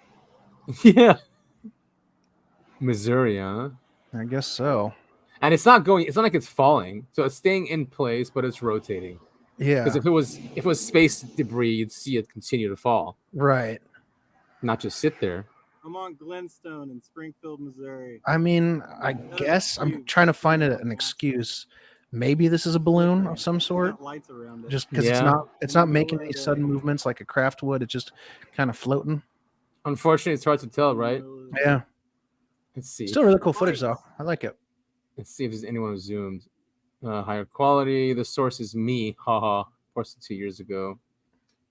Speaker 2: Yeah. Missouri, huh?
Speaker 1: I guess so.
Speaker 2: And it's not like it's falling. So it's staying in place, but it's rotating.
Speaker 1: Yeah.
Speaker 2: Because if it was space debris, you'd see it continue to fall.
Speaker 1: Right.
Speaker 2: Not just sit there.
Speaker 21: I'm on Glenstone in Springfield, Missouri.
Speaker 1: I mean, I guess I'm trying to find an excuse. Maybe this is a balloon of some sort.
Speaker 21: Lights around it.
Speaker 1: Just because it's not making any sudden movements like a craft would. It's just kind of floating.
Speaker 2: Unfortunately, it's hard to tell, right?
Speaker 1: Yeah.
Speaker 2: Let's see.
Speaker 1: Still really cool footage though. I like it.
Speaker 2: Let's see if there's anyone who zoomed. Higher quality. The source is me. Haha. Posted 2 years ago.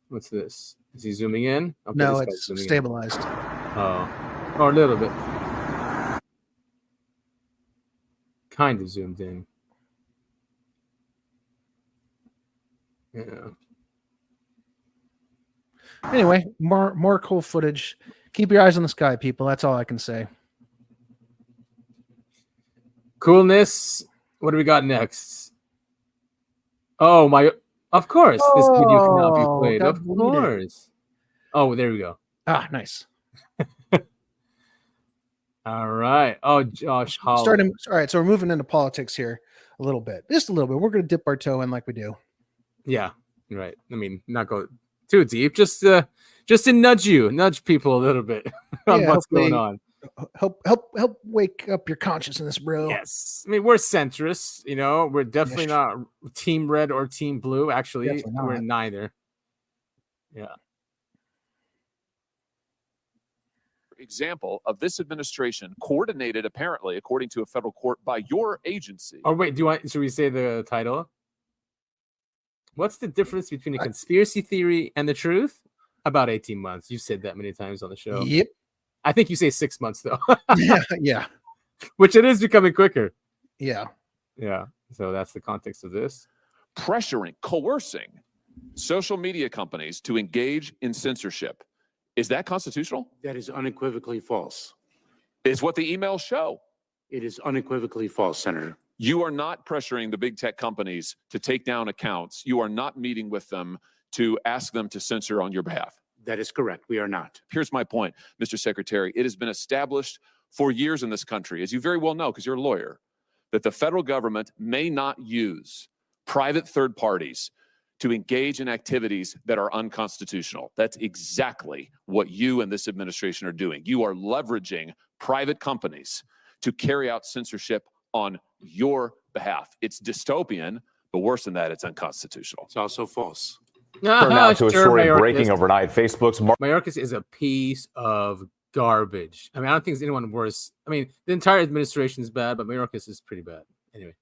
Speaker 2: What's this? Is he zooming in? Okay,
Speaker 1: no, it's stabilized.
Speaker 2: Oh, or a little bit. Kind of zoomed in. Yeah.
Speaker 1: Anyway, more cool footage. Keep your eyes on the sky, people. That's all I can say.
Speaker 2: Coolness. What do we got next? Oh my! Of course, this video cannot be played. Of course. Oh, there we go.
Speaker 1: Ah, nice.
Speaker 2: All right. Oh, Josh Holland.
Speaker 1: All right, so we're moving into politics here a little bit, just a little bit. We're going to dip our toe in like we do.
Speaker 2: Yeah, right. I mean, not go too deep. Just to nudge people a little bit on what's going on.
Speaker 1: Help wake up your consciousness, bro.
Speaker 2: Yes. I mean, we're centrists, we're definitely not team red or team blue. Actually, we're neither. Yeah.
Speaker 22: Example of this administration coordinated, apparently, according to a federal court, by your agency.
Speaker 2: Oh, wait, should we say the title? What's the difference between a conspiracy theory and the truth? About 18 months. You've said that many times on the show.
Speaker 1: Yep.
Speaker 2: I think you say 6 months, though.
Speaker 1: Yeah.
Speaker 2: Which it is becoming quicker.
Speaker 1: Yeah.
Speaker 2: Yeah. So that's the context of this.
Speaker 22: Pressuring, coercing social media companies to engage in censorship. Is that constitutional?
Speaker 23: That is unequivocally false.
Speaker 22: Is what the emails show.
Speaker 23: It is unequivocally false, Senator.
Speaker 22: You are not pressuring the big tech companies to take down accounts. You are not meeting with them to ask them to censor on your behalf.
Speaker 23: That is correct. We are not.
Speaker 22: Here's my point, Mr. Secretary. It has been established for years in this country, as you very well know, because you're a lawyer, that the federal government may not use private third parties to engage in activities that are unconstitutional. That's exactly what you and this administration are doing. You are leveraging private companies to carry out censorship on your behalf. It's dystopian, but worse than that, it's unconstitutional.
Speaker 23: It's also false.
Speaker 24: Turn now to a story breaking overnight. Facebook's
Speaker 2: Mayorkas is a piece of garbage. I mean, I don't think there's anyone worse. I mean, the entire administration is bad, but Mayorkas is pretty bad. Anyway.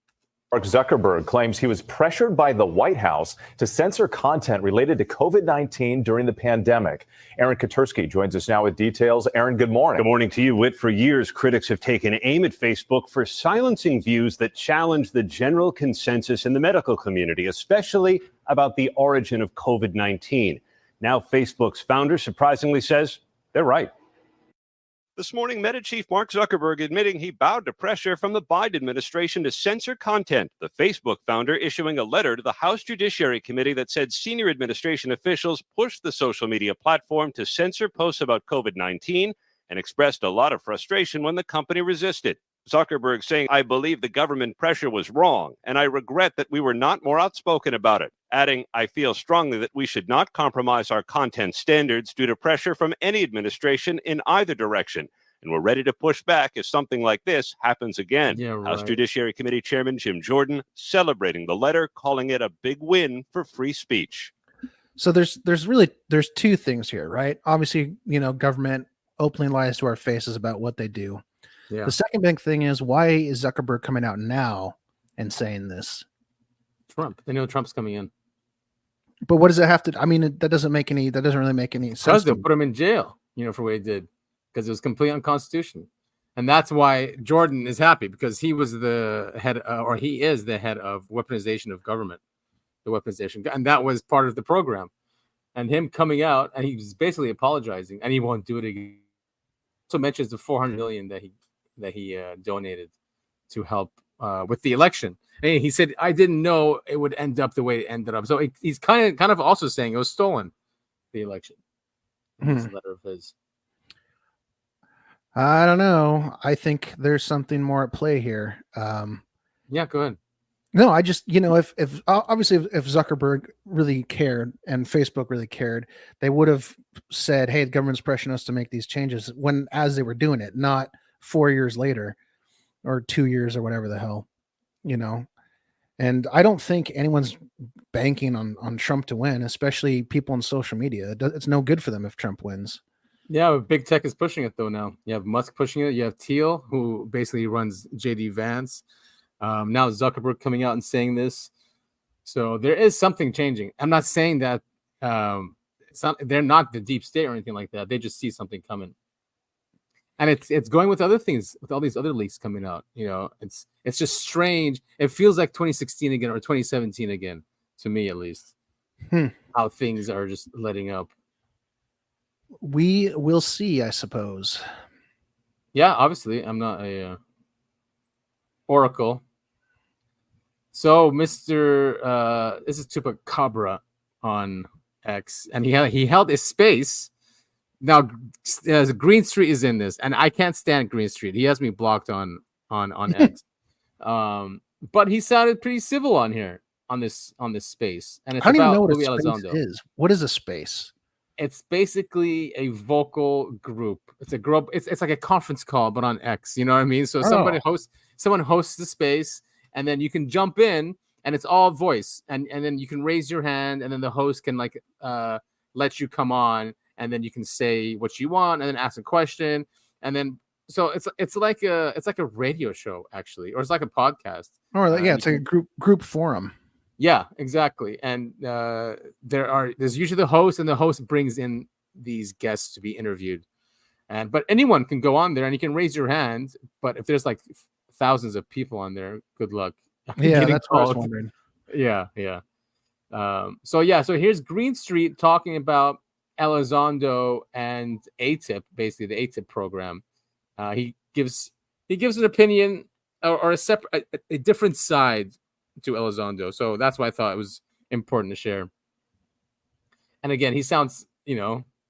Speaker 24: Mark Zuckerberg claims he was pressured by the White House to censor content related to COVID-19 during the pandemic. Aaron Katersky joins us now with details. Aaron, good morning.
Speaker 25: Good morning to you, Whit. For years, critics have taken aim at Facebook for silencing views that challenge the general consensus in the medical community, especially about the origin of COVID-19. Now, Facebook's founder surprisingly says they're right. This morning, Meta chief Mark Zuckerberg admitting he bowed to pressure from the Biden administration to censor content. The Facebook founder issuing a letter to the House Judiciary Committee that said senior administration officials pushed the social media platform to censor posts about COVID-19 and expressed a lot of frustration when the company resisted. Zuckerberg saying, "I believe the government pressure was wrong, and I regret that we were not more outspoken about it." Adding, "I feel strongly that we should not compromise our content standards due to pressure from any administration in either direction, and we're ready to push back if something like this happens again." House Judiciary Committee Chairman Jim Jordan celebrating the letter, calling it a big win for free speech.
Speaker 1: So there's two things here, right? Obviously, government openly lies to our faces about what they do.
Speaker 2: Yeah.
Speaker 1: The second big thing is, why is Zuckerberg coming out now and saying this?
Speaker 2: Trump. They know Trump's coming in.
Speaker 1: But what does it have to? I mean, that doesn't really make any sense.
Speaker 2: Because they'll put him in jail, for what he did, because it was completely unconstitutional, and that's why Jordan is happy, because he was the head, or he is the head of weaponization of government, the weaponization, and that was part of the program. And him coming out, and he's basically apologizing, and he won't do it again. Also mentions the $400 million that he donated to help with the election. And he said, "I didn't know it would end up the way it ended up." So he's kind of also saying it was stolen, the election. It's a letter of his.
Speaker 1: I don't know. I think there's something more at play here.
Speaker 2: Yeah, go ahead.
Speaker 1: No, I just, if obviously if Zuckerberg really cared and Facebook really cared, they would have said, "Hey, the government's pressuring us to make these changes," as they were doing it, not 4 years later or 2 years or whatever the hell, And I don't think anyone's banking on Trump to win, especially people on social media. It's no good for them if Trump wins.
Speaker 2: Yeah, but big tech is pushing it though now. You have Musk pushing it. You have Thiel, who basically runs JD Vance. Now Zuckerberg coming out and saying this. So there is something changing. I'm not saying that they're not the deep state or anything like that. They just see something coming. And it's going with other things, with all these other leaks coming out. It's just strange. It feels like 2016 again, or 2017 again, to me at least. How things are just letting up.
Speaker 1: We will see, I suppose.
Speaker 2: Yeah, obviously, I'm not a oracle. So, Mr. This is Chupacabra on X, and he held a space. Now, Green Street is in this, and I can't stand Green Street. He has me blocked on X. But he sounded pretty civil on here on this space, and it's
Speaker 1: I don't even
Speaker 2: about
Speaker 1: know what
Speaker 2: Louis
Speaker 1: a space
Speaker 2: Elizondo.
Speaker 1: is. What is a space?
Speaker 2: It's basically a vocal group. It's a group. It's like a conference call, but on X. You know what I mean? So someone hosts the space, and then you can jump in, and it's all voice, and then you can raise your hand, and then the host can let you come on, and then you can say what you want, and then ask a question, and then so it's like a radio show actually, or it's like a podcast.
Speaker 1: Or it's like a group forum.
Speaker 2: Yeah, exactly. And there's usually the host, and the host brings in these guests to be interviewed. But anyone can go on there, and you can raise your hand. But if there's like thousands of people on there, good luck.
Speaker 1: Yeah, that's what I was wondering.
Speaker 2: Yeah. So here's Green Street talking about Elizondo and ATIP, basically the ATIP program. He gives an opinion or a different side to Elizondo. So that's why I thought it was important to share. And again, he sounds,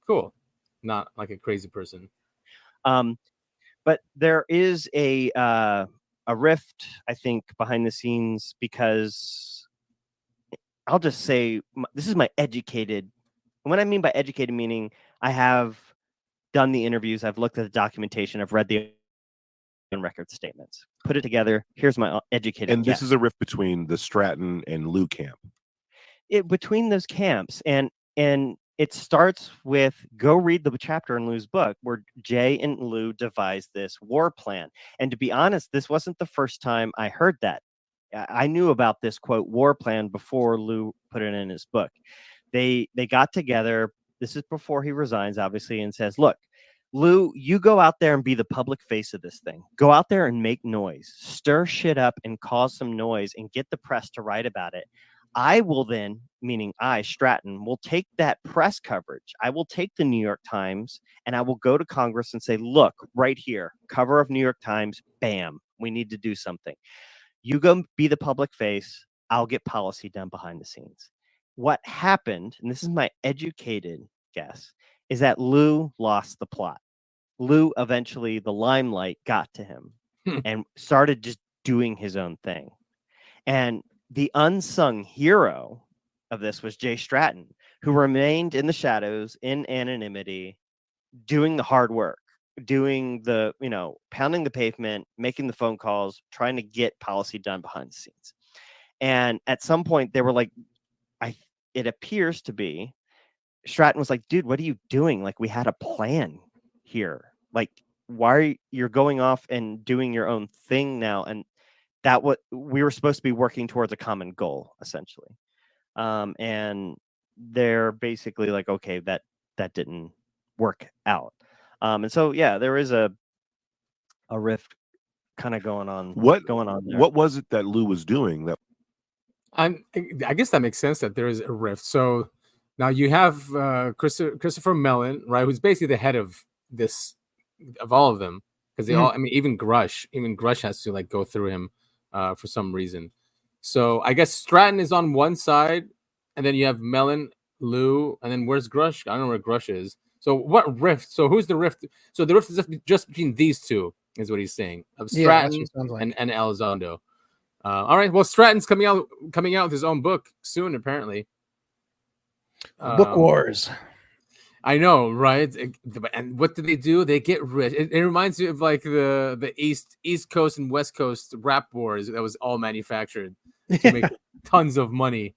Speaker 2: cool, not like a crazy person.
Speaker 3: But there is a rift, I think, behind the scenes, because I'll just say this is my educated. And what I mean by educated, meaning I have done the interviews, I've looked at the documentation, I've read the record statements, put it together. Here's my educated.
Speaker 4: And this is a rift between the Stratton and Lou camp.
Speaker 3: Between those camps, and it starts with, go read the chapter in Lou's book where Jay and Lou devised this war plan. And to be honest, this wasn't the first time I heard that. I knew about this, quote, war plan before Lou put it in his book. They got together. This is before he resigns, obviously, and says, look, Lou, you go out there and be the public face of this thing. Go out there and make noise, stir shit up and cause some noise and get the press to write about it. I will then, meaning I, Stratton, will take that press coverage. I will take the New York Times and I will go to Congress and say, look, right here, cover of New York Times, bam, we need to do something. You go be the public face. I'll get policy done behind the scenes. What happened, and this is my educated guess, is that Lou lost the plot. Lou eventually, the limelight got to him and started just doing his own thing. And the unsung hero of this was Jay Stratton, who remained in the shadows, in anonymity, doing the hard work, doing the, pounding the pavement, making the phone calls, trying to get policy done behind the scenes. And at some point they were like, it appears to be, Stratton was like, dude, what are you doing? Like, we had a plan here. Like, why are you're going off and doing your own thing now? And that what we were supposed to be working towards a common goal, essentially. And they're basically like, okay, that didn't work out. And so, yeah, there is a rift kind of going on. Going on there.
Speaker 4: What was it that Lou was doing that?
Speaker 2: I guess that makes sense that there is a rift. So now you have Christopher Mellon, right, who's basically the head of all of them, because they all, I mean, even Grush has to like go through him for some reason. So I guess Stratton is on one side, and then you have Mellon, Lou, and then where's Grush? I don't know where Grush is. So what rift? So who's the rift? So the rift is just between these two, is what he's saying, of Stratton and Elizondo. All right. Well, Stratton's coming out with his own book soon, apparently.
Speaker 1: Book Wars.
Speaker 2: I know, right? And what do? They get rich. It reminds me of like the East Coast and West Coast rap wars that was all manufactured to make tons of money.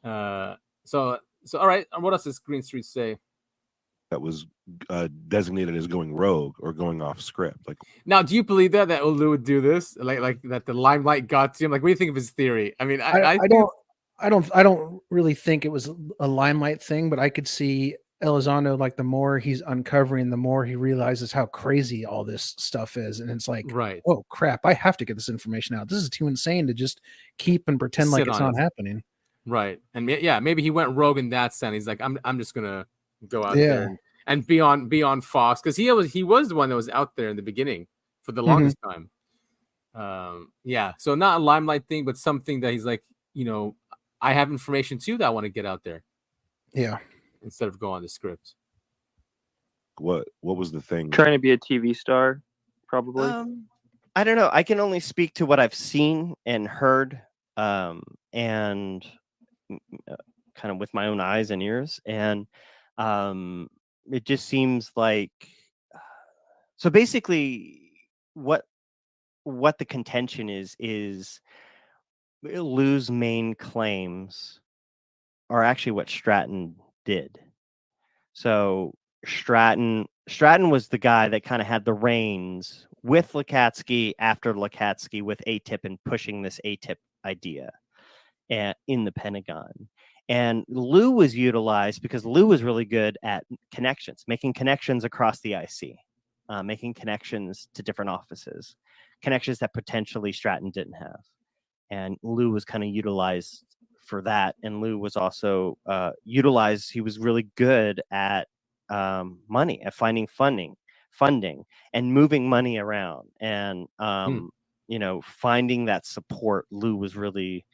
Speaker 2: So all right. What else does Green Street say?
Speaker 4: That was designated as going rogue or going off script. Like,
Speaker 2: now, do you believe that Lou would do this? Like that the limelight got to him? Like, what do you think of his theory? I mean, I
Speaker 1: don't really think it was a limelight thing, but I could see Elizondo, like, the more he's uncovering, the more he realizes how crazy all this stuff is. And it's like,
Speaker 2: right.
Speaker 1: Oh crap, I have to get this information out. This is too insane to just keep and pretend like it's not happening.
Speaker 2: Right. And yeah, maybe he went rogue in that sense. He's like, I'm just gonna go out there and be on Fox, because he was the one that was out there in the beginning for the longest time. Yeah, so not a limelight thing, but something that he's like, I have information too that I want to get out there.
Speaker 1: Yeah,
Speaker 2: instead of go on the script.
Speaker 4: What was the thing?
Speaker 5: Trying to be a TV star, probably.
Speaker 3: I don't know. I can only speak to what I've seen and heard, and kind of with my own eyes and ears, and it just seems like, so basically what the contention is Lou's main claims are actually what Stratton did. So Stratton was the guy that kind of had the reins with Lakatsky after Lakatsky with ATIP and pushing this ATIP idea in the Pentagon. And Lou was utilized because Lou was really good at connections, making connections across the IC, making connections to different offices, connections that potentially Stratton didn't have. And Lou was kind of utilized for that. And Lou was also utilized. He was really good at money, at finding funding and moving money around and, finding that support. Lou was really,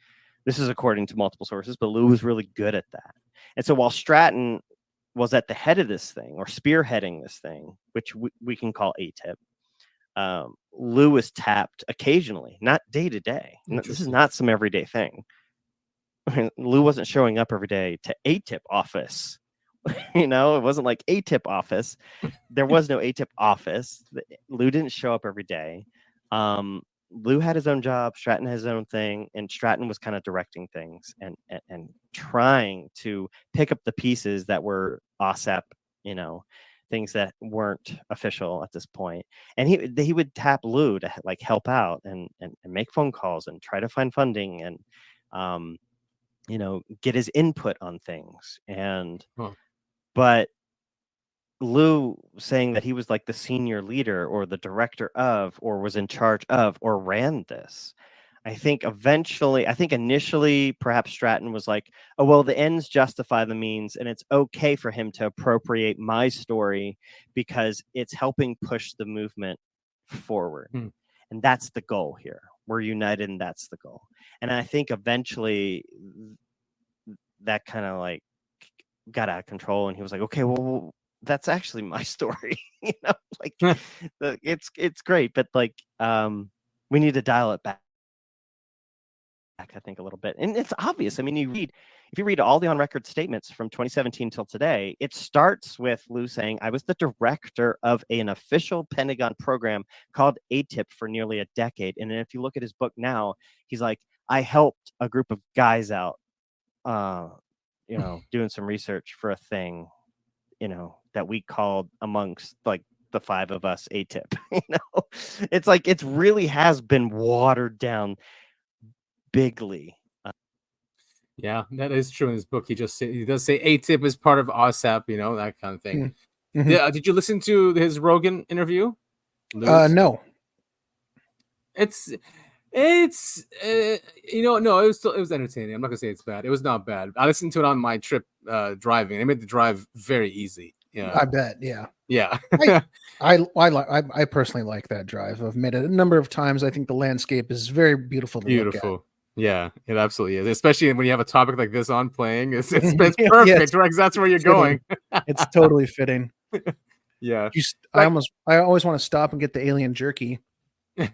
Speaker 3: this is according to multiple sources, but Lou was really good at that. And so while Stratton was at the head of this thing or spearheading this thing, which we can call ATIP, Lou was tapped occasionally, not day to day. This is not some everyday thing. I mean, Lou wasn't showing up every day to ATIP office. It wasn't like ATIP office. There was no ATIP office. Lou didn't show up every day. Lou had his own job, Stratton had his own thing, and Stratton was kind of directing things and trying to pick up the pieces that were OSAP, things that weren't official at this point. And he would tap Lou to like help out and make phone calls and try to find funding and get his input on things. And but Lou saying that he was like the senior leader or the director of or was in charge of or ran this, I think initially, perhaps Stratton was like, oh, well, the ends justify the means, and it's okay for him to appropriate my story because it's helping push the movement forward. And that's the goal here. We're united, and that's the goal. And I think eventually that kind of like got out of control, and he was like, okay, well, that's actually my story. It's great, but like we need to dial it back, I think, a little bit. And it's obvious. I mean, if you read all the on-record statements from 2017 till today, it starts with Lou saying, I was the director of an official Pentagon program called ATIP for nearly a decade. And then if you look at his book now, he's like, I helped a group of guys out, doing some research for a thing, that we called amongst like the five of us ATIP. It's like it really has been watered down bigly.
Speaker 2: Yeah, that is true in his book. He does say ATIP is part of OSAP, that kind of thing.
Speaker 1: Mm-hmm.
Speaker 2: Yeah, did you listen to his Rogan interview?
Speaker 1: No.
Speaker 2: No, it was entertaining. I'm not gonna say it's bad. It was not bad. I listened to it on my trip driving. It made the drive very easy. Yeah,
Speaker 1: I bet. Yeah.
Speaker 2: Yeah.
Speaker 1: I personally like that drive. I've made it a number of times. I think the landscape is very beautiful to look at.
Speaker 2: Yeah, it absolutely is. Especially when you have a topic like this on playing. It's perfect, right? Because that's where you're going.
Speaker 1: It's totally fitting.
Speaker 2: Yeah.
Speaker 1: I always want to stop and get the alien jerky.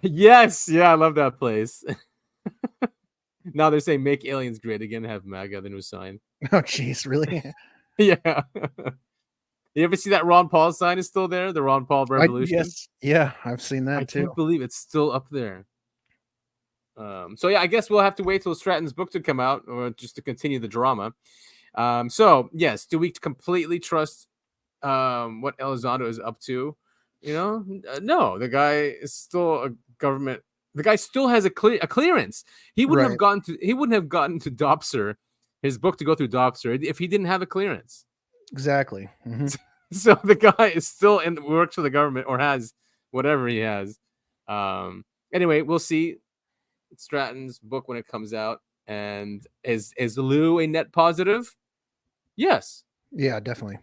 Speaker 2: Yes. Yeah, I love that place. Now they're saying make aliens great again, have MAGA, the new sign.
Speaker 1: Oh, jeez, really?
Speaker 2: Yeah. You ever see that Ron Paul sign is still there? The Ron Paul Revolution?
Speaker 1: Yes. Yeah, I've seen that too.
Speaker 2: I can't believe it's still up there. So yeah, I guess we'll have to wait till Stratton's book to come out, or just to continue the drama. So yes, do we completely trust what Elizondo is up to? No, the guy is still a government. The guy still has a clearance. He wouldn't have gotten to Dopser, his book to go through Dopser, if he didn't have a clearance.
Speaker 1: Exactly. Mm-hmm.
Speaker 2: So the guy is still works for the government, or has whatever he has. Anyway, we'll see Stratton's book when it comes out. And is Lou a net positive? Yes.
Speaker 1: Yeah, definitely.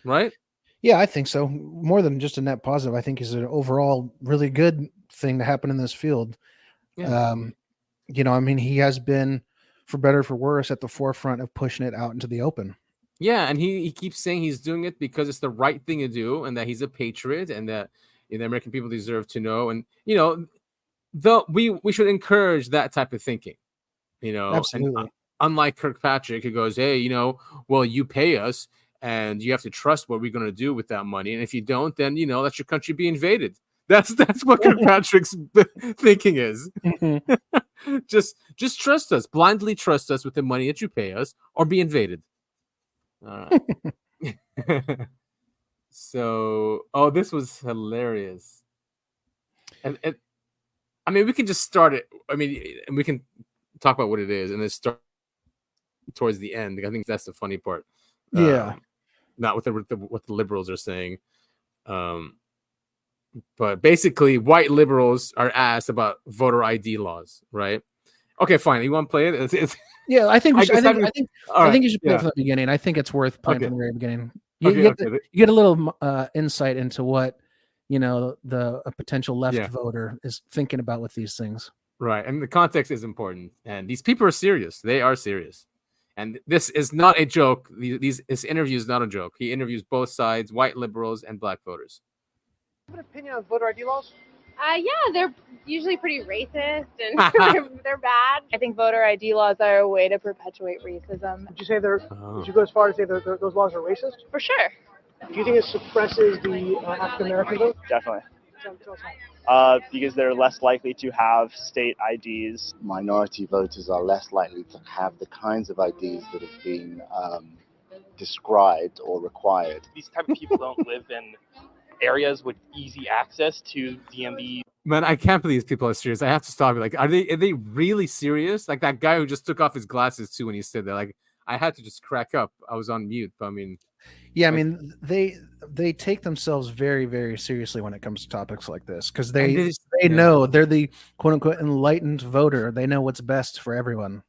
Speaker 2: Right?
Speaker 1: Yeah, I think so. More than just a net positive, I think is an overall really good thing to happen in this field.
Speaker 2: Yeah.
Speaker 1: He has been, for better or for worse, at the forefront of pushing it out into the open.
Speaker 2: Yeah, and he keeps saying he's doing it because it's the right thing to do, and that he's a patriot, and that the American people deserve to know. And we should encourage that type of thinking.
Speaker 1: Absolutely.
Speaker 2: And, unlike Kirkpatrick, who goes, hey, well, you pay us, and you have to trust what we're going to do with that money, and if you don't, then let your country be invaded. That's what Kirkpatrick's thinking is.
Speaker 1: Mm-hmm.
Speaker 2: just trust us, blindly trust us with the money that you pay us, or be invaded. All right. So, this was hilarious. And we can just start it. And we can talk about what it is, and then start towards the end. I think that's the funny part.
Speaker 1: Yeah.
Speaker 2: Not what the liberals are saying. But basically, white liberals are asked about voter ID laws, right? Okay, fine. You want to play it?
Speaker 1: Yeah, I think I think you should play it from the beginning. I think it's worth playing from the very beginning. You get a little insight into what a potential left voter is thinking about with these things.
Speaker 2: Right, and the context is important. And these people are serious. They are serious. And this is not a joke. This interview is not a joke. He interviews both sides, white liberals and black voters.
Speaker 6: Do you have an opinion on voter ID laws?
Speaker 7: Yeah, they're usually pretty racist and they're bad. I think voter ID laws are a way to perpetuate racism.
Speaker 6: Would you say would you go as far as say those laws are racist?
Speaker 7: For sure.
Speaker 6: Do you think it suppresses the African American vote?
Speaker 8: Definitely. Because they're less likely to have state IDs.
Speaker 9: Minority voters are less likely to have the kinds of IDs that have been described or required.
Speaker 8: These type of people don't live in areas with easy access to DMV.
Speaker 2: Man, I can't believe these people are serious. I have to stop. Like, are they really serious? Like that guy who just took off his glasses too when he said that. Like, I had to just crack up. I was on mute. But
Speaker 1: Yeah, I mean they take themselves very, very seriously when it comes to topics like this because they know they're the quote unquote enlightened voter. They know what's best for everyone.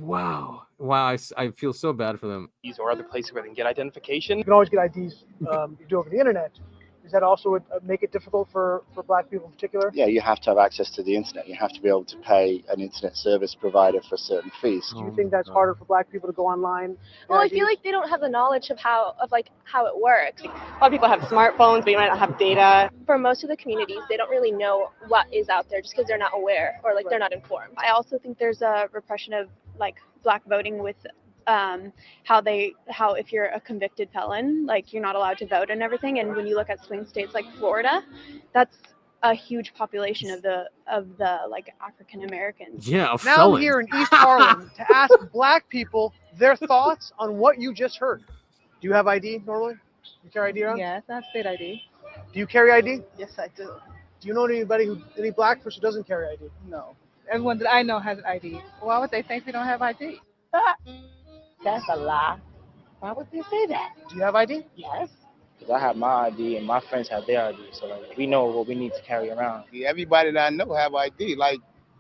Speaker 2: Wow, I feel so bad for them.
Speaker 11: These or other places where they can get identification.
Speaker 6: You can always get IDs you do over the internet. Does that also make it difficult for Black people in particular?
Speaker 9: Yeah, you have to have access to the internet. You have to be able to pay an internet service provider for certain fees.
Speaker 6: Do you think that's harder for Black people to go online?
Speaker 7: Well, I feel like they don't have the knowledge of how it works. A lot of people have smartphones, but you might not have data. For most of the communities, they don't really know what is out there just because they're not aware or they're not informed. I also think there's a repression of Black voting with how if you're a convicted felon, you're not allowed to vote and everything. And when you look at swing states like Florida, that's a huge population of the African Americans.
Speaker 2: Yeah,
Speaker 6: now I'm here in East Harlem to ask Black people their thoughts on what you just heard. Do you have ID normally? You carry ID around?
Speaker 12: Yes, I have state ID.
Speaker 6: Do you carry ID?
Speaker 12: Yes, I do.
Speaker 6: Do you know any Black person who doesn't carry ID?
Speaker 12: No. Everyone that I know has an ID. Why would they think we don't have ID?
Speaker 13: That's a lie. Why would they say that?
Speaker 6: Do you have ID?
Speaker 13: Yes. Because I have my ID and my friends have their ID. So we know what we need to carry around.
Speaker 14: Yeah, everybody that I know have ID.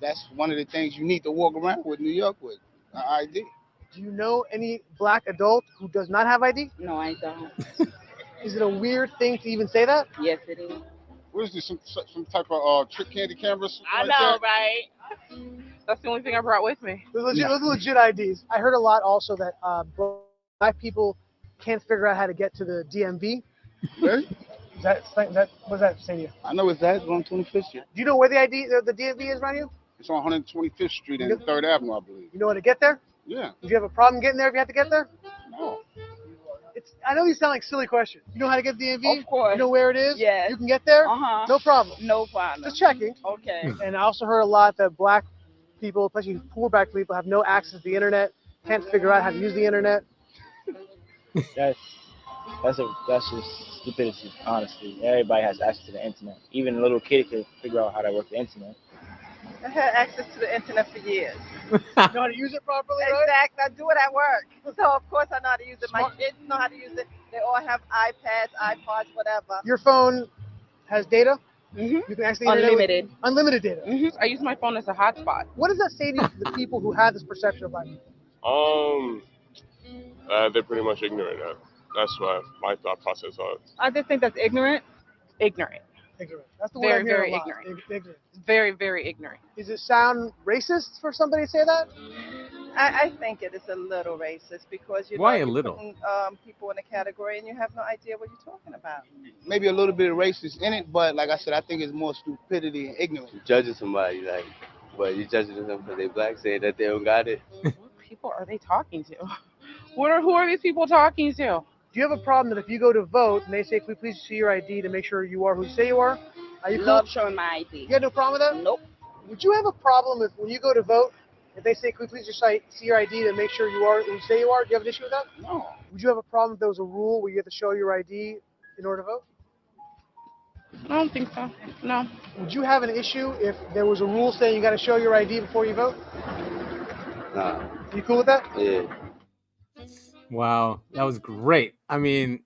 Speaker 14: That's one of the things you need to walk around with New York with, ID.
Speaker 6: Do you know any Black adult who does not have ID?
Speaker 12: No, I don't.
Speaker 6: Is it a weird thing to even say that?
Speaker 12: Yes, it is.
Speaker 14: What is this, some type of trick candy cameras?
Speaker 12: I know, right? That's the only thing I brought with me.
Speaker 6: Those are legit IDs. I heard a lot also that Black people can't figure out how to get to the DMV.
Speaker 14: Really?
Speaker 6: What does that say to you?
Speaker 14: I know it's on 25th Street.
Speaker 6: Do you know where the DMV is around you?
Speaker 14: It's on 125th Street and 3rd Avenue, I believe.
Speaker 6: You know how to get there?
Speaker 14: Yeah.
Speaker 6: Did you have a problem getting there if you had to get there?
Speaker 14: No.
Speaker 6: I know these sound like silly questions. You know how to get to the DMV?
Speaker 12: Of course.
Speaker 6: You know where it is?
Speaker 12: Yes.
Speaker 6: You can get there?
Speaker 12: Uh-huh.
Speaker 6: No problem.
Speaker 12: No problem.
Speaker 6: Just checking.
Speaker 12: Okay.
Speaker 6: And I also heard a lot that Black people, especially poor Black people, have no access to the internet, can't figure out how to use the internet.
Speaker 13: That's just stupidity, honestly. Everybody has access to the internet. Even a little kid can figure out how to work the internet.
Speaker 12: I had access to the internet for years.
Speaker 6: You know how to use it properly, right?
Speaker 12: Exactly. I do it at work. So, of course, I know how to use it. My kids know how to use it. They all have iPads, iPods, whatever.
Speaker 6: Your phone has data?
Speaker 12: Mm-hmm.
Speaker 6: You can actually
Speaker 12: unlimited.
Speaker 6: Unlimited data.
Speaker 12: Mm-hmm. I use my phone as a hotspot.
Speaker 6: What does that say to the people who have this perception of Black people?
Speaker 15: They're pretty much ignorant. That's what my thought process was.
Speaker 12: I just think that's ignorant. Ignorant.
Speaker 6: Ignorant. That's the word I'm hearing a lot. Ignorant.
Speaker 12: Very, very ignorant.
Speaker 6: Does it sound racist for somebody to say that?
Speaker 12: I think it is a little racist because you're putting people in a category and you have no idea what you're talking about.
Speaker 14: Maybe a little bit of racist in it, but like I said, I think it's more stupidity and ignorance.
Speaker 26: You're judging somebody, but you're judging them because they're Black, saying that they don't got it.
Speaker 12: What people are they talking to? Who are these people talking to?
Speaker 6: Do you have a problem that if you go to vote and they say, "Can we please see your ID to make sure you are who you say you are"? Are you
Speaker 12: Love showing my ID.
Speaker 6: You got no problem with that?
Speaker 12: Nope.
Speaker 6: Would you have a problem if when you go to vote, if they say, "Can we please see your ID to make sure you are who you say you are"? Do you have an issue with that?
Speaker 14: No.
Speaker 6: Would you have a problem if there was a rule where you have to show your ID in order to vote?
Speaker 12: I don't think so. No.
Speaker 6: Would you have an issue if there was a rule saying you got to show your ID before you vote?
Speaker 26: Nah.
Speaker 6: You cool with that?
Speaker 26: Yeah.
Speaker 2: Wow, that was great. I mean,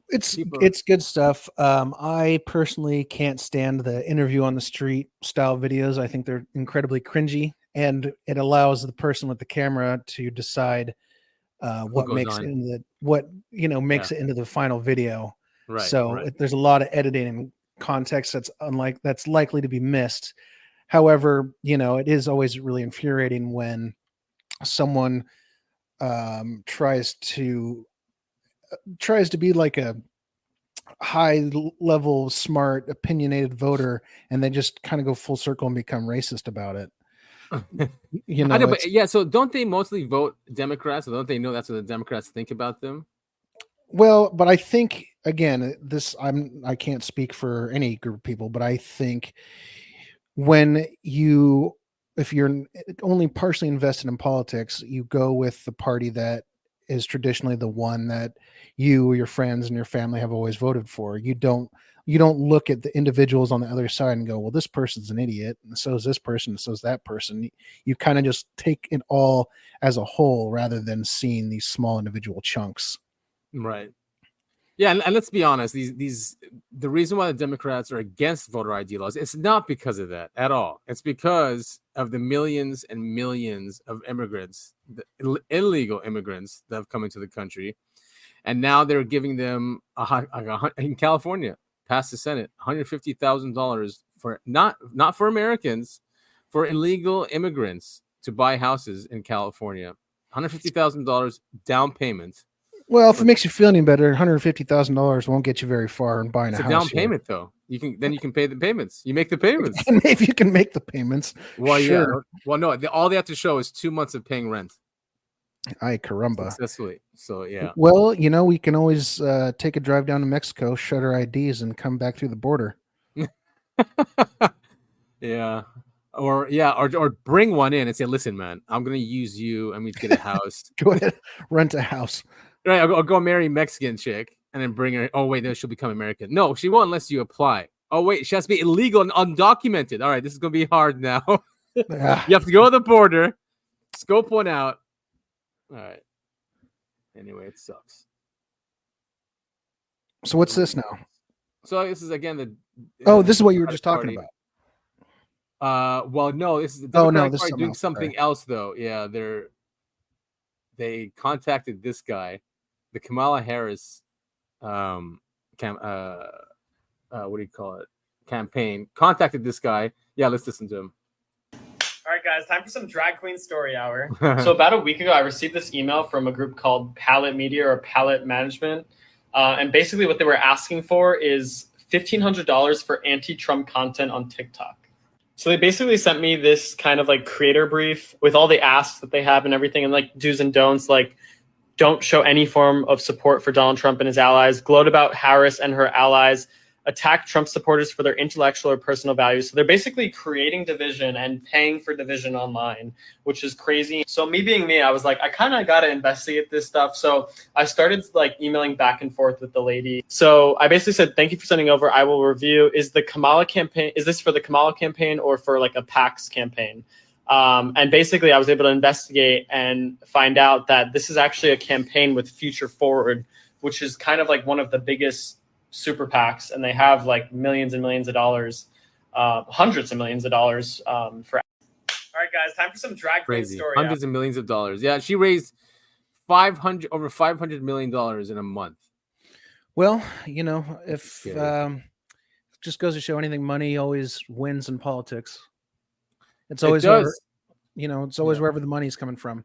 Speaker 1: it's good stuff. I personally can't stand the interview on the street style videos. I think they're incredibly cringy, and it allows the person with the camera to decide what makes it into it into the final video.
Speaker 2: Right.
Speaker 1: So there's a lot of editing and context that's likely to be missed. However, it is always really infuriating when someone tries to be like a high level, smart, opinionated voter, and they just kind of go full circle and become racist about it.
Speaker 2: I know, but yeah. So don't they mostly vote Democrats? Or don't they know that's what the Democrats think about them?
Speaker 1: Well, but I think again, I can't speak for any group of people, but I think if you're only partially invested in politics, you go with the party that is traditionally the one that you, your friends, and your family have always voted for. You don't look at the individuals on the other side and go, well, this person's an idiot, and so is this person, and so is that person. You kind of just take it all as a whole rather than seeing these small individual chunks.
Speaker 2: Right. Yeah, and let's be honest. The reason why the Democrats are against voter ID laws, it's not because of that at all. It's because of the millions and millions of immigrants, the illegal immigrants that have come into the country, and now they're giving them in California, passed the Senate, $150,000 for not for Americans, for illegal immigrants to buy houses in California, $150,000 down payment.
Speaker 1: Well, if it makes you feel any better, $150,000 won't get you very far in buying a house.
Speaker 2: It's a down payment, though. You can pay the payments. You make the payments.
Speaker 1: If you can make the payments.
Speaker 2: Well,
Speaker 1: sure.
Speaker 2: Yeah. Well, no. All they have to show is 2 months of paying rent.
Speaker 1: Ay, caramba.
Speaker 2: Successfully. So yeah.
Speaker 1: Well, we can always take a drive down to Mexico, shut our IDs, and come back through the border.
Speaker 2: Yeah. Or bring one in and say, listen, man, I'm gonna use you. I'm gonna get a house.
Speaker 1: Go ahead, rent a house.
Speaker 2: Right, I'll go marry a Mexican chick and then bring her. Oh wait, no, she'll become American. No, she won't unless you apply. Oh wait, she has to be illegal and undocumented. All right, this is gonna be hard now. You have to go to the border, scope one out. All right. Anyway, it sucks.
Speaker 1: So what's this now?
Speaker 2: So this is again
Speaker 1: this is what you were just talking about.
Speaker 2: Well, no, this is the
Speaker 1: Democratic
Speaker 2: Party doing something else though. Yeah, they contacted this guy, the Kamala Harris what do you call it? Campaign. Contacted this guy. Yeah, let's listen to him.
Speaker 10: All right, guys, time for some drag queen story hour. So about a week ago, I received this email from a group called Palette Media or Palette Management. And basically what they were asking for is $1,500 for anti-Trump content on TikTok. So they basically sent me this kind of like creator brief with all the asks that they have and everything, and like do's and don'ts, like don't show any form of support for Donald Trump and his allies, gloat about Harris and her allies, attack Trump supporters for their intellectual or personal values. So they're basically creating division and paying for division online, which is crazy. So me being me, I was like, I kind of got to investigate this stuff. So I started like emailing back and forth with the lady. So I basically said, thank you for sending over. I will review. Is this for the Kamala campaign or for like a PAX campaign? And basically I was able to investigate and find out that this is actually a campaign with Future Forward, which is kind of like one of the biggest super PACs, and they have like millions and millions of dollars, hundreds of millions of dollars for. All right, guys, time for some drag queen story.
Speaker 2: Hundreds of millions of dollars. Yeah, she raised over $500 million in a month.
Speaker 1: Well, if just goes to show anything, money always wins in politics. It's always it's always wherever the money's coming from.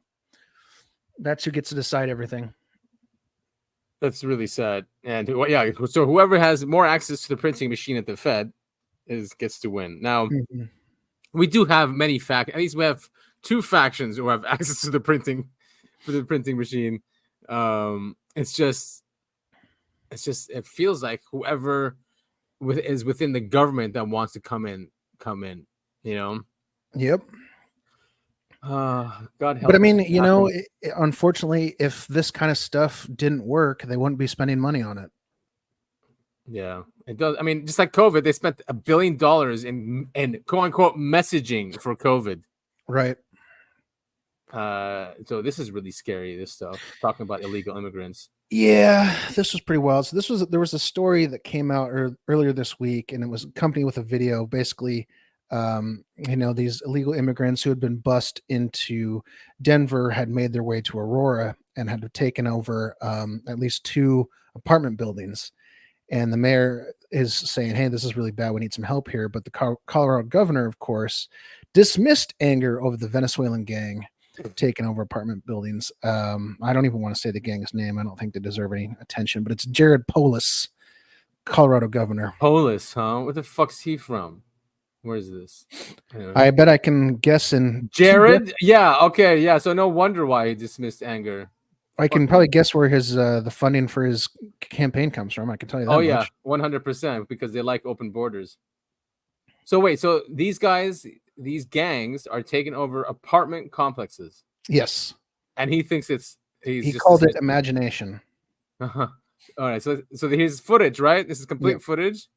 Speaker 1: That's who gets to decide everything.
Speaker 2: That's really sad. And so whoever has more access to the printing machine at the Fed gets to win. Now, we do have many at least we have two factions who have access to the printing machine. It feels like whoever is within the government that wants to come in,
Speaker 1: Yep.
Speaker 2: God help.
Speaker 1: But I mean, unfortunately, if this kind of stuff didn't work, they wouldn't be spending money on it.
Speaker 2: Yeah, it does. I mean, just like COVID, they spent $1 billion in quote unquote messaging for COVID.
Speaker 1: Right.
Speaker 2: So this is really scary. This stuff talking about illegal immigrants.
Speaker 1: Yeah, this was pretty wild. So there was a story that came out earlier this week, and it was accompanied with a video, basically. These illegal immigrants who had been bussed into Denver had made their way to Aurora and had taken over at least 2 apartment buildings. And the mayor is saying, hey, this is really bad. We need some help here. But the Colorado governor, of course, dismissed anger over the Venezuelan gang taking over apartment buildings. I don't even want to say the gang's name. I don't think they deserve any attention, but it's Jared Polis, Colorado governor.
Speaker 2: Polis, huh? Where the fuck's he from? Where's this?
Speaker 1: I bet I can guess in
Speaker 2: Jared. Yeah. Okay. Yeah. So no wonder why he dismissed anger.
Speaker 1: I can probably guess where his the funding for his campaign comes from. I can tell you that.
Speaker 2: Oh yeah, 100%, because they like open borders. So wait, so these gangs are taking over apartment complexes.
Speaker 1: Yes.
Speaker 2: And he thinks
Speaker 1: he called it imagination.
Speaker 2: Uh-huh. All right. So here's footage, right? This is complete footage.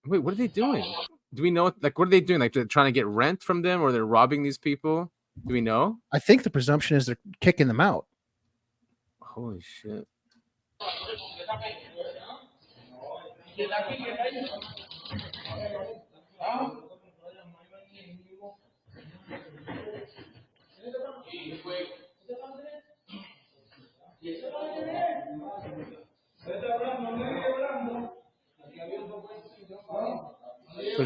Speaker 2: Wait, what are they doing? Do we know? Like, what are they doing? Like, they're trying to get rent from them, or they're robbing these people? Do we know?
Speaker 1: I think the presumption is they're kicking them out.
Speaker 2: Holy shit. So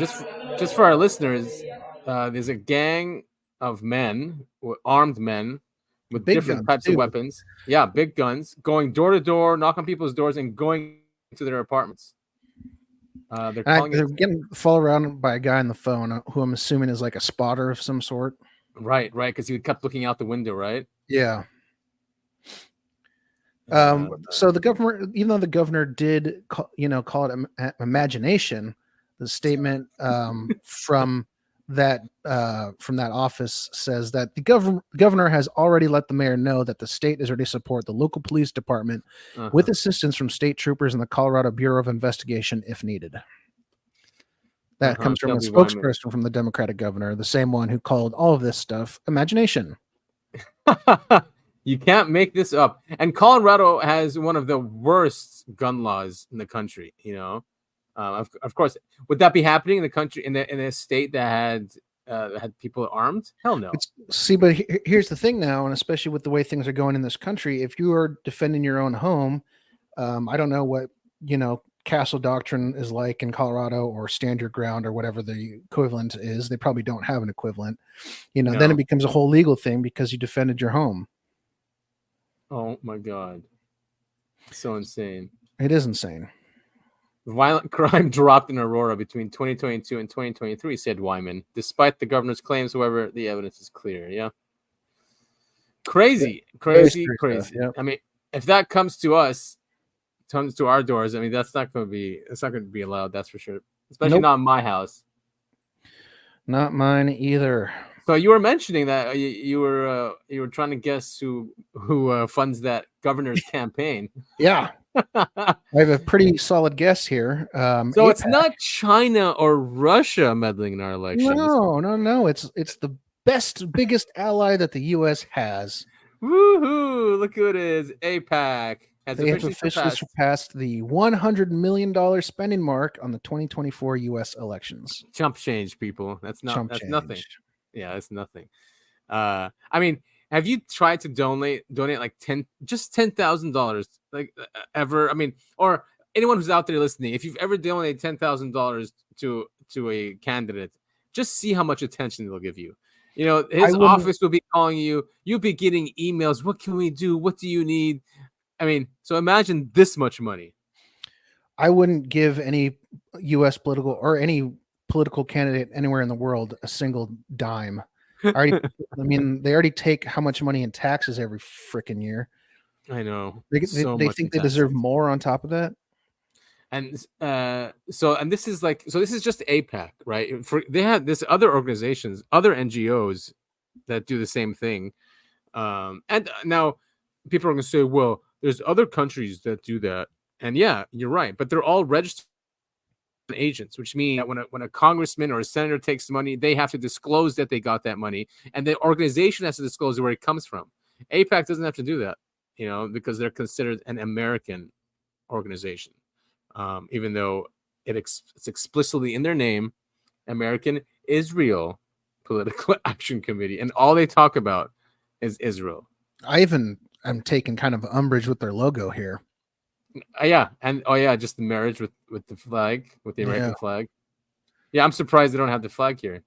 Speaker 2: just for our listeners, there's a gang of men, armed men, with
Speaker 1: Big
Speaker 2: different
Speaker 1: guns,
Speaker 2: types of weapons. Yeah, big guns, going door to door, knock on people's doors, and going to their apartments. They're
Speaker 1: getting followed around by a guy on the phone who I'm assuming is like a spotter of some sort.
Speaker 2: Right, because he kept looking out the window, right?
Speaker 1: Yeah. So the governor, even though the governor did, call it imagination, the statement from that office says that the governor has already let the mayor know that the state is ready to support the local police department with assistance from state troopers and the Colorado Bureau of Investigation if needed. That comes from a spokesperson from the Democratic governor, the same one who called all of this stuff imagination.
Speaker 2: You can't make this up. And Colorado has one of the worst gun laws in the country. Of course, would that be happening in the country in a state that had people armed? Hell no.
Speaker 1: But here's the thing now, and especially with the way things are going in this country, if you are defending your own home, I don't know what castle doctrine is like in Colorado, or stand your ground, or whatever the equivalent is. They probably don't have an equivalent. Then it becomes a whole legal thing because you defended your home.
Speaker 2: Oh my God. So insane.
Speaker 1: It is insane.
Speaker 2: Violent crime dropped in Aurora between 2022 and 2023, said Wyman. Despite the governor's claims, however, the evidence is clear. Yeah. Crazy. Stuff, yeah. I mean, if that comes to us, comes to our doors, I mean, it's not going to be allowed. That's for sure. Especially not in my house.
Speaker 1: Not mine either.
Speaker 2: So you were mentioning that you were trying to guess who funds that governor's campaign.
Speaker 1: Yeah, I have a pretty solid guess here.
Speaker 2: So it's not China or Russia meddling in our elections.
Speaker 1: No. It's the biggest ally that the U.S. has.
Speaker 2: Woohoo! Look who it is. AIPAC
Speaker 1: They have officially surpassed the $100 million spending mark on the 2024 U.S. elections.
Speaker 2: Chump change, people. That's nothing. Yeah, it's nothing. I mean, have you tried to donate like $10,000, like ever? I mean, or anyone who's out there listening, if you've ever donated $10,000 to a candidate, just see how much attention they'll give you. His office will be calling you. You'll be getting emails. What can we do? What do you need? I mean, so imagine this much money.
Speaker 1: I wouldn't give any U.S. political or any political candidate anywhere in the world a single dime. They already take how much money in taxes every freaking year.
Speaker 2: I know.
Speaker 1: They think they deserve more on top of that.
Speaker 2: And this is just AIPAC, right? They have this other organizations, other NGOs that do the same thing. And now people are going to say, well, there's other countries that do that. And yeah, you're right. But they're all registered agents, which means that when a congressman or a senator takes money, they have to disclose that they got that money, and the organization has to disclose where it comes from. AIPAC doesn't have to do that, because they're considered an American organization, even though it's explicitly in their name, American Israel Political Action Committee, and all they talk about is Israel.
Speaker 1: I'm taking kind of umbrage with their logo here.
Speaker 2: Just the marriage with the flag, with the American flag. Yeah, I'm surprised they don't have the flag here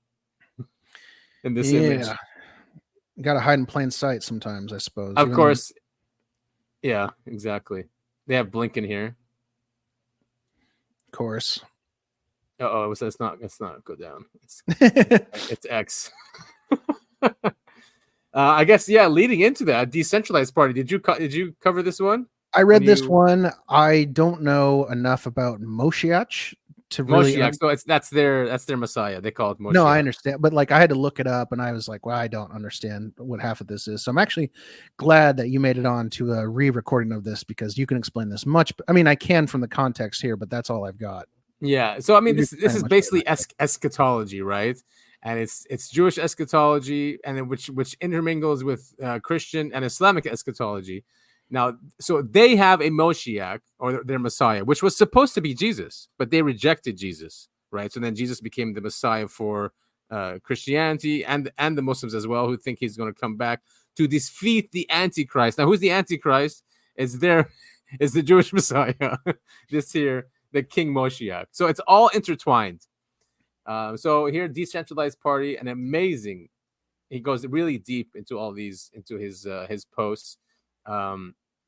Speaker 2: in this image.
Speaker 1: Got to hide in plain sight sometimes, I suppose.
Speaker 2: Of course. Yeah, exactly. They have Blinken here.
Speaker 1: Of course.
Speaker 2: Let's not go down. It's X. I guess leading into that decentralized party. Did you cover this one?
Speaker 1: I read this one. I don't know enough about Moshiach to really.
Speaker 2: Moshiach. So that's their Messiah. They call it Moshiach.
Speaker 1: No, I understand, but like I had to look it up, and I was like, well, I don't understand what half of this is. So I'm actually glad that you made it on to a re-recording of this because you can explain this much. I mean, I can from the context here, but that's all I've got.
Speaker 2: Yeah. So I mean, this is basically eschatology, right? And it's Jewish eschatology, and then which intermingles with Christian and Islamic eschatology. Now, so they have a Moshiach, or their Messiah, which was supposed to be Jesus, but they rejected Jesus, right? So then Jesus became the Messiah for Christianity and the Muslims as well, who think he's going to come back to defeat the Antichrist. Now, who's the Antichrist? Is the Jewish Messiah, this here, the King Moshiach. So it's all intertwined. So here, decentralized party, and amazing. He goes really deep into all these, into his posts.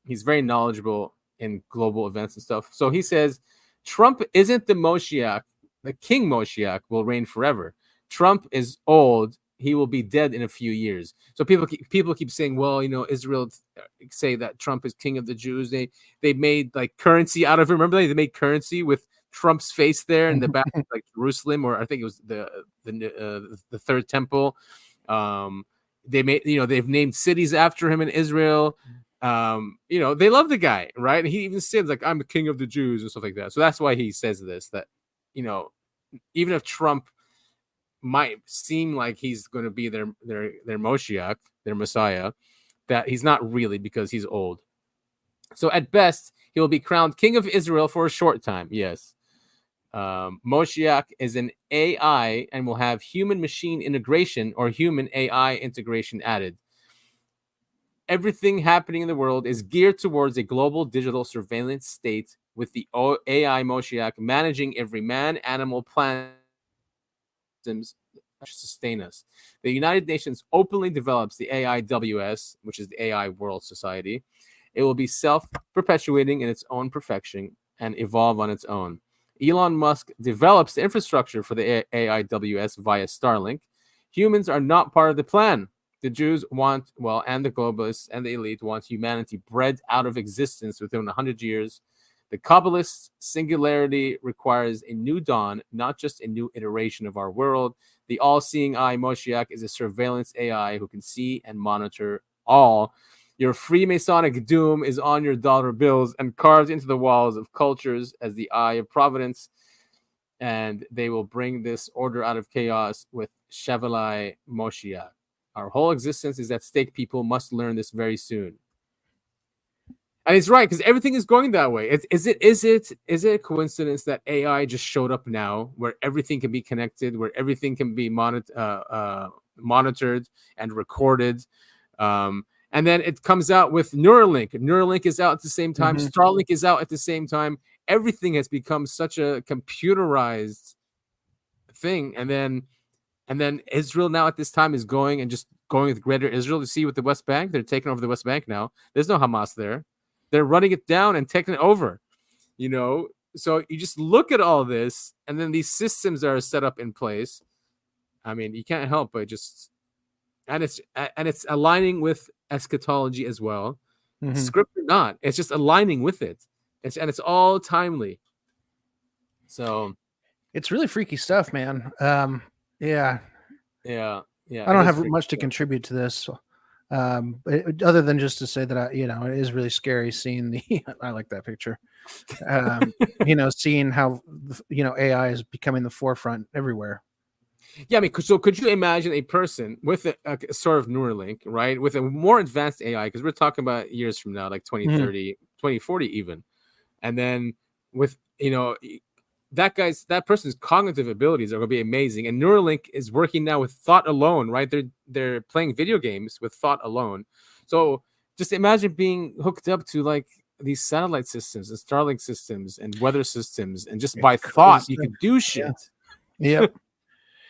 Speaker 2: He's very knowledgeable in global events and stuff. So he says, Trump isn't the Moshiach. The King Moshiach will reign forever. Trump is old. He will be dead in a few years. So people keep saying, well, you know, Israel say that Trump is king of the Jews. They made like currency out of him. Remember they made currency with Trump's face there in the back, like Jerusalem, or I think it was the third temple. They made, you know, they've named cities after him in Israel. You know, they love the guy, right? And he even says like, I'm the king of the Jews and stuff like that. So that's why he says this, that, you know, even if Trump might seem like he's going to be their Moshiach, their Messiah, that he's not really, because he's old. So at best, he will be crowned king of Israel for a short time. Yes. Moshiach is an AI and will have human machine integration or human AI integration added. Everything happening in the world is geared towards a global digital surveillance state, with the AI Moshiach managing every man, animal, plant systems to sustain us. The United Nations openly develops the AIWS, which is the AI World Society. It will be self-perpetuating in its own perfection and evolve on its own. Elon Musk develops the infrastructure for the AIWS via Starlink. Humans are not part of the plan. The Jews want, well, and the globalists and the elite want humanity bred out of existence within 100 years. The Kabbalists' singularity requires a new dawn, not just a new iteration of our world. The all-seeing eye Moshiach is a surveillance AI who can see and monitor all. Your Freemasonic doom is on your dollar bills and carved into the walls of cultures as the eye of providence. And they will bring this order out of chaos with Chevalier Moshiach. Our whole existence is at stake. People must learn this very soon. And he's right, because everything is going that way. Is it a coincidence that AI just showed up now, where everything can be connected, where everything can be monitored and recorded? And then it comes out with Neuralink. Neuralink is out at the same time. Mm-hmm. Starlink is out at the same time. Everything has become such a computerized thing. And then Israel now at this time is going with Greater Israel. To see with the West Bank, they're taking over the West Bank now. There's no Hamas there. They're running it down and taking it over, you know? So you just look at all this, and then these systems are set up in place. I mean, you can't help but just, and it's aligning with eschatology as well. Mm-hmm. Script or not, it's just aligning with it. It's all timely. So
Speaker 1: it's really freaky stuff, man. Yeah.
Speaker 2: I
Speaker 1: don't have much to contribute to this. Other than just to say that it is really scary seeing I like that picture. Seeing how AI is becoming the forefront everywhere.
Speaker 2: Yeah, I mean, so could you imagine a person with a sort of Neuralink, right, with a more advanced AI? Because we're talking about years from now, like 2030, 2040 even, and then with that person's cognitive abilities are going to be amazing. And Neuralink is working now with thought alone, right? They're playing video games with thought alone. So just imagine being hooked up to like these satellite systems and Starlink systems and weather systems, and just by thought you can do shit.
Speaker 1: Yeah. Yep.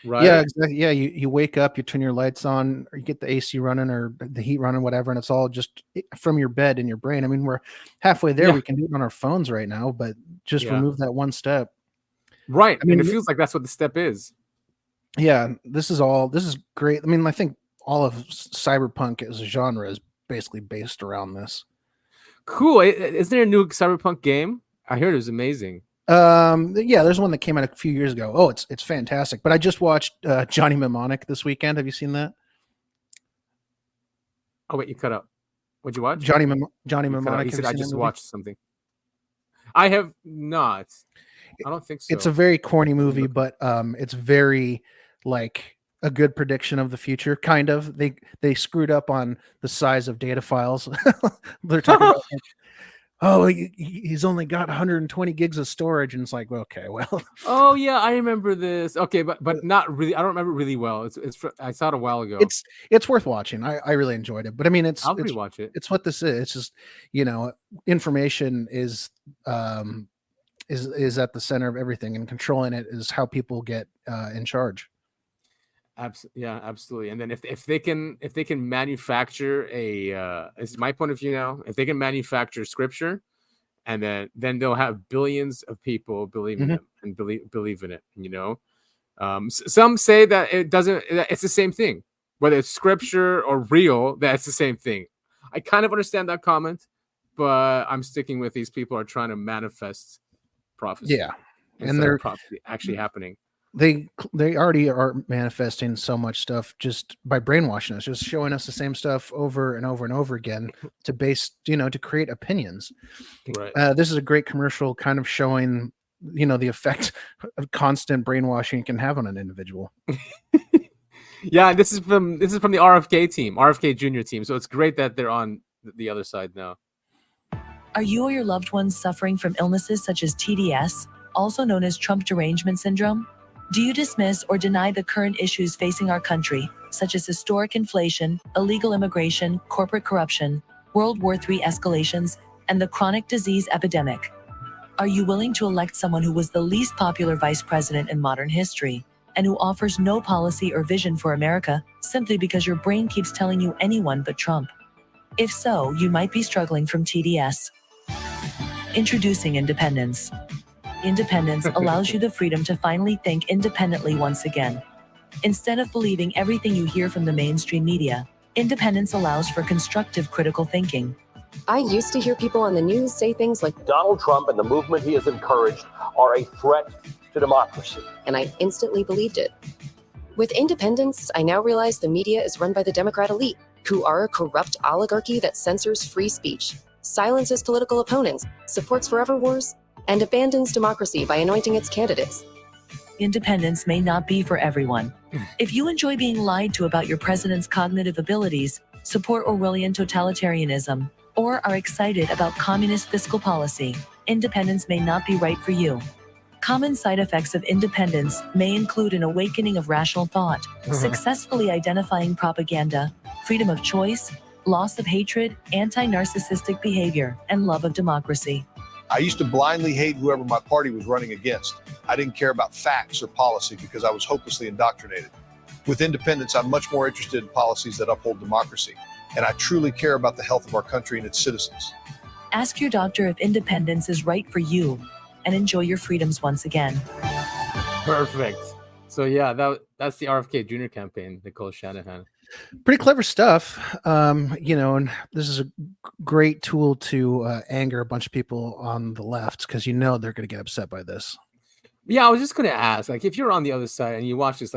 Speaker 2: Right.
Speaker 1: Yeah, exactly. Yeah, you wake up, you turn your lights on, or you get the AC running or the heat running, whatever, and it's all just from your bed in your brain. I mean, we're halfway there. Yeah. We can do it on our phones right now, but just remove that one step.
Speaker 2: Right. I mean, it feels like that's what the step is.
Speaker 1: Yeah, this is great. I mean, I think all of cyberpunk as a genre is basically based around this.
Speaker 2: Cool. Is there a new cyberpunk game? I heard it was amazing.
Speaker 1: Yeah, there's one that came out a few years ago. Oh, it's fantastic. But I just watched Johnny Mnemonic this weekend. Have you seen that?
Speaker 2: Oh wait, you cut out. What'd you watch?
Speaker 1: Johnny
Speaker 2: You
Speaker 1: Mnemonic.
Speaker 2: You said I just
Speaker 1: movie?
Speaker 2: watched something. I have not. I don't think so.
Speaker 1: It's a very corny movie, but it's very like a good prediction of the future. Kind of. They screwed up on the size of data files. They're talking about like, oh, he's only got 120 gigs of storage, and it's like, well, okay, well.
Speaker 2: Oh yeah, I remember this. Okay, but not really. I don't remember really well. I saw it a while ago.
Speaker 1: It's worth watching. I really enjoyed it, but I mean,
Speaker 2: I'll rewatch it.
Speaker 1: It's what this is. It's just, information is at the center of everything, and controlling it is how people get in charge.
Speaker 2: Yeah, absolutely. And then if they can manufacture this is my point of view now, if they can manufacture scripture, and then they'll have billions of people believing them and believe in it. Some say that it's the same thing, whether it's scripture or real, that's the same thing. I kind of understand that comment, but I'm sticking with these people are trying to manifest prophecy.
Speaker 1: Yeah, and they're
Speaker 2: prophecy actually happening.
Speaker 1: They already are manifesting so much stuff just by brainwashing us, just showing us the same stuff over and over and over again to create opinions.
Speaker 2: Right.
Speaker 1: This is a great commercial kind of showing, the effect of constant brainwashing can have on an individual.
Speaker 2: Yeah, this is from the RFK team, RFK Jr. team. So it's great that they're on the other side now.
Speaker 16: Are you or your loved ones suffering from illnesses such as TDS, also known as Trump derangement syndrome? Do you dismiss or deny the current issues facing our country, such as historic inflation, illegal immigration, corporate corruption, World War III escalations, and the chronic disease epidemic? Are you willing to elect someone who was the least popular vice president in modern history, and who offers no policy or vision for America, simply because your brain keeps telling you anyone but Trump? If so, you might be struggling from TDS. Introducing Independence. Independence allows you the freedom to finally think independently once again. Instead of believing everything you hear from the mainstream media, independence allows for constructive critical thinking.
Speaker 17: I used to hear people on the news say things like,
Speaker 18: Donald Trump and the movement he has encouraged are a threat to democracy.
Speaker 17: And I instantly believed it. With independence, I now realize the media is run by the Democrat elite, who are a corrupt oligarchy that censors free speech, silences political opponents, supports forever wars, and abandons democracy by anointing its candidates.
Speaker 16: Independence may not be for everyone. If you enjoy being lied to about your president's cognitive abilities, support Orwellian totalitarianism, or are excited about communist fiscal policy, independence may not be right for you. Common side effects of independence may include an awakening of rational thought, successfully identifying propaganda, freedom of choice, loss of hatred, anti-narcissistic behavior, and love of democracy.
Speaker 19: I used to blindly hate whoever my party was running against. I didn't care about facts or policy because I was hopelessly indoctrinated. With independence, I'm much more interested in policies that uphold democracy, and I truly care about the health of our country and its citizens.
Speaker 16: Ask your doctor if independence is right for you, and enjoy your freedoms once again.
Speaker 2: Perfect. So yeah, that's the RFK Jr. campaign, Nicole Shanahan.
Speaker 1: Pretty clever stuff, and this is a great tool to anger a bunch of people on the left because they're going to get upset by this.
Speaker 2: Yeah, I was just going to ask, if you're on the other side and you watch this,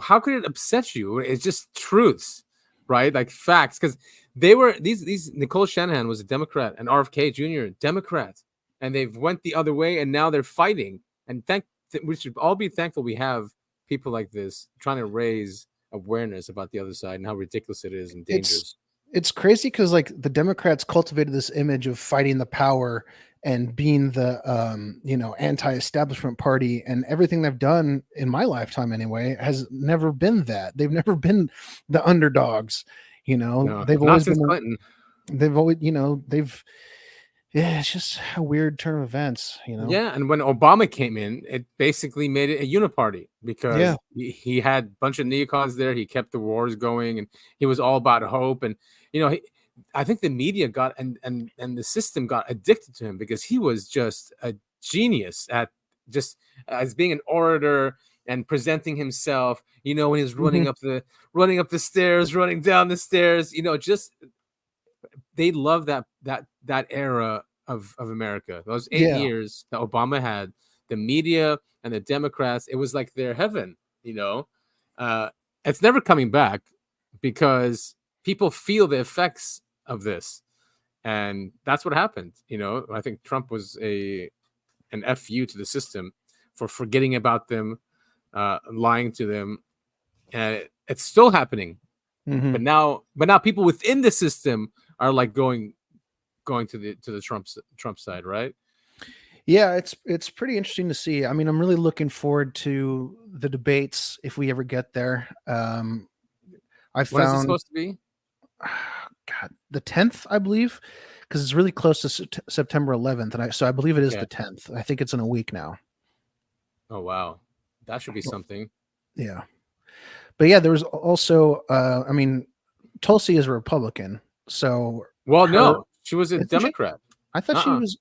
Speaker 2: how could it upset you? It's just truths, right? Like facts, because they were these. Nicole Shanahan was a Democrat and RFK Jr. Democrat, and they've went the other way, and now they're fighting. And we should all be thankful we have people like this trying to raise awareness about the other side and how ridiculous it is and dangerous.
Speaker 1: It's crazy because the Democrats cultivated this image of fighting the power and being the anti-establishment party, and everything they've done in my lifetime anyway has never been that. They've never been the underdogs.
Speaker 2: No,
Speaker 1: they've always been
Speaker 2: Clinton.
Speaker 1: They've always it's just a weird turn of events,
Speaker 2: Yeah, and when Obama came in, it basically made it a uniparty because he had a bunch of neocons there. He kept the wars going, and he was all about hope. And I think the media got and the system got addicted to him because he was just a genius at just as being an orator and presenting himself. When he was running up the stairs, running down the stairs. Just they love that era of America. Those 8 years that Obama had, the media and the Democrats, it was like their heaven. It's never coming back because people feel the effects of this, and that's what happened. I think Trump was an FU to the system for forgetting about them, lying to them, and it's still happening.
Speaker 1: Mm-hmm.
Speaker 2: But now people within the system are like going to the Trump side, right?
Speaker 1: Yeah, it's pretty interesting to see. I mean, I'm really looking forward to the debates if we ever get there. When is it
Speaker 2: supposed to be?
Speaker 1: God, the 10th, I believe, because it's really close to September 11th, and I believe it is the 10th. I think it's in a week now.
Speaker 2: Oh wow, that should be something.
Speaker 1: Yeah, but yeah, there was also, I mean, Tulsi is a Republican, so
Speaker 2: no, she was a Democrat.
Speaker 1: I thought she was.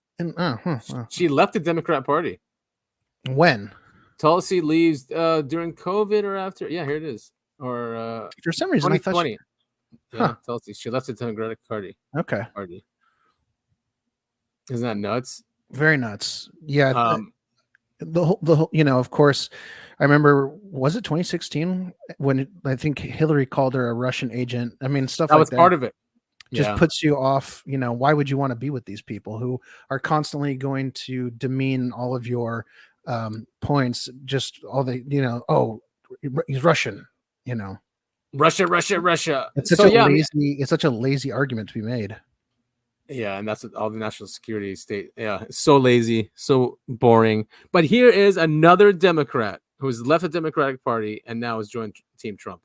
Speaker 2: She left the Democrat Party.
Speaker 1: When?
Speaker 2: Tulsi leaves during COVID or after? Yeah, here it is. Or
Speaker 1: for some reason, I thought
Speaker 2: 2020. Tulsi. She left the Democratic Party.
Speaker 1: Okay.
Speaker 2: Party. Isn't that nuts?
Speaker 1: Very nuts. Yeah. The whole, of course, I remember, was it 2016 when I think Hillary called her a Russian agent? I mean, stuff
Speaker 2: that
Speaker 1: like
Speaker 2: was
Speaker 1: that.
Speaker 2: Part of it.
Speaker 1: Just puts you off. Why would you want to be with these people who are constantly going to demean all of your points? Just all the, oh, he's Russian,
Speaker 2: Russia.
Speaker 1: It's such a lazy argument to be made.
Speaker 2: Yeah, and that's all the national security state. Yeah, it's so lazy, so boring. But here is another Democrat who's left the Democratic Party and now has joined Team Trump.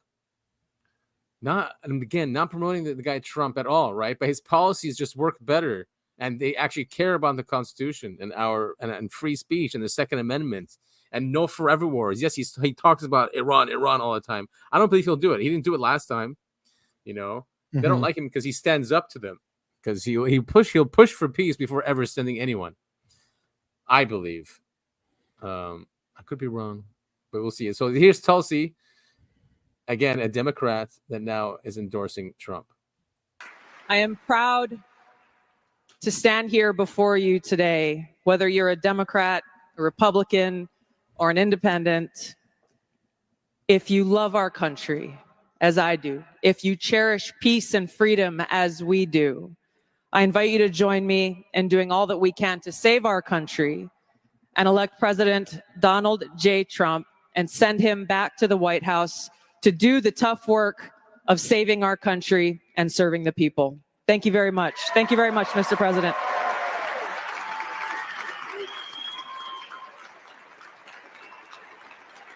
Speaker 2: Not promoting the guy Trump at all, right? But his policies just work better, and they actually care about the Constitution and free speech and the Second Amendment and no forever wars. Yes, he talks about Iran all the time. I don't believe he'll do it. He didn't do it last time. They don't like him because he stands up to them. Because he'll push for peace before ever sending anyone. I believe. I could be wrong, but we'll see. So here's Tulsi. Again, a Democrat that now is endorsing Trump.
Speaker 20: I am proud to stand here before you today, whether you're a Democrat, a Republican, or an independent. If you love our country, as I do, if you cherish peace and freedom as we do, I invite you to join me in doing all that we can to save our country and elect President Donald J. Trump and send him back to the White House to do the tough work of saving our country and serving the people. Thank you very much. Thank you very much, Mr. President.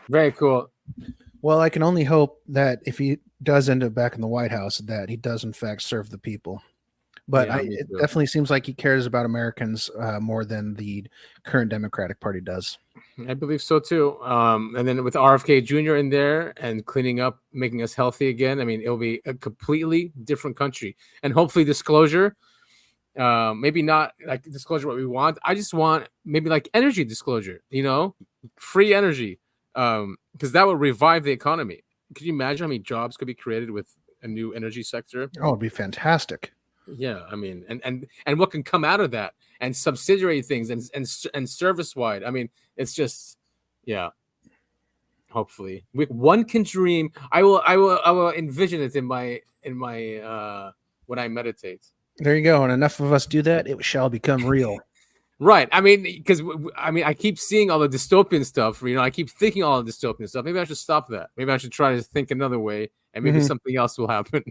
Speaker 2: Very cool.
Speaker 1: Well, I can only hope that if he does end up back in the White House, that he does in fact serve the people. But it definitely seems like he cares about Americans more than the current Democratic Party does.
Speaker 2: I believe so too. And then with RFK Jr. in there and cleaning up, making us healthy again, I mean, it'll be a completely different country. And hopefully disclosure, maybe not like disclosure what we want. I just want maybe like energy disclosure, free energy, because that would revive the economy. Could you imagine how many jobs could be created with a new energy sector?
Speaker 1: Oh, it'd be fantastic.
Speaker 2: Yeah, I mean, and what can come out of that, and subsidiary things, and service wide. I mean, it's just, yeah. Hopefully, one can dream. I will envision it in my when I meditate.
Speaker 1: There you go. And enough of us do that, it shall become real.
Speaker 2: Right. I mean, because I keep seeing all the dystopian stuff. I keep thinking all the dystopian stuff. Maybe I should stop that. Maybe I should try to think another way, and maybe something else will happen.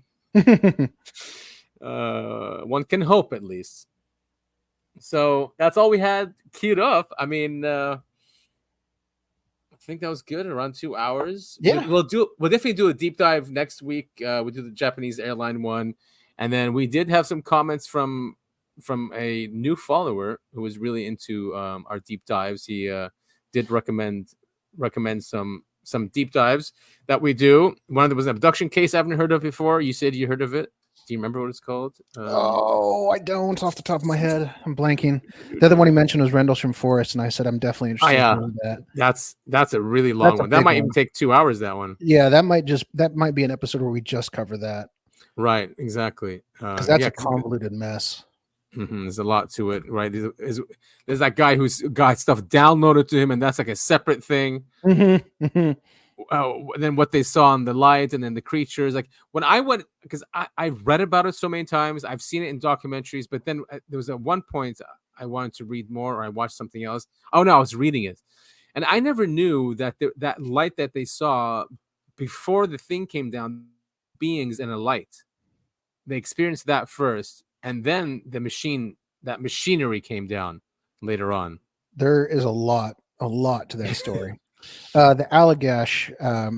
Speaker 2: One can hope, at least. So that's all we had queued up. I mean, I think that was good. Around 2 hours.
Speaker 1: Yeah,
Speaker 2: we'll definitely do a deep dive next week. We do the Japanese airline one, and then we did have some comments from a new follower who was really into our deep dives. He did recommend some deep dives that we do. One of them was an abduction case I haven't heard of before. You said you heard of it. Do you remember what it's called?
Speaker 1: I don't off the top of my head. I'm blanking. The other one he mentioned was Rendlesham Forest, and I said I'm definitely interested in that.
Speaker 2: That's a really long one. That might even take 2 hours, that one.
Speaker 1: Yeah, that might be an episode where we just cover that.
Speaker 2: Right, exactly.
Speaker 1: Because that's a convoluted mess.
Speaker 2: There's a lot to it, right? There's that guy who's got stuff downloaded to him, and that's like a separate thing. Then what they saw on the light, and then the creatures. Like when I went, because I've read about it so many times, I've seen it in documentaries, but then there was at one point I wanted to read more, or I watched something else. Oh no, I was reading it, and I never knew that that light that they saw before the thing came down, beings and a light. They experienced that first, and then that machinery came down later on.
Speaker 1: There is a lot to that story. The Allagash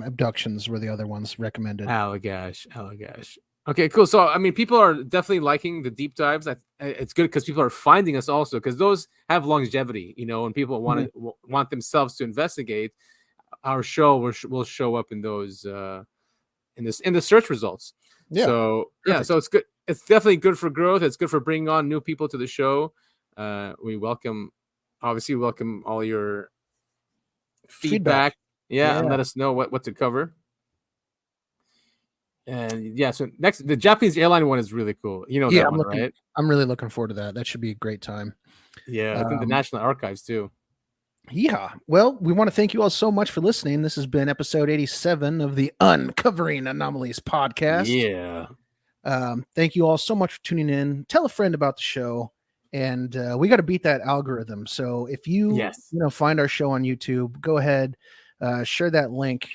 Speaker 1: abductions were the other ones recommended.
Speaker 2: Allagash. Okay, cool. So, I mean, people are definitely liking the deep dives. It's good because people are finding us also, because those have longevity, and people want themselves to investigate. Our show will show up in those in the search results.
Speaker 1: Yeah.
Speaker 2: So perfect. So it's good. It's definitely good for growth. It's good for bringing on new people to the show. We welcome all your feedback. Yeah, and let us know what to cover. And so next, the Japanese airline one is really cool. That one, right?
Speaker 1: I'm really looking forward to that. That should be a great time.
Speaker 2: Yeah, I think the National Archives too.
Speaker 1: Yeah. Well, we want to thank you all so much for listening. This has been episode 87 of the Uncovering Anomalies podcast.
Speaker 2: Yeah.
Speaker 1: Thank you all so much for tuning in. Tell a friend about the show, and we got to beat that algorithm. So if you find our show on YouTube, go ahead, share that link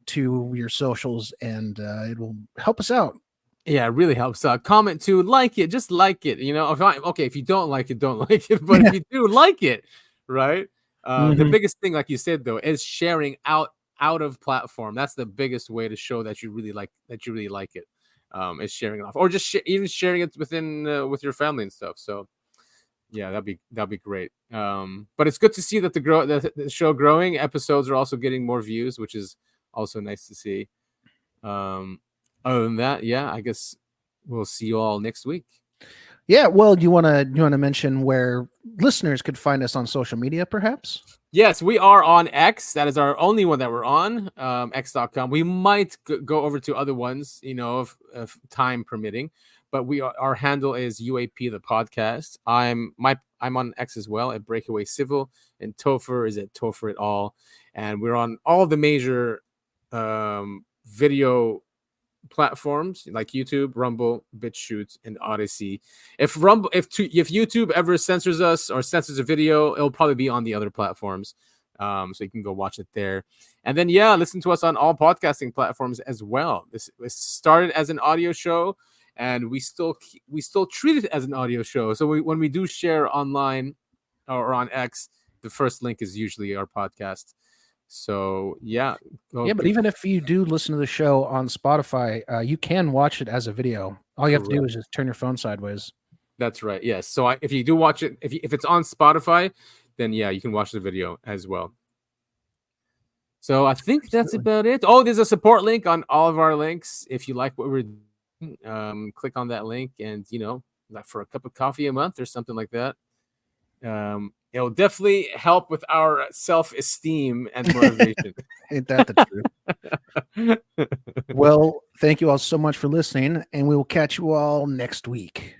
Speaker 1: to your socials, and it will help us out.
Speaker 2: Yeah, it really helps out. Comment too, like it, just like it. If you don't like it, don't like it. But if you do like it, right? The biggest thing, like you said, though, is sharing out of platform. That's the biggest way to show that you really like it. Is sharing it off, or just even sharing it within with your family and stuff. So yeah, that'd be great. But it's good to see that the show growing. Episodes are also getting more views, which is also nice to see. Other than that, I guess we'll see you all next week.
Speaker 1: Yeah, well, do you want to mention where listeners could find us on social media, perhaps?
Speaker 2: Yes, we are on X. That is our only one that we're on, x.com. We might go over to other ones, if time permitting. But our handle is UAP the podcast. I'm on X as well at Breakaway Civil, and Topher is at Topher et al. And we're on all the major video platforms like YouTube, Rumble, BitChute, and Odyssey. If YouTube ever censors us or censors a video, it'll probably be on the other platforms. So you can go watch it there. And then listen to us on all podcasting platforms as well. This started as an audio show, and we still treat it as an audio show. So when we do share online or on X, the first link is usually our podcast. So
Speaker 1: but even if you do listen to the show on Spotify, you can watch it as a video. All you have to do is just turn your phone sideways.
Speaker 2: That's right. Yes. So if you do watch it, if it's on Spotify, then you can watch the video as well. So I think that's about it. Oh, there's a support link on all of our links. If you like what we're doing, click on that link, and like for a cup of coffee a month or something like that. It'll definitely help with our self-esteem and motivation.
Speaker 1: Ain't that the truth? Well, thank you all so much for listening, and we will catch you all next week.